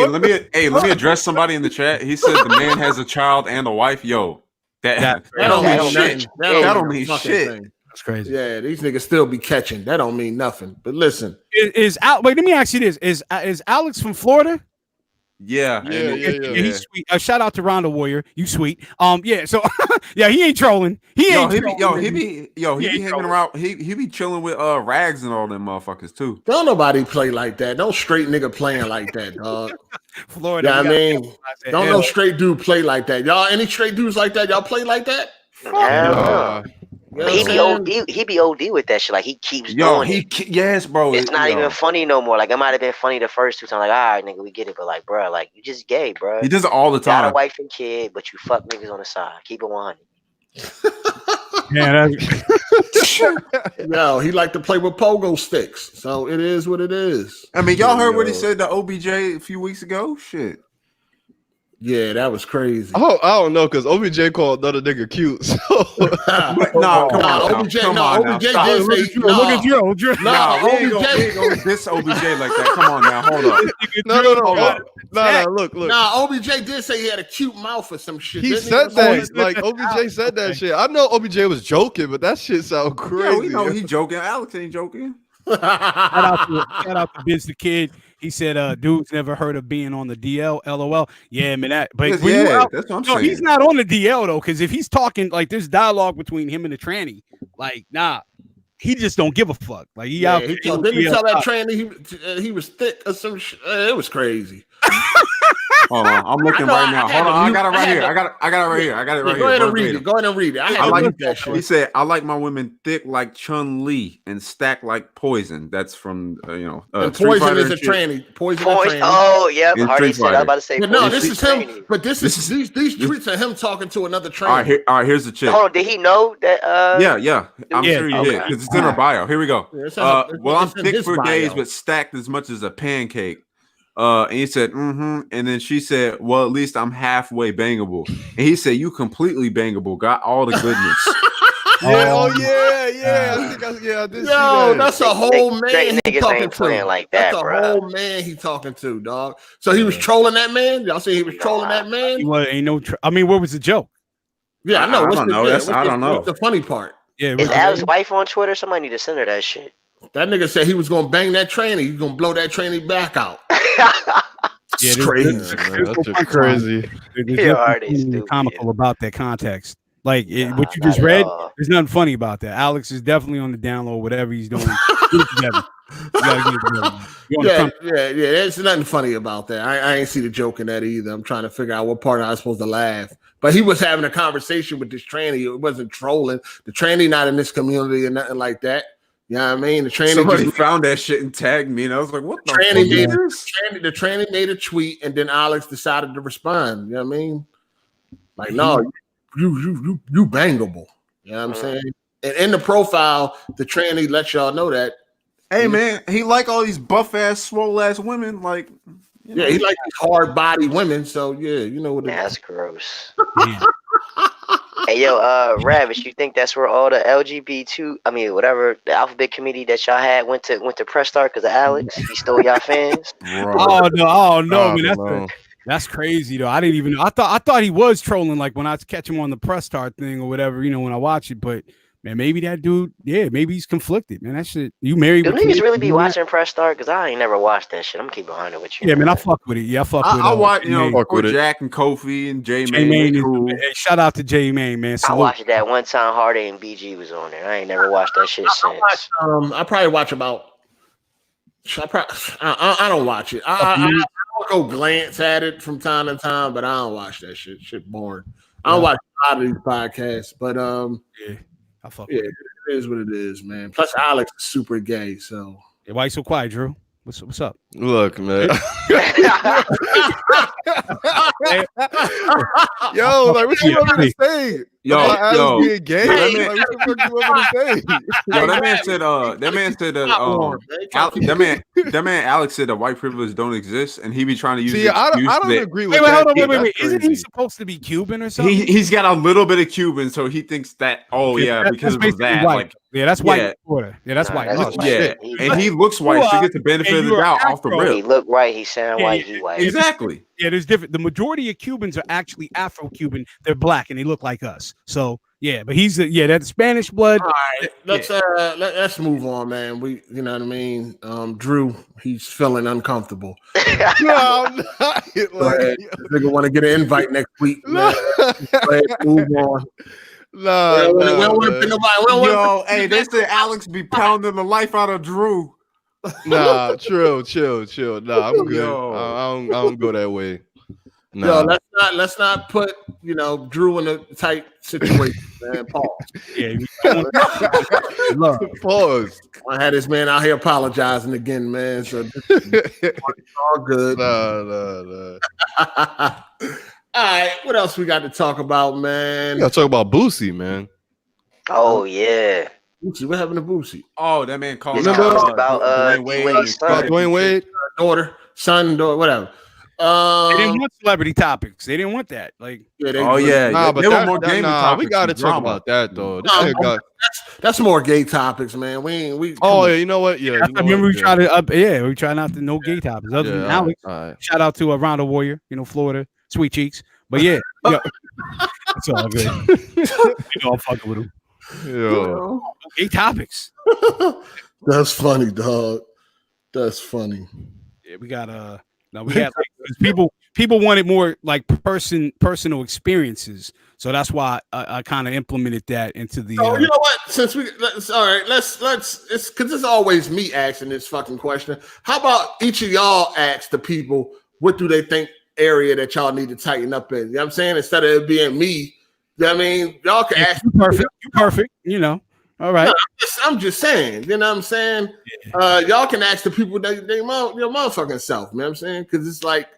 let me address somebody in the chat. He said the man has a child and a wife. Yo, that don't mean shit. That don't mean shit. That's crazy. Yeah, these niggas still be catching. That don't mean nothing. But listen, wait, let me ask you this: Is Alex from Florida? Yeah. He's sweet. Shout out to Rondo Warrior. You sweet. Yeah. So yeah, he ain't trolling. He be hanging around. He be chilling with Rags and all them motherfuckers too. Don't nobody play like that. No straight nigga playing like that, dog. Florida. Yeah, I mean, don't no straight dude play like that. Y'all, any straight dudes like that? Y'all play like that? You know he be OD with that shit. Like he keeps doing it. Yes, bro. It's not even funny no more. Like it might have been funny the first 2 times. Like, all right, nigga, we get it. But like, bro, like you just gay, bro. He does it all the time. Got a wife and kid, but you fuck niggas on the side. Keep it 100. Yeah, he like to play with pogo sticks. So it is what it is. I mean, y'all heard what he said to OBJ a few weeks ago? Shit. Yeah, that was crazy. Oh, I don't know because OBJ called another nigga cute. So no, come on, OBJ, come no, on OBJ now. did say, look at Drew. Nah, we ain't gonna diss OBJ like that. Come on now, hold up. No, look. Nah, OBJ did say he had a cute mouth or some shit. He said that. Like OBJ said that shit. I know OBJ was joking, but that shit sound crazy. Yeah, we know he joking. Alex ain't joking. Shout out to Biz the Kid. He said, dudes never heard of being on the DL, LOL. Yeah, man, that's what I'm saying. He's not on the DL though, because if he's talking like there's dialogue between him and the tranny, like he just don't give a fuck. Like he out. Didn't he tell that tranny he was thick or some shit? It was crazy. Hold on, I'm looking right now. Hold on, I got it right here. I got it right here. Go ahead and read it. Go ahead and read it. I like that shit. He said, "I like my women thick like Chun-Li and stacked like Poison." That's from Poison is a tranny. Poison. Oh yeah, Hardy said. I was about to say. But no, this is him. But this is these tweets are him talking to another tranny. All right, here's the chick. Hold on, did he know that? Yeah. I'm sure he did because it's in her bio. Here we go. Well, I'm thick for days, but stacked as much as a pancake. And he said, and then she said, well, at least I'm halfway bangable. And he said, you completely bangable, got all the goodness. That's a whole man he talking to. Like that, that's a whole man he talking to, dog. So he was trolling that man. Y'all see he was trolling that man. What was the joke? Yeah, I know. I don't know. What's the funny part? Yeah, is Alex's wife on Twitter? Somebody need to send her that shit. That nigga said he was gonna bang that tranny. He's gonna blow that tranny back out. It's crazy. That's crazy. There's comical about that context. Like what you just read, there's nothing funny about that. Alex is definitely on the download. Whatever he's doing, get it together. There's nothing funny about that. I ain't see the joke in that either. I'm trying to figure out what part I was supposed to laugh. But he was having a conversation with this tranny. It wasn't trolling. The tranny not in this community or nothing like that. You know what I mean? The tranny somebody found that shit and tagged me, and I was like, "What the tranny the tranny made a tweet, and then Alex decided to respond. You know what I mean? Like, no, you bangable. You know what I'm saying? And in the profile, the tranny lets y'all know that. Hey man, he like all these buff ass, swole ass women. Like, he like these hard body women. So yeah, you know what? That's gross. Hey yo, Ravish, you think that's where all the whatever the alphabet committee that y'all had went to press start because of Alex? He stole y'all fans. Oh no, man, that's crazy though. I didn't even know. I thought he was trolling like when I catch him on the press start thing or whatever. When I watch it, but. Man, maybe that dude, maybe he's conflicted, man. That shit, you married. Do niggas really be watching press start? Because I ain't never watched that shit. I'm keep behind it with you. Yeah, man, I fuck with it. Yeah, I fuck with it. I watch, Jack and Kofi and J Main. Cool. Hey, shout out to J Main, man. Salute. I watched that one time Hard8 and BG was on there. I ain't never watched that shit since. I probably watch about. I don't watch it. I go glance at it from time to time, but I don't watch that shit. Shit boring. I don't watch a lot of these podcasts, but I fuck with it. It is what it is, man. Plus, Alex is super gay, so. Yeah, why you so quiet, Drew? What's up? Look, man. Yo, like, what you want me to say? Yo, being gay? Like, what the fuck you want me to say? Yo, that man Alex said that white privilege don't exist, and he be trying to use. See, I don't agree with that. Wait. Isn't he supposed to be Cuban or something? He's got a little bit of Cuban, so he thinks that. Because of that. White. Like, yeah, that's white. Yeah, that's white. And he looks white, so he gets the benefit of the doubt off the rip. He look white. He sound white. He white. Exactly. Yeah, there's different. The majority of Cubans are actually Afro-Cuban. They're black and they look like us. So yeah, but he's that's Spanish blood. All right, let's move on, man. You know what I mean. Drew, he's feeling uncomfortable. No, I'm not. Nigga want to get an invite next week. Man. Move on. Yo, hey, they said Alex be pounding the life out of Drew. Nah, chill. Nah, I'm good. I don't go that way. Nah. Yo, let's not put Drew in a tight situation, man. Pause. Yeah. Pause. I had this man out here apologizing again, man. So it's all good. Nah. All right, what else we got to talk about, man? We got to talk about Boosie, man. Oh yeah. Boosie, what happened to Boosie? Oh, that man called about Dwayne Wade. Dwayne Wade, daughter, whatever. They didn't want celebrity topics. They didn't want that. Like, but they were more gaming topics. We got to talk about that though. That's more gay topics, man. We. Oh yeah, you know what? Yeah, I remember we try to we try not to no gay topics. Other than Alex, shout out to Rondo Warrior, Florida, sweet cheeks. But yeah, it's all good. I'm fucking with him. Yeah, gay topics. That's funny, dog. That's funny. Yeah, we got now we had people wanted more like personal experiences, so that's why I kind of implemented that into the. So you know what? Since it's because it's always me asking this fucking question. How about each of y'all ask the people what do they think area that y'all need to tighten up in? You know what I'm saying? Instead of it being me, you know what I mean, y'all can ask. Perfect. All right. No, I'm just saying, you know what I'm saying? Yeah. Y'all can ask the people your motherfucking self, you know what I'm saying? Because it's like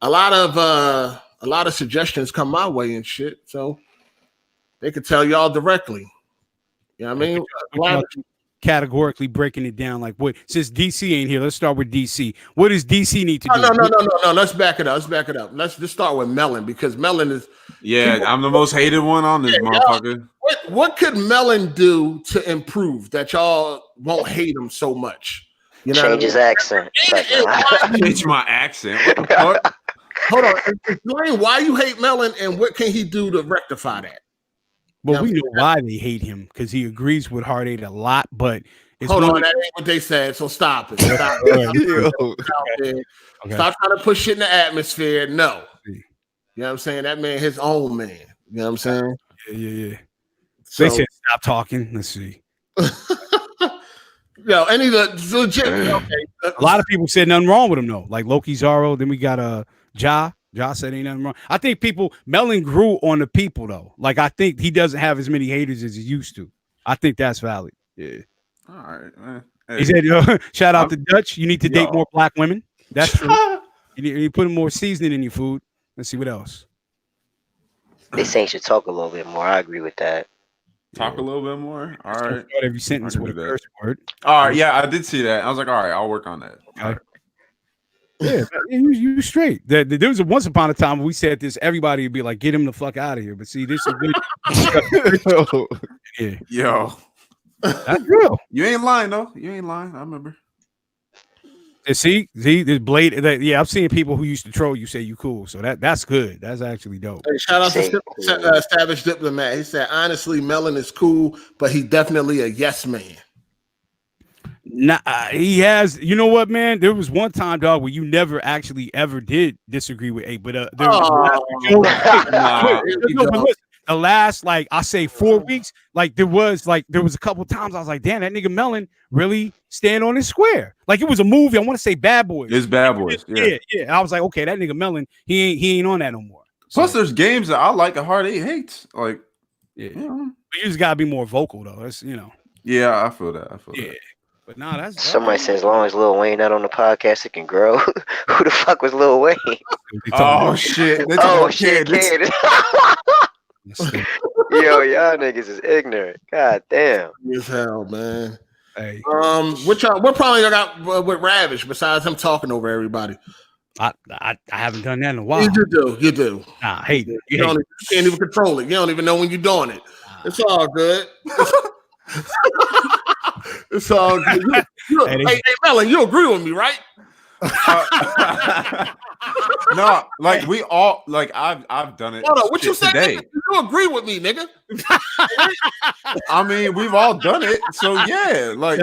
a lot of suggestions come my way and shit. So they could tell y'all directly. You know what I mean? Categorically breaking it down, like what since DC ain't here, let's start with DC. What does DC need to do? No. Let's back it up. Let's just start with Melon because Melon is I'm the most hated one on this motherfucker. What could Melon do to improve that y'all won't hate him so much? Change his accent. Change my accent. What the fuck? Hold on. Explain why you hate Melon and what can he do to rectify that? Well, we know why they hate him because he agrees with Hard8 a lot, but hold on, that ain't what they said. So stop it. Stop trying to push shit in the atmosphere. No, you know what I'm saying. That man, his own man. You know what I'm saying. Yeah. So, they said stop talking. Let's see. Any legit. Okay. A lot of people said nothing wrong with him though. Like Loki Zaro. Then we got Ja. Ja said ain't nothing wrong. I think Melon grew on the people though. Like I think he doesn't have as many haters as he used to. I think that's valid. Yeah. All right, man. Hey. He said, shout out to Dutch. You need to date more black women. That's true. you need to put more seasoning in your food. Let's see what else. They say you should talk a little bit more. I agree with that. Talk a little bit more. All right. Every sentence with a curse word. All right. Yeah, I did see that. I was like, all right, I'll work on that. All right. Yeah, you straight. There was once upon a time when we said this, everybody would be like, "Get him the fuck out of here." But see, this is good. Yeah. Yo, that's real. You ain't lying though. You ain't lying. I remember. And see, this blade. Yeah, I'm seeing people who used to troll you say you cool. So that's good. That's actually dope. Hey, shout out to Savage Diplomat. He said, honestly, Melon is cool, but he definitely a yes man. Nah, he has. You know what, man? There was one time, dog, where you never actually ever did disagree with A. But the last, like I say, 4 weeks, like there was a couple times I was like, damn, that nigga Melon really stand on his square. Like it was a movie. I want to say Bad Boys. It's Bad Boys. Yeah. I was like, okay, that nigga Melon, he ain't on that no more. Plus, there's games that I like that Hard8 hates. Like, But you just gotta be more vocal though. That's Yeah, I feel that. Yeah. But nah, that's somebody says as long as Lil Wayne not on the podcast, it can grow. Who the fuck was Lil Wayne? Oh shit! Shit! Yo, y'all niggas is ignorant. God damn. As hell, man. Hey. What probably got with Ravish besides him talking over everybody? I haven't done that in a while. You do. Nah, hate it. You can't even control it. You don't even know when you're doing it. It's all good. It's all good. Hey, Melon, you agree with me, right? No, like we all like I've done it. Hold on, what you said today? You agree with me, nigga? I mean, we've all done it, so yeah, like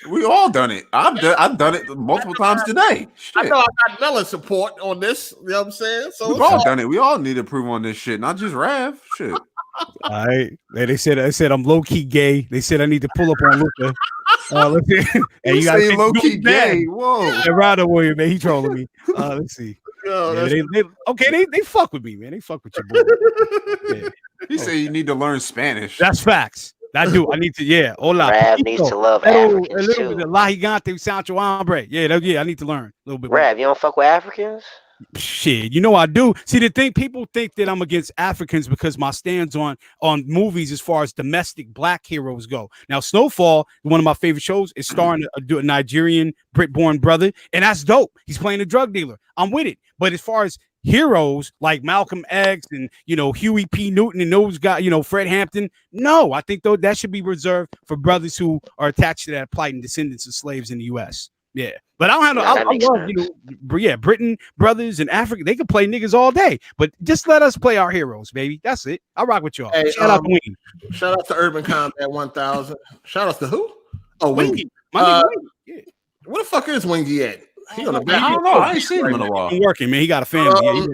we all done it. I've done it multiple times today. Shit. I know I got Melon support on this. You know what I'm saying? So we've all done it. We all need to prove on this shit, not just Rav. Shit. All right. They said I'm low key gay. They said I need to pull up on Luca. Let's see. And you say low key gay. Whoa. And Rondo Warrior, man, he trolling me. Let's see. They fuck with me, man. They fuck with your boy. Yeah. He said you need to learn Spanish. That's facts. I do. I need to. Yeah. Hola. Rav needs to love Africans too. La gigante Sancho Hombre. Yeah. I need to learn a little bit. Rav, you don't fuck with Africans? Shit, I do. See, the thing, people think that I'm against Africans because my stands on movies as far as domestic black heroes go. Now, Snowfall, one of my favorite shows, is starring a Nigerian Brit-born brother, and that's dope. He's playing a drug dealer. I'm with it. But as far as heroes like Malcolm X and Huey P. Newton and those guys, Fred Hampton, no, I think though that should be reserved for brothers who are attached to that plight and descendants of slaves in the U.S. Yeah, but I don't have no. I love Britain brothers and Africa. They can play niggas all day, but just let us play our heroes, baby. That's it. I rock with y'all. Hey, shout out to Wingy. Shout out to Urban Combat 1000. Shout out to who? Oh, Wingy. Yeah. Where the fuck is Wingy at? He on the back. I don't know. I ain't seen him in a while. He's working, man. He got a family.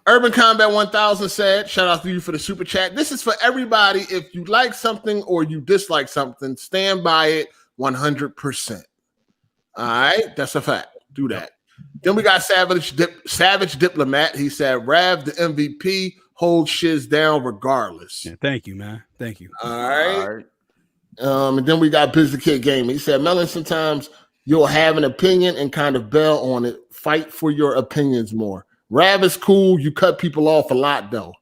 Urban Combat 1000 said, shout out to you for the super chat. This is for everybody. If you like something or you dislike something, stand by it 100%. All right, that's a fact. Do that. Then we got Savage Diplomat. He said, Rav the MVP, hold shiz down regardless. Yeah, thank you, man. Thank you. All right. And then we got Busy Kid Gaming. He said, Melon, sometimes you'll have an opinion and kind of bail on it. Fight for your opinions more. Rav is cool. You cut people off a lot, though.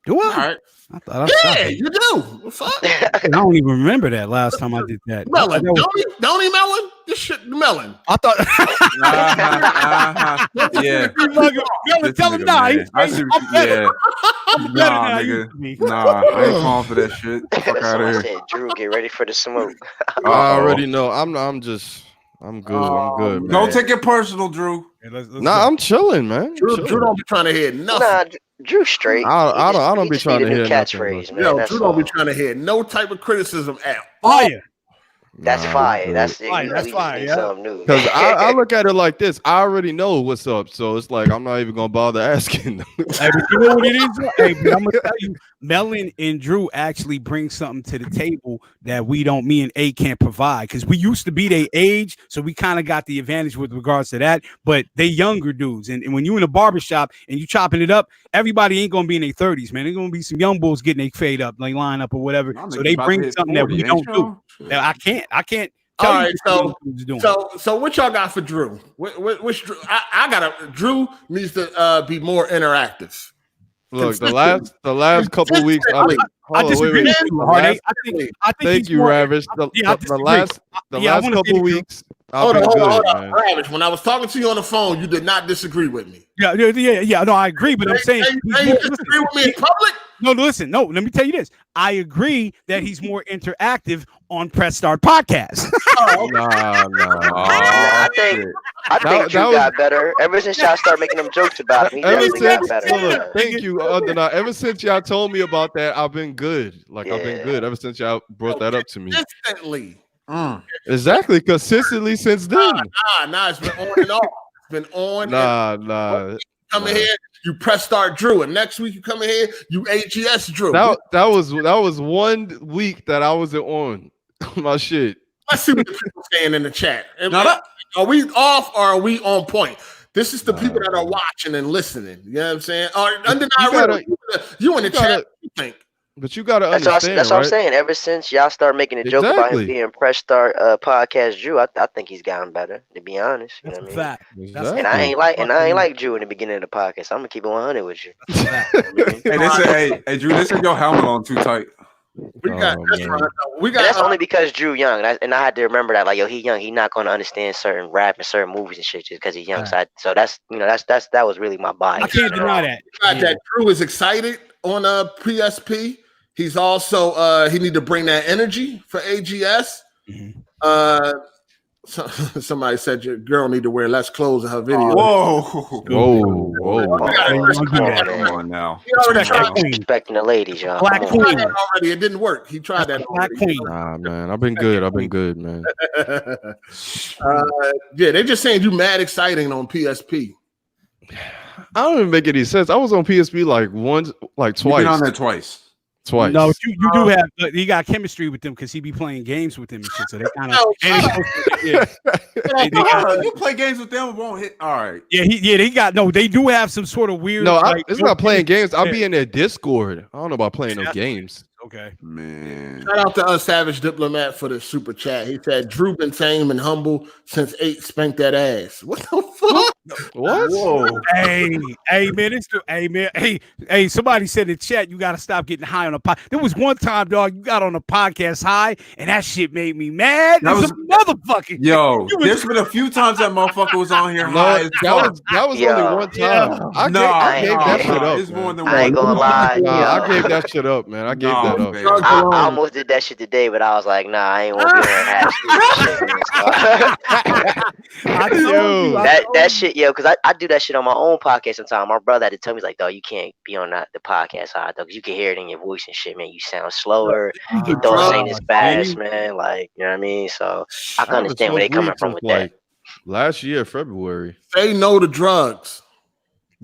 Do I? All right. Yeah, you do. What fuck? I don't even remember that last time I did that. Melon, don't he Melon? This shit, Melon. I thought. Yeah. Melon, tell him nah. I'm better than I used to be. Nah, I ain't falling for that shit. Fuck out of here. Said, Drew, get ready for the smoke. I already know. I'm good. I'm good, man. Don't take it personal, Drew. Hey, nah, I'm chilling, man. Drew don't be trying to hear nothing. Nah, Drew straight. I don't be trying to hear catchphrase, man. Yo, Drew don't be trying to hear no type of criticism at fire. That's fire. That's fire. That's fire. Yeah. Because I look at it like this. I already know what's up, so it's like I'm not even gonna bother asking. Hey, but you know what it is? Hey, but I'm gonna tell you, Melon and Drew actually bring something to the table that me and A can't provide. Because we used to be their age, so we kind of got the advantage with regards to that. But they younger dudes, and when you in a barbershop and you chopping it up, everybody ain't gonna be in their 30s, man. They're gonna be some young bulls getting their fade up, like line up or whatever. So they bring something 40, that we don't do. Now, I can't. All right, so what y'all got for Drew? Which Drew? I got Drew needs to be more interactive. Look, the last couple of weeks, I disagree with you, Hard8. I think thank you, Ravish. The last couple of weeks. Hold on, Ravish. When I was talking to you on the phone, you did not disagree with me. Yeah. No, I agree, but I'm saying you disagree with me in public. No, listen. No, let me tell you this. I agree that he's more interactive on Press Start Podcast. No. I think Drew got better ever since y'all started making them jokes about him. He got better. Thank you, ever since y'all told me about that, I've been good. I've been good ever since y'all brought that up to me. Consistently. Exactly, consistently since then. Nah, it's been on and off. It's been on. Nah. Come in here, you Press Start Drew, and next week you come in here, you AGS Drew. That was 1 week that I wasn't on my shit. Let's see what the people saying in the chat. Are we off or are we on point? This is the people that are watching and listening. You know what I'm saying? You in the chat, what you think? But you gotta understand. That's what I'm saying. Ever since y'all start making a joke about him being Press Start Podcast Drew, I think he's gotten better. To be honest, you know what I mean? Fact. Exactly. And I ain't like Drew in the beginning of the podcast. So I'm gonna keep it 100 with you. Hey, Drew, they said your helmet on too tight. That's only because Drew young, and I had to remember that. Like, yo, he young. He not gonna understand certain rap and certain movies and shit just because he's young. Right. So that's that was really my bias. I can't deny that. That Drew is excited on PSP. He's also he need to bring that energy for AGS. Mm-hmm. Somebody said your girl need to wear less clothes in her video. Whoa. Come on now. Respecting the ladies, y'all. Black Queen already. It didn't work. He tried that. Black Queen. Nah, man. I've been good, man. They're just saying you mad exciting on PSP. I don't even make any sense. I was on PSP twice. You've been on there twice. No, you do have. You got chemistry with them because he be playing games with them and shit. So they kind of. You play games with them, it won't hit. All right. Yeah, they got They do have some sort of weird. No, it's not playing games. I'll be in their Discord. I don't know about playing those games. Okay, man. Shout out to Savage Diplomat for the super chat. He said Drew been tame and humble since 8 spanked that ass. What the fuck? What? Whoa. Hey, man, hey, somebody said in chat you gotta stop getting high on a pod. There was one time, dog, you got on a podcast high, and that shit made me mad. That was a motherfucking There's been a few times that motherfucker was on here high. That was only one time. I gave that shit up. It's more than I ain't gonna lie. I gave that shit up, man. I gave that up. I almost did that shit today, but I was like, nah, I ain't want to be on that shit, yo, because I do that shit on my own podcast sometimes. My brother had to tell me, like, dog, you can't be on the podcast high, dog, because you can hear it in your voice and shit, man. You sound slower. Those ain't as fast, man. Like, you know what I mean? So I can understand where they coming from with that. Last year, February. Say no to drugs.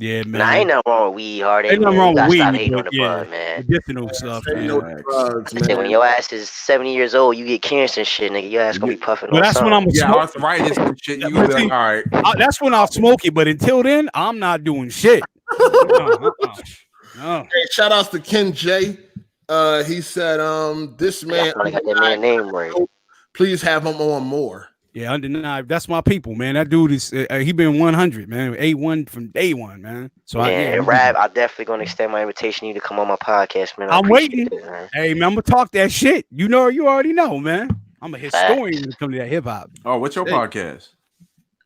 Yeah, man. Nah, ain't nothing wrong with weed, Hard8. Ain't nothing wrong with weed, stop hating on but the bud, man. Medicinal stuff, man. No to drugs, I say when your ass is 70 years old, you get cancer and shit, nigga. Your ass gonna be puffing on that's something. when I'm arthritis and shit. You gonna be like, all right. That's when I'll smoke it, but until then, I'm not doing shit. No. Hey, shout outs to Ken J. He said, this man, I got that man name right. Please have him on more. Yeah, undeniable. That's my people, man. That dude is he been 100, man. A1 from day one, man. So Rab, I'm definitely gonna extend my invitation to you to come on my podcast, man. I'm waiting. Hey, man, I'm gonna talk that shit. You already know, man. I'm a historian when it comes to that hip hop. Oh, what's your podcast?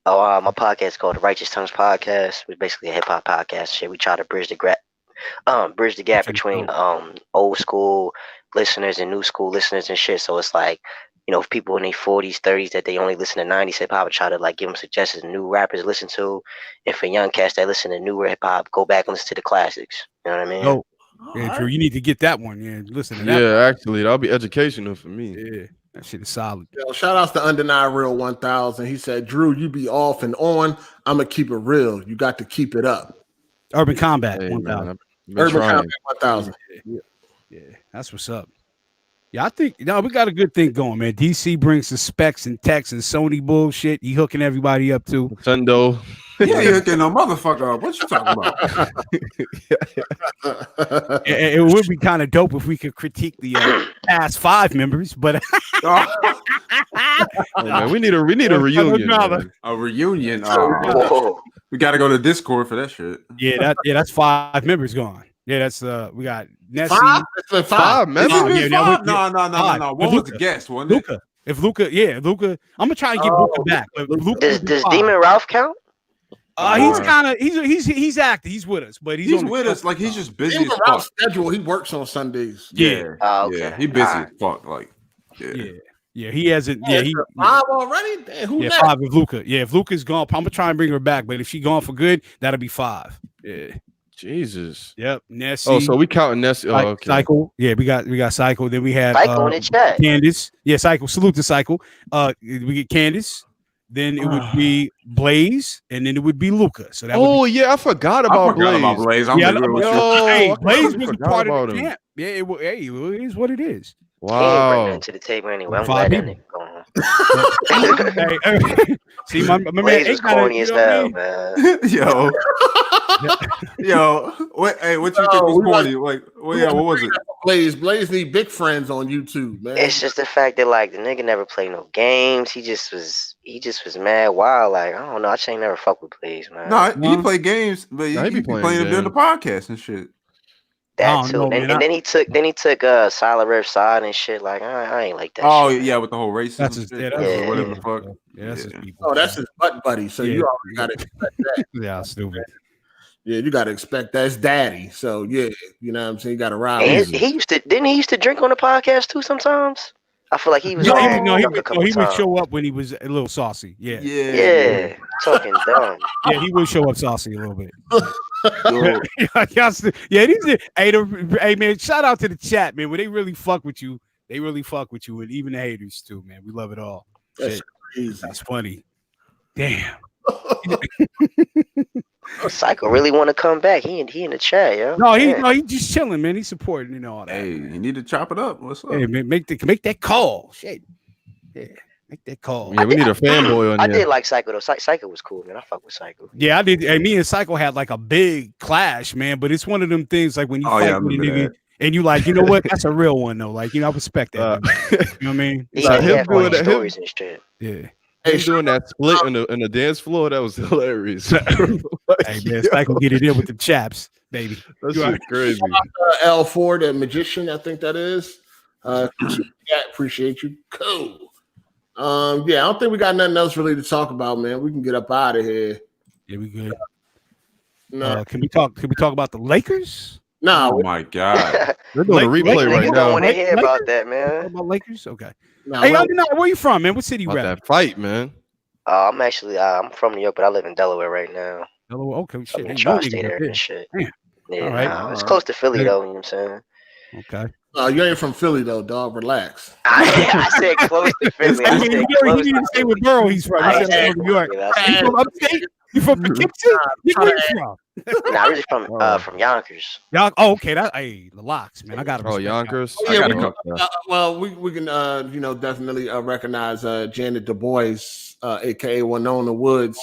Oh, my podcast is called the Righteous Tongues Podcast. We're basically a hip hop podcast. Shit, we try to bridge the gap between old school listeners and new school listeners and shit. So it's like, you know, if people in their 40s, 30s that they only listen to 90s hip hop, try to like give them suggestions, new rappers to listen to. And for young cats that listen to newer hip hop, go back and listen to the classics. You know what I mean? Oh, yeah, Drew, you need to get that one. Yeah, listen to that. Yeah, actually, that'll be educational for me. Yeah, that shit is solid. Yo, shout outs to Undeniable Real 1000. He said, Drew, you be off and on. I'm gonna keep it real. You got to keep it up. Urban Combat 1000. Urban Combat 1000. Yeah, that's what's up. Yeah, I think we got a good thing going, man. DC brings the specs and techs and Sony bullshit. You hooking everybody up too. Nintendo. Yeah, you hooking no motherfucker up. What you talking about? It would be kind of dope if we could critique the past 5 members, but man, we need a reunion. A reunion. We got to go to Discord for that shit. Yeah, that's 5 members gone. Yeah, that's we got Nessie. 5 members. No. What was the guest? Luca. If Luca, I'm gonna try and get Luca back. But does Demon Ralph count? He's kind of he's active. He's with us, but he's with us. Like he's just busy. Demon Ralph's schedule. He works on Sundays. Yeah. Okay. Yeah. He busy as fuck. Like yeah. He hasn't. Yeah, he 5 already. Damn, who next? 5 if Luca. Yeah, if Luca's gone, I'm gonna try and bring her back. But if she gone for good, that'll be 5. Yeah. Jesus. Yep. Nessie. Oh, so we counting Nessie. Oh, okay. Cycle. Yeah, we got Cycle. Then we have Cycle in the chat. Candace. Yeah, Cycle. Salute to Cycle. We get Candace. Then it would be Blaze, and then it would be Luca. So that. I forgot about Blaze. Blaze was a part of the camp. Yeah, it is what it is. Wow. To the table anyway. I'm glad that nigga going. See, my man is corny as hell, man. Yo, what you think was corny? Like, what was it? Blaze need big friends on YouTube, man. It's just the fact that like the nigga never played no games. He just was mad wild. Like, I don't know. I just ain't never fuck with Blaze, man. No, he play games, but he be playing them during the podcast and shit. That too. And then he took Silent Rev side and shit. Like, I ain't like that. Oh shit. yeah, with the whole racism. That's his, whatever the fuck. Yeah, that's his people. Oh, that's his butt buddy. So you already gotta expect that. Yeah, stupid. Yeah, you gotta expect that's daddy. So yeah, you know what I'm saying. You gotta ride. He used to drink on the podcast too sometimes. I feel like he was. He would show up when he was a little saucy. Yeah. Talking dumb. Yeah, he would show up saucy a little bit. Hey man, shout out to the chat, man. When they really fuck with you, and even the haters too, man. We love it all. That's crazy. That's funny. Damn. Psycho really want to come back. He in the chat, yo. No, he just chilling, man. He's supporting all that. Hey, you need to chop it up. What's up? Hey, man, make that call. Shit. Yeah. Make that call. Yeah, we need a fanboy on I there. did like Psycho though. Psycho was cool, man. I fuck with Psycho. Yeah, I did. Me and Psycho had like a big clash, man. But it's one of them things like when you fight with a nigga and you like, you know what? That's a real one though. Like, I respect that. You know what I mean? He had funny stories and shit. Yeah. Hey, doing that split in the dance floor, that was hilarious. Hey man, I can get it in with the chaps, baby. That's shit crazy. L4, the magician, I think that is. Appreciate you. Cool. Yeah, I don't think we got nothing else really to talk about, man. We can get up out of here. Yeah, we good. No. Can we talk about the Lakers? No. Oh my God. They're doing a replay right now. I want to hear about that, man. About Lakers? Okay. No, hey, where you from, man? What city you at? That fight, man. I'm actually I'm from New York, but I live in Delaware right now. Delaware, okay, shit. In tri-state area and shit. Yeah, all right. It's close to Philly though. You know what I'm saying? Okay. You ain't from Philly though, dog. Relax. I said close to Philly. He didn't say what borough he's from. He said New York. You from upstate? You from Poughkeepsie? Where you from? Nah, I'm just from Yonkers. Okay. The locks, man. I got it. Oh, Yonkers. Well, we can definitely recognize Janet Du Bois, aka Winona Woods.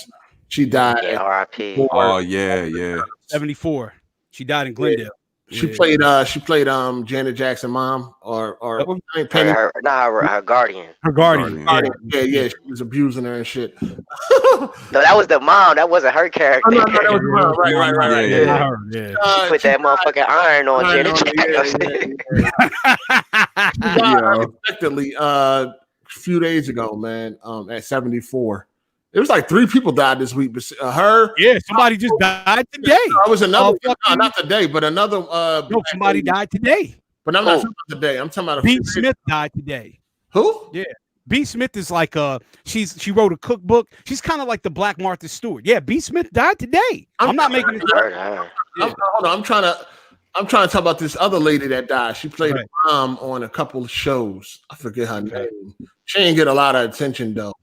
She died. Yeah, R.I.P. Oh yeah. 74. She died in Glendale. She played Janet Jackson mom or Penny. Her guardian. Her guardian. Yeah, she was abusing her and shit. No, that was the mom. That wasn't her character. Oh, no, that was the mom. Right. Yeah. She put that motherfucking iron on Janet Jackson. Unexpectedly, a few days ago, man, at 74. It was like 3 people died this week. But her, somebody just died today. I was another, not today, but another. No, somebody died today. But I'm not talking about today. I'm talking about B. Smith died today. Who? Yeah, B. Smith is like she wrote a cookbook. She's kind of like the Black Martha Stewart. Yeah, B. Smith died today. I'm not making it. Hold on, I'm trying to talk about this other lady that died. She played a mom on a couple of shows. I forget her name. She didn't get a lot of attention though.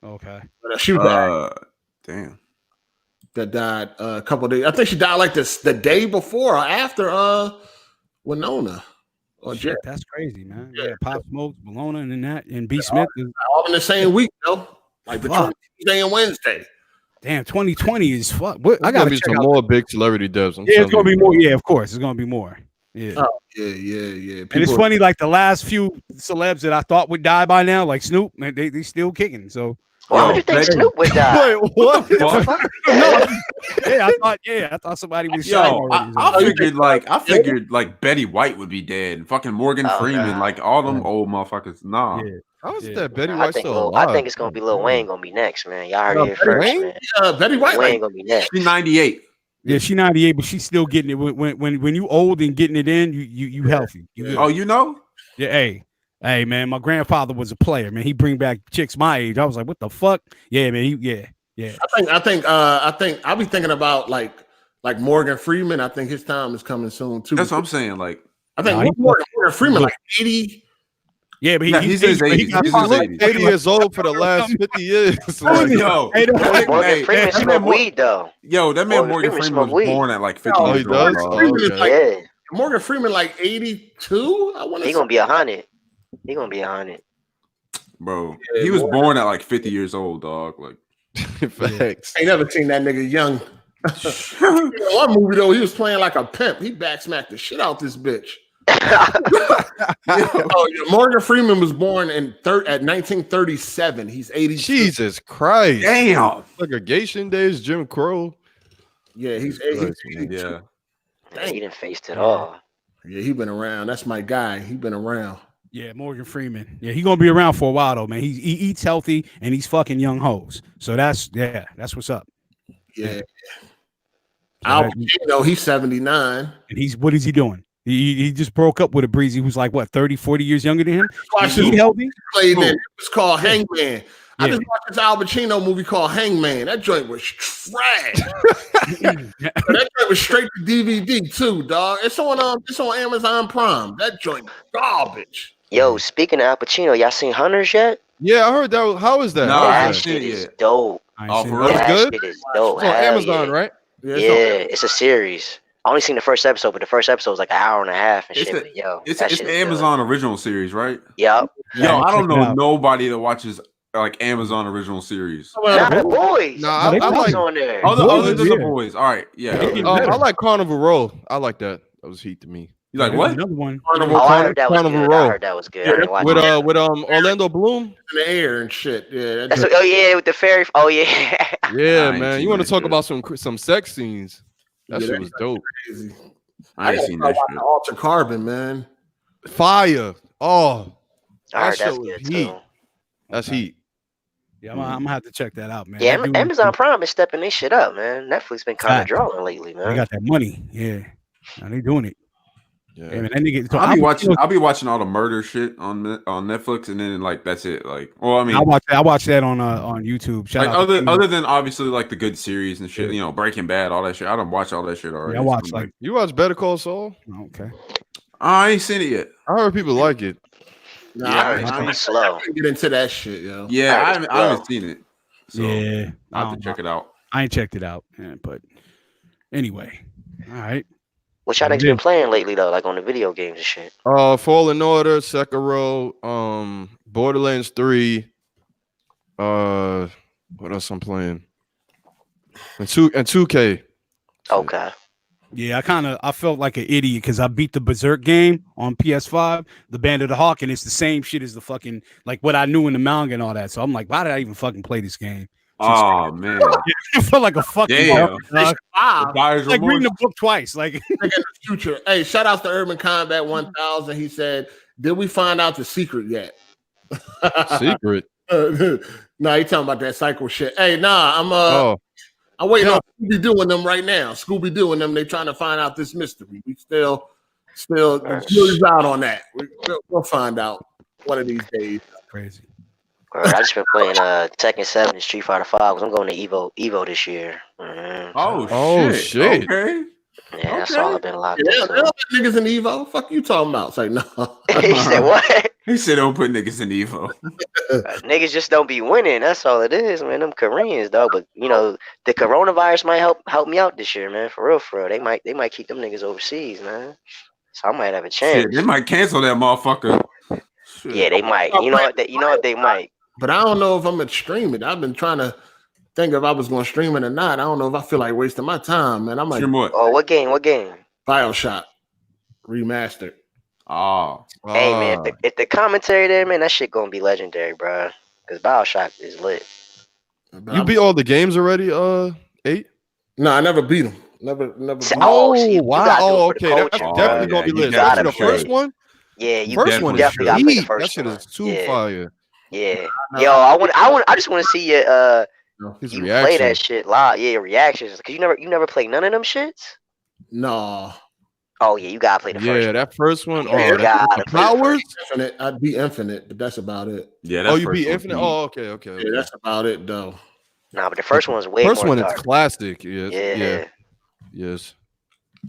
Okay. She was damn. That died a couple of days. I think she died like this the day before or after Winona. Shit, that's crazy, man. Yeah, Pop Smoke, Bologna, and B. Smith. All in the same week, though. Like between Tuesday and Wednesday. Damn, 2020 is fuck. I gotta be some more big celebrity deaths. It's gonna be more. Yeah, of course, it's gonna be more. Yeah. Oh, yeah. And it's funny, like the last few celebs that I thought would die by now, like Snoop, man, they still kicking. So. Why would you think Snoop would die? Wait, what? I thought somebody was. I figured like Betty White would be dead, and fucking Morgan Freeman, like all them old motherfuckers. Nah. Yeah. How is that Betty White still alive? I think it's gonna be Lil Wayne gonna be next, man. Y'all heard it first, man. Betty White Wayne gonna be next. She's 98. Yeah, she's 98, but she's still getting it. When you old and getting it in, you healthy. Oh, you know? Yeah, Hey, man, my grandfather was a player, man. He bring back chicks my age. I was like, what the fuck? Yeah, man. Yeah. I think I'll be thinking about like Morgan Freeman. I think his time is coming soon too. That's what I'm saying. Like, I think Morgan Freeman like 80. Yeah, but he's in his 80s. He's 80 years old for the last 50 years. Morgan Freeman smoked weed though. Yo, that man Morgan Freeman was born at like 50 years old. Morgan Freeman like 82. I want to. He gonna be 100. He gonna be 100. Bro, he was born at like 50 years old, dog. Like, facts. Ain't never seen that nigga young. One movie though, he was playing like a pimp. He backsmacked the shit out this bitch. Morgan Freeman was born at 1937. He's 80. Jesus Christ! Damn. Segregation days, Jim Crow. Yeah, he's 80. Yeah. He didn't face it all. Yeah, he been around. That's my guy. He been around. Yeah, Morgan Freeman. Yeah, he gonna be around for a while though, man. He eats healthy and he's fucking young hoes. So that's what's up. Yeah. Al Pacino, he's 79. And what is he doing? He just broke up with a breezy who's like what 30, 40 years younger than him. He healthy. Played it was called Hangman. I just watched this Al Pacino movie called Hangman. That joint was trash. That joint was straight to DVD too, dog. It's on Amazon Prime. That joint garbage. Yo, speaking of Al Pacino, y'all seen Hunters yet? Yeah, I heard that. How is that? No, that shit is dope. Oh, for real? It's good? Shit is dope. It's on Amazon, right? Yeah, it's a series. I only seen the first episode, but the first episode was like an hour and a half and shit. It's the Amazon original series, right? Yep. Yo, I don't know nobody that watches like Amazon original series. Not the boys. No, I like on there. Other than the boys. All right, yeah. I like Carnival Row. I like that. That was heat to me. You like what? Another one. I heard that was good. Row. I heard that was good. Yeah, with Orlando Bloom in the air and shit. Yeah. Oh yeah, with the fairy. Oh yeah. Yeah, man. You want to talk about some sex scenes? That shit was dope. Crazy. I ain't seen that shit. Alter Carbon, man. Fire. Oh, I heard that's good heat. too. That's heat. Yeah, I'm gonna have to check that out, man. Yeah, Amazon Prime is stepping this shit up, man. Netflix been kind of drawing lately, man. They got that money. Yeah. Now they doing it. Yeah, man, that nigga, so I'll be watching all the murder shit on Netflix, and then like that's it. Like, well, I mean, I watch that on YouTube. Shout out other than obviously like the good series and shit, you know, Breaking Bad, all that shit. I don't watch all that shit already. Yeah, I watch you watch Better Call Saul? Okay. I ain't seen it yet. I heard people like it. Nah, yeah, it's slow. Get into that shit, yo. Yeah, I haven't seen it. So yeah, I have to check it out. I ain't checked it out, but anyway, all right. What y'all niggas been playing lately though, like on the video games and shit? Fallen Order, Sekiro, Borderlands 3. What else I'm playing? And 2K. Okay. Yeah, I felt like an idiot because I beat the Berserk game on PS5, the Band of the Hawk, and it's the same shit as the fucking like what I knew in the manga and all that. So I'm like, why did I even fucking play this game? Oh man, I felt like a fucking like reading the book twice. Like in the future. Hey, shout out to Urban Combat 1000. He said, "Did we find out the secret yet?" Secret? Nah, he talking about that psycho shit. Hey, nah, I'm waiting on Scooby Doo and them right now. Scooby Doo and them, they trying to find out this mystery. We still jury's out on that. We'll find out one of these days. That's crazy. I just been playing Tekken 7 and Street Fighter 5 because I'm going to Evo this year. Oh shit. Okay. Yeah, that's all I've been locked in. Yeah, niggas in Evo. Fuck you talking about? It's like no. He said what? He said don't put niggas in Evo. Niggas just don't be winning. That's all it is, man. Them Koreans, though. But you know, the coronavirus might help me out this year, man. For real. They might keep them niggas overseas, man. So I might have a chance. Shit, they might cancel that motherfucker. Shit. Yeah, they might. You know what? They might. But I don't know if I'm gonna stream it. I've been trying to think if I was gonna stream it or not. I don't know if I feel like wasting my time, man. I'm like, oh, what game? BioShock remastered. Oh, hey man, if the commentary there, man, that shit gonna be legendary, bro. Because BioShock is lit. You beat all the games already? 8? No, I never beat them. Never. Oh, wow. Oh, okay. That's definitely gonna be lit. That's the first one. Yeah, you first one definitely gotta play the first that shit one. is too fire. Yeah, yo, I just want to see your his you reaction. play that shit live. Yeah, your reactions. Cause you never play none of them shits. No. Oh yeah, you gotta play the first. Yeah, that first one. Yeah, the powers. Infinite. I'd be Infinite, but that's about it. Yeah. You beat Infinite. Oh, okay. Yeah, that's about it though. Nah, but the first one's way First more one dark. is classic. Yes. Yes.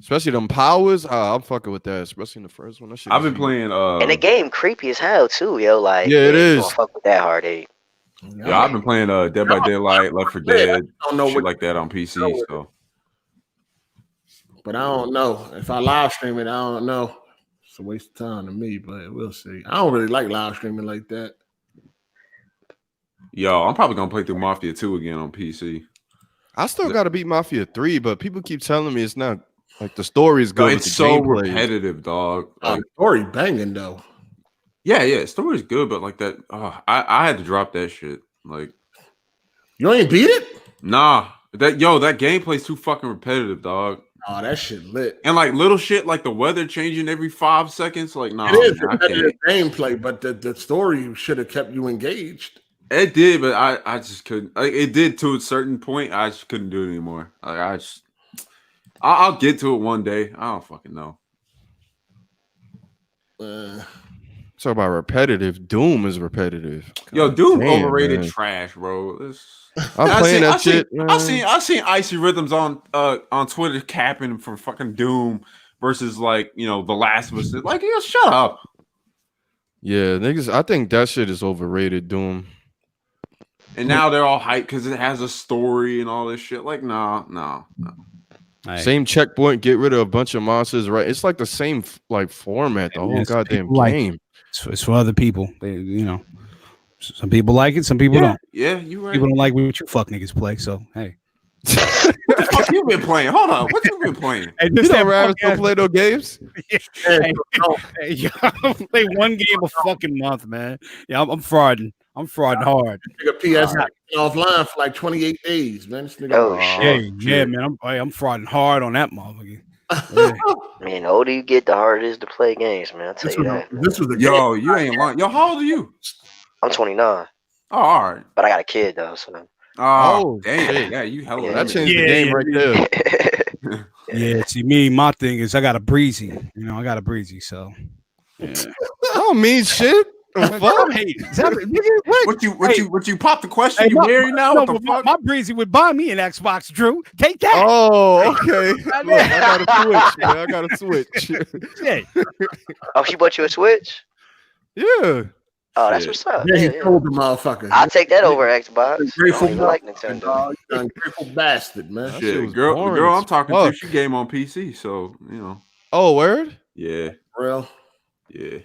Especially them powers. I'm fucking with that. Especially in the first one. I've been playing. And the game creepy as hell too, yo. Like yeah, it is. Fuck with that Hard8. Yeah, I've been playing Dead by Daylight, Left 4 Dead, shit like that on PC. So, but I don't know if I live stream it. I don't know. It's a waste of time to me, but we'll see. I don't really like live streaming like that. Yo, I'm probably gonna play through Mafia 2 again on PC. I still got to beat Mafia 3, but people keep telling me it's not. Like the story is good. It's so repetitive, dog. Like, story banging though. Yeah, story's good, but like that, I had to drop that shit. Like, you ain't beat it? Nah, that gameplay's too fucking repetitive, dog. Oh, that shit lit. And like little shit, like the weather changing every 5 seconds. Like, nah, it is repetitive gameplay, but the story should have kept you engaged. It did, but I just couldn't. Like, it did to a certain point. I just couldn't do it anymore. Like, I'll get to it one day. I don't fucking know. Talk about repetitive. Doom is repetitive. Yo, Doom overrated trash, bro. I'm playing that shit. I've seen Icy Rhythms on Twitter capping for fucking Doom versus like The Last of Us. Like, yo, shut up. Yeah, niggas. I think that shit is overrated. Doom. And now they're all hyped because it has a story and all this shit. Like, no. Same checkpoint, get rid of a bunch of monsters, right? It's like the same like format, the whole goddamn game. It's for other people. They, some people like it, some people don't. Yeah, you right. People don't like what you fuck niggas play. So hey, What the fuck you been playing? Hold on, what you been playing? Hey, you know Ravis don't play no games. Hey, I play one game a fucking month, man. Yeah, I'm frauding. I'm frauding hard. Nigga PS offline for like 28 days, man. This nigga, yeah, man. I'm frauding hard on that motherfucker. Yeah. Man, the older you get, the harder it is to play games, man. I'll tell you that. This was you ain't lying. Yo, how old are you? I'm 29. Oh, all right. But I got a kid though, so. Oh, damn. Yeah, you hella. That changed the game right there. Yeah, see, my thing is I got a breezy. You know, I got a breezy, so. Yeah. I don't mean shit. What you pop the question? You married now? What the fuck? My breezy would buy me an Xbox, Drew. Take that. Oh, okay. Look, I got a switch, man. I got a switch. Yeah. Oh, she bought you a Switch? Yeah. Oh, that's what's up. Yeah, he told the motherfucker. I'll take that over Xbox. Grateful like Nintendo. Ungrateful bastard, man. Shit, girl, the girl I'm talking to, she game on PC, so you know. Oh, word? Yeah. Real? Yeah.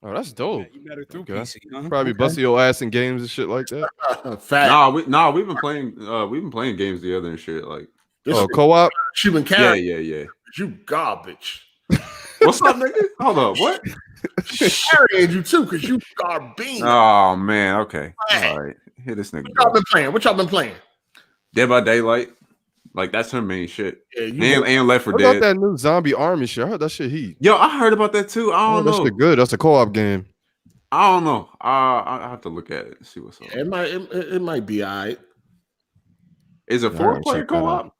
Oh, that's dope. You met her through PC, huh? Probably busting your ass in games and shit like that. We've been playing games together and shit like. Co-op. She been carrying. Yeah. You garbage. What's up, nigga? Hold up, what? Carrying you too, cause you garbage. Oh man, okay. All right. Hit this nigga. What y'all been playing? Dead by Daylight. Like that's her main shit. Yeah, and Left 4 What Dead. about that new zombie army shit? I heard that shit heat. Yo, I heard about that too. I don't know. That shit good. That's a co-op game. I don't know. I have to look at it and see what's up. It might be all right. Is it 4-player co-op?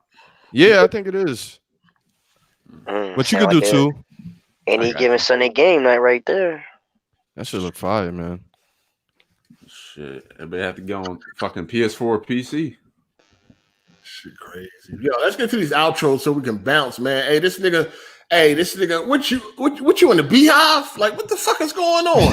Yeah, I think it is. But you could do two. Any given Sunday game night right there. That should look fire, man. Shit. Everybody have to go on fucking PS4 PC. Shit crazy. Yo, let's get to these outros so we can bounce, man. Hey, this nigga, what you in the beehive? Like, what the fuck is going on?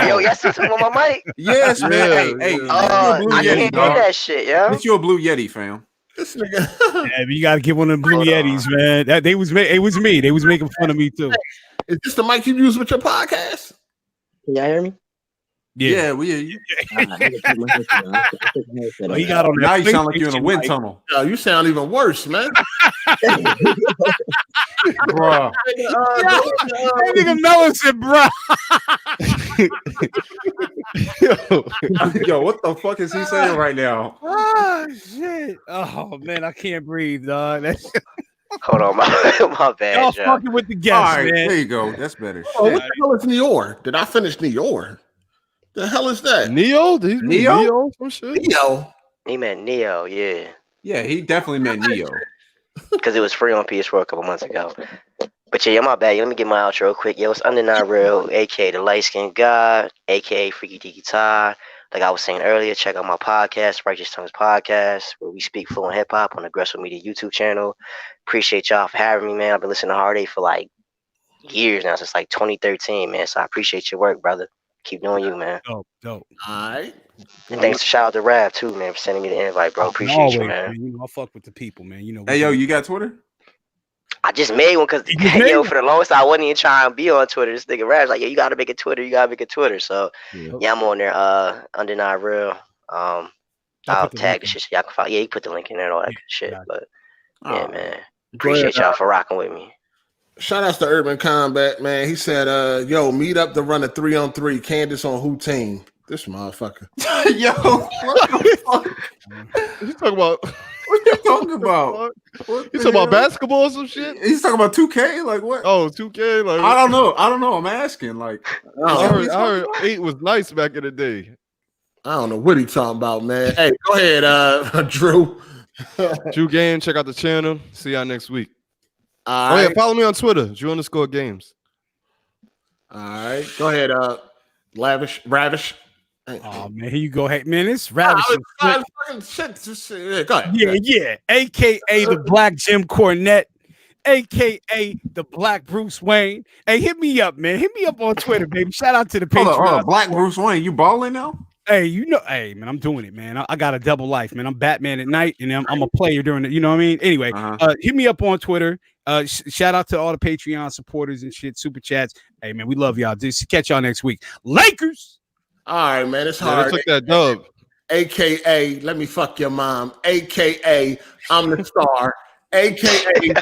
Yo, y'all see something on my mic? Yes, man. Hey, I can't do that shit, yo. It's your Blue Yeti, fam. This nigga. Yeah, you gotta get one of the Blue Yetis, man. It was me. They was making fun of me too. Is this the mic you use with your podcast? Can y'all hear me? Yeah, we hear you. He got on now you sound like you're in a wind tunnel. Yo, you sound even worse, man. Bruh. That nigga Melon said, bruh. Yo, what the fuck is he saying right now? Oh, shit. Oh, man, I can't breathe, dog. Hold on, my bad. Y'all fucking with the guests, all right, man. There you go. That's better. Oh, what the hell is Neor? Did I finish Neor? The hell is that? Neo? Neo? Some shit? Neo? He meant Neo, yeah. Yeah, he definitely meant Neo. Because it was free on PS4 a couple months ago. But yeah, my bad. Let me get my outro real quick. Yo, it's Under Not Real, aka the Light Skinned God, aka Freaky Deaky Ty. Like I was saying earlier, check out my podcast, Righteous Tongues Podcast, where we speak fluent hip hop on the Aggressive Media YouTube channel. Appreciate y'all for having me, man. I've been listening to Hard 8 for like years now, since like 2013, man. So I appreciate your work, brother. Keep doing you, man. Dope. All right. And thanks to shout out to Rav too, man, for sending me the invite, bro. Appreciate you, man. You know, I fuck with the people, man. You know. Hey, yo, you got Twitter? I just made one because for the longest I wasn't even trying to be on Twitter. This nigga Rav's like, yo, you gotta make a Twitter. So yeah, I'm on there. Under Not Real. I'll tag the shit so y'all can follow. Yeah, you put the link in there and all that shit. But yeah, man. Appreciate y'all for rocking with me. Shout outs to Urban Combat, man. He said, yo, meet up to run a 3-on-3. Candace on who team? This motherfucker. Yo, what the fuck? You talking about? What you talking about? You talking about basketball or some shit? He's talking about 2K? Like what? Oh, 2K? Like I don't know. I'm asking. Like I heard 8 was nice back in the day. I don't know what he talking about, man. Hey, go ahead, Drew. Drew Game, check out the channel. See y'all next week. All right. Yeah, follow me on Twitter, Drew_games. All right. Go ahead, Ravish. Oh man, here you go. Hey man, it's Ravish. Go ahead. Yeah. AKA the Black Jim Cornette, AKA the Black Bruce Wayne. Hey, hit me up, man. Hit me up on Twitter, baby. Shout out to the Patreon. Hold on. Black Bruce Wayne, you balling now? Hey, hey, man, I'm doing it, man. I got a double life, man. I'm Batman at night, and I'm a player during it. You know what I mean? Anyway, hit me up on Twitter. Shout out to all the Patreon supporters and shit, super chats. Hey, man, we love y'all. Just catch y'all next week. Lakers. All right, man. It's hard. They took that dub. AKA let me fuck your mom, AKA I'm the star, AKA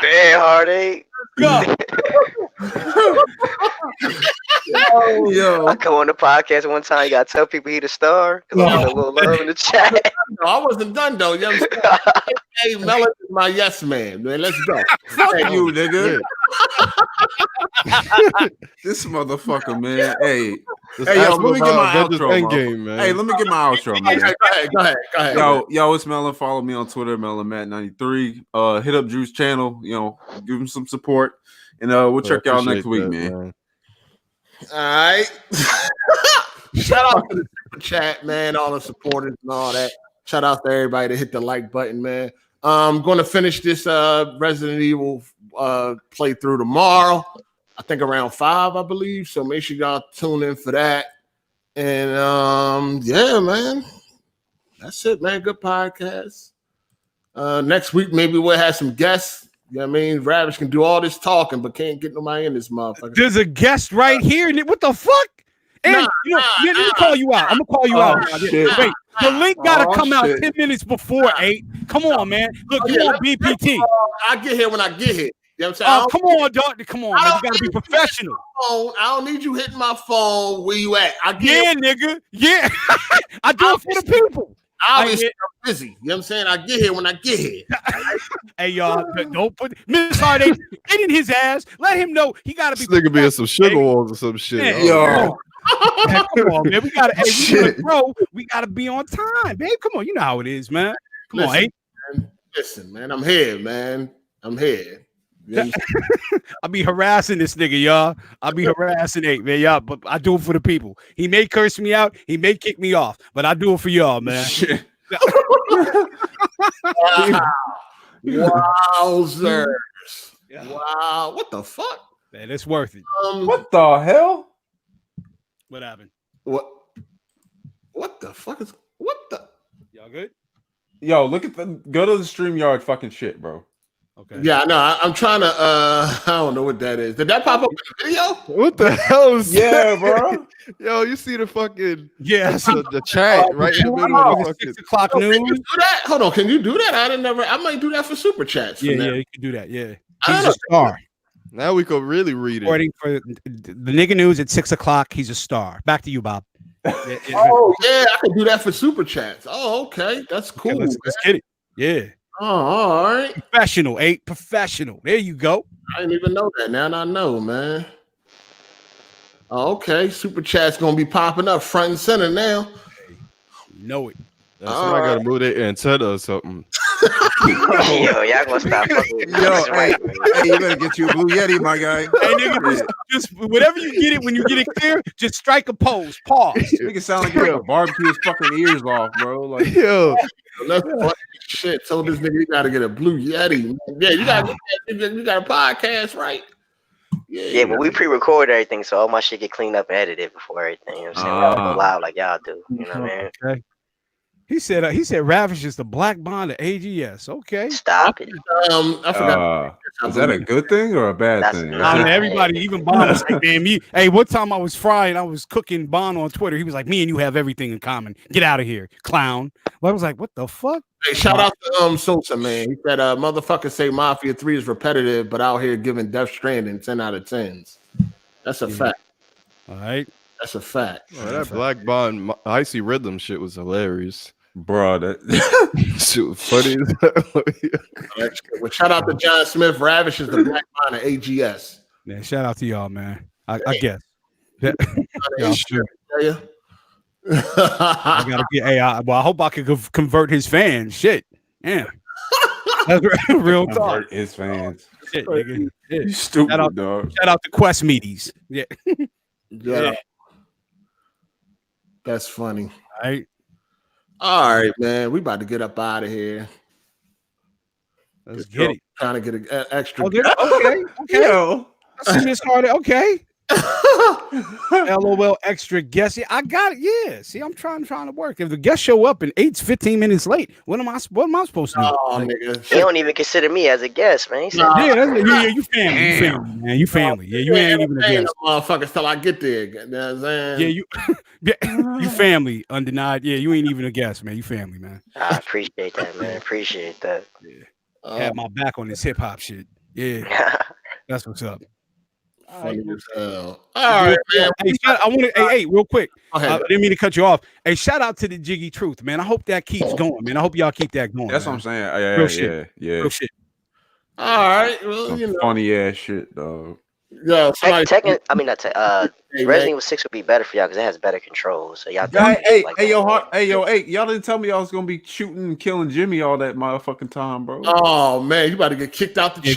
Man, Hard8. Yo, I come on the podcast one time. You gotta tell people he the star because I'm getting a little love in the chat. No, I wasn't done though. You know what I'm saying? Hey, Melon is my yes man. Man, let's go. Fuck you, nigga. This motherfucker, man. Hey, yo, let me get my outro, man. Hey, let me get my outro, man. Go ahead. Yo, it's Melon. Follow me on Twitter, MelonMatt93. Hit up Drew's channel. You know, give him some support, and we'll check y'all next week, man. All right. Shout out to the super chat, man. All the supporters and all that. Shout out to everybody that hit the like button, man. I'm going to finish this Resident Evil playthrough tomorrow. I think around 5, I believe. So make sure y'all tune in for that. And yeah, man. That's it, man. Good podcast. Next week, maybe we'll have some guests. You know what I mean? Ravish can do all this talking, but can't get nobody in this motherfucker. There's a guest right here. What the fuck? And let me call you out. I'm gonna call you out. Wait, the link gotta come out 10 minutes before 8. Come on, man. Look, you want BPT. I get here when I get here. You know what I'm saying? Come on, dog. Come on, man. You gotta be professional. I don't need you hitting my phone. Where you at? Nigga. Yeah. I do it for the people. Obviously, I'm busy. You know what I'm saying? I get here when I get here. Hey, y'all, don't put Miss Hard8 get in his ass. Let him know he got to be. This nigga be in some sugar walls or some shit. Man, yo. Man, come on, man. We got to, we got to be on time, babe. Come on. You know how it is, man. Come on, hey. Listen, man. I'm here, man. I'm here. I'll be harassing this nigga, y'all. I'll be harassing 8, man, y'all. But I do it for the people. He may curse me out, he may kick me off, but I do it for y'all, man. Wowzers! Wow, what the fuck? Man, it's worth it. What the hell? What happened? What the fuck is? What the? Y'all good? Yo, go to the StreamYard fucking shit, bro. Okay. Yeah, no, I'm trying to. I don't know what that is. Did that pop up in the video? What the hell is that, bro? Yo, you see the fucking the chat right in the middle of the fucking 6 o'clock news. Can you do that? Hold on, can you do that? I might do that for super chats. Yeah, you can do that. Yeah, he's a star. Now we could really read it. According for the nigga news at 6 o'clock, he's a star. Back to you, Bob. Oh yeah, I can do that for super chats. Oh, okay, that's cool. Okay, let's get it. Yeah. Oh, all right. Professional, 8 professional. There you go. I didn't even know that. Now I know, man. Oh, okay, super chat's gonna be popping up front and center now. You know it. Somebody gotta move their antenna or something. Yo, y'all gonna stop fucking. Hey, you better get you a blue Yeti, my guy. Hey, nigga, just whatever you get it, when you get it clear, just strike a pose. Pause. Nigga sound like you're gonna barbecue his fucking ears off, bro. Like, yo. Shit, told this nigga you gotta get a blue Yeti. Yeah, you got a podcast, right? Yeah, but we pre-record everything, so all my shit get cleaned up and edited before everything. You know what I'm saying? We don't go live like y'all do. You know what I mean? Okay. He said Ravish is the black bond of AGS. Okay. Stop it. I forgot. Is that a good thing or a bad thing? Everybody, even Bond was like, man, hey, one time I was frying, I was cooking Bond on Twitter. He was like, me and you have everything in common. Get out of here, clown. Well, I was like, what the fuck? Hey, shout out to Sosa, man. He said motherfuckers say Mafia 3 is repetitive, but out here giving Death Stranding 10 out of 10s. That's a fact. All right. That's a fact. Oh, that Black Bond Icy Rhythm shit was hilarious. Bro, that shit was funny. Well, shout out to John Smith. Ravish is the Black Bond of AGS. Yeah, shout out to y'all, man. I guess. Yeah. I gotta get I hope I could convert his fans. Shit. Yeah. That's real talk. Convert his fans. Shit, nigga. Yeah. You stupid, dog. Shout out to Quest Meaties. Yeah. Yeah. That's funny. All right, man. We about to get up out of here. Let's get it. Trying to get an extra. Okay. Yo. I see Miss Hard8. Okay. LOL extra guest. Yeah, I got it. Yeah. See, I'm trying to work. If the guests show up and 15 minutes late, what am I supposed to do? Oh, nigga. He don't even consider me as a guest, man. He said, you family. You family, man. You family. Yeah, you ain't even a guest. Motherfuckers till I get there. You know what I'm saying? You family, undenied. Yeah, you ain't even a guest, man. You family, man. I appreciate that, man. Appreciate that. Yeah. Had my back on this hip hop shit. Yeah. That's what's up. Funny as hell. All right, man. Hey, real quick. I didn't mean to cut you off. Hey, shout out to the Jiggy Truth, man. I hope that keeps going, man. I hope y'all keep that going. That's man. what I'm saying. Yeah. Real shit. All right. Well, you know. Funny ass shit, dog. Yeah. Resident Evil 6 would be better for y'all because it has better controls. So y'all. Y'all didn't tell me I was gonna be shooting and killing Jimmy all that motherfucking time, bro. Oh man, you about to get kicked out the chat.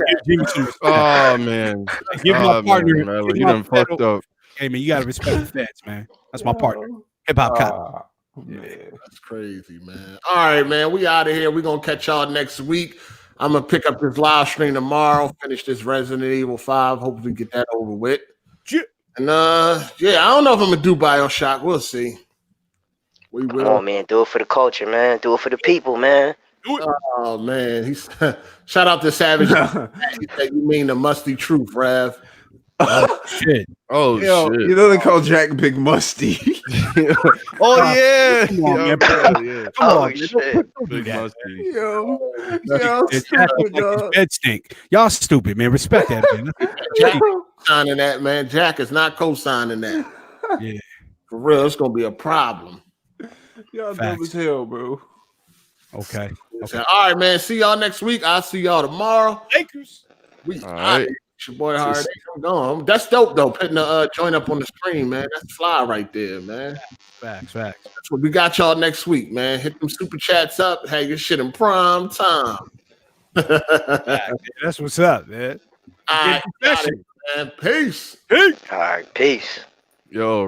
Oh man, give my partner. Man, you done fucked up. Hey man, you gotta respect the feds, man. That's my partner. Hip hop cop. That's crazy, man. All right, man. We out of here. We're gonna catch y'all next week. I'm gonna pick up this live stream tomorrow, finish this Resident Evil 5, hopefully get that over with. And I don't know if I'm gonna do BioShock. We'll see. We will. Come on, man. Do it for the culture, man. Do it for the people, man. Oh man, he's shout out to Savage. He said you mean the musty truth, Rev. Oh shit. Shit. You know they call Jack Big Musty. Oh yeah. Come on, man. Come on, shit. Big Musty. Y'all stupid, dog. Bed stink. Y'all stupid, man. Respect that, man. Jack signing that, man. Jack is not co-signing that. Yeah. For real, it's gonna be a problem. Y'all dumb as hell, bro. Okay. All right, man. See y'all next week. I'll see y'all tomorrow. Lakers. All right. It's your boy Hard8. I'm going. That's dope though. Putting the joint up on the screen, man. That's fly right there, man. Facts. That's what we got y'all next week, man. Hit them super chats up. Have your shit in prime time. That's what's up, man. All right, man. Peace. All right, peace. Yo.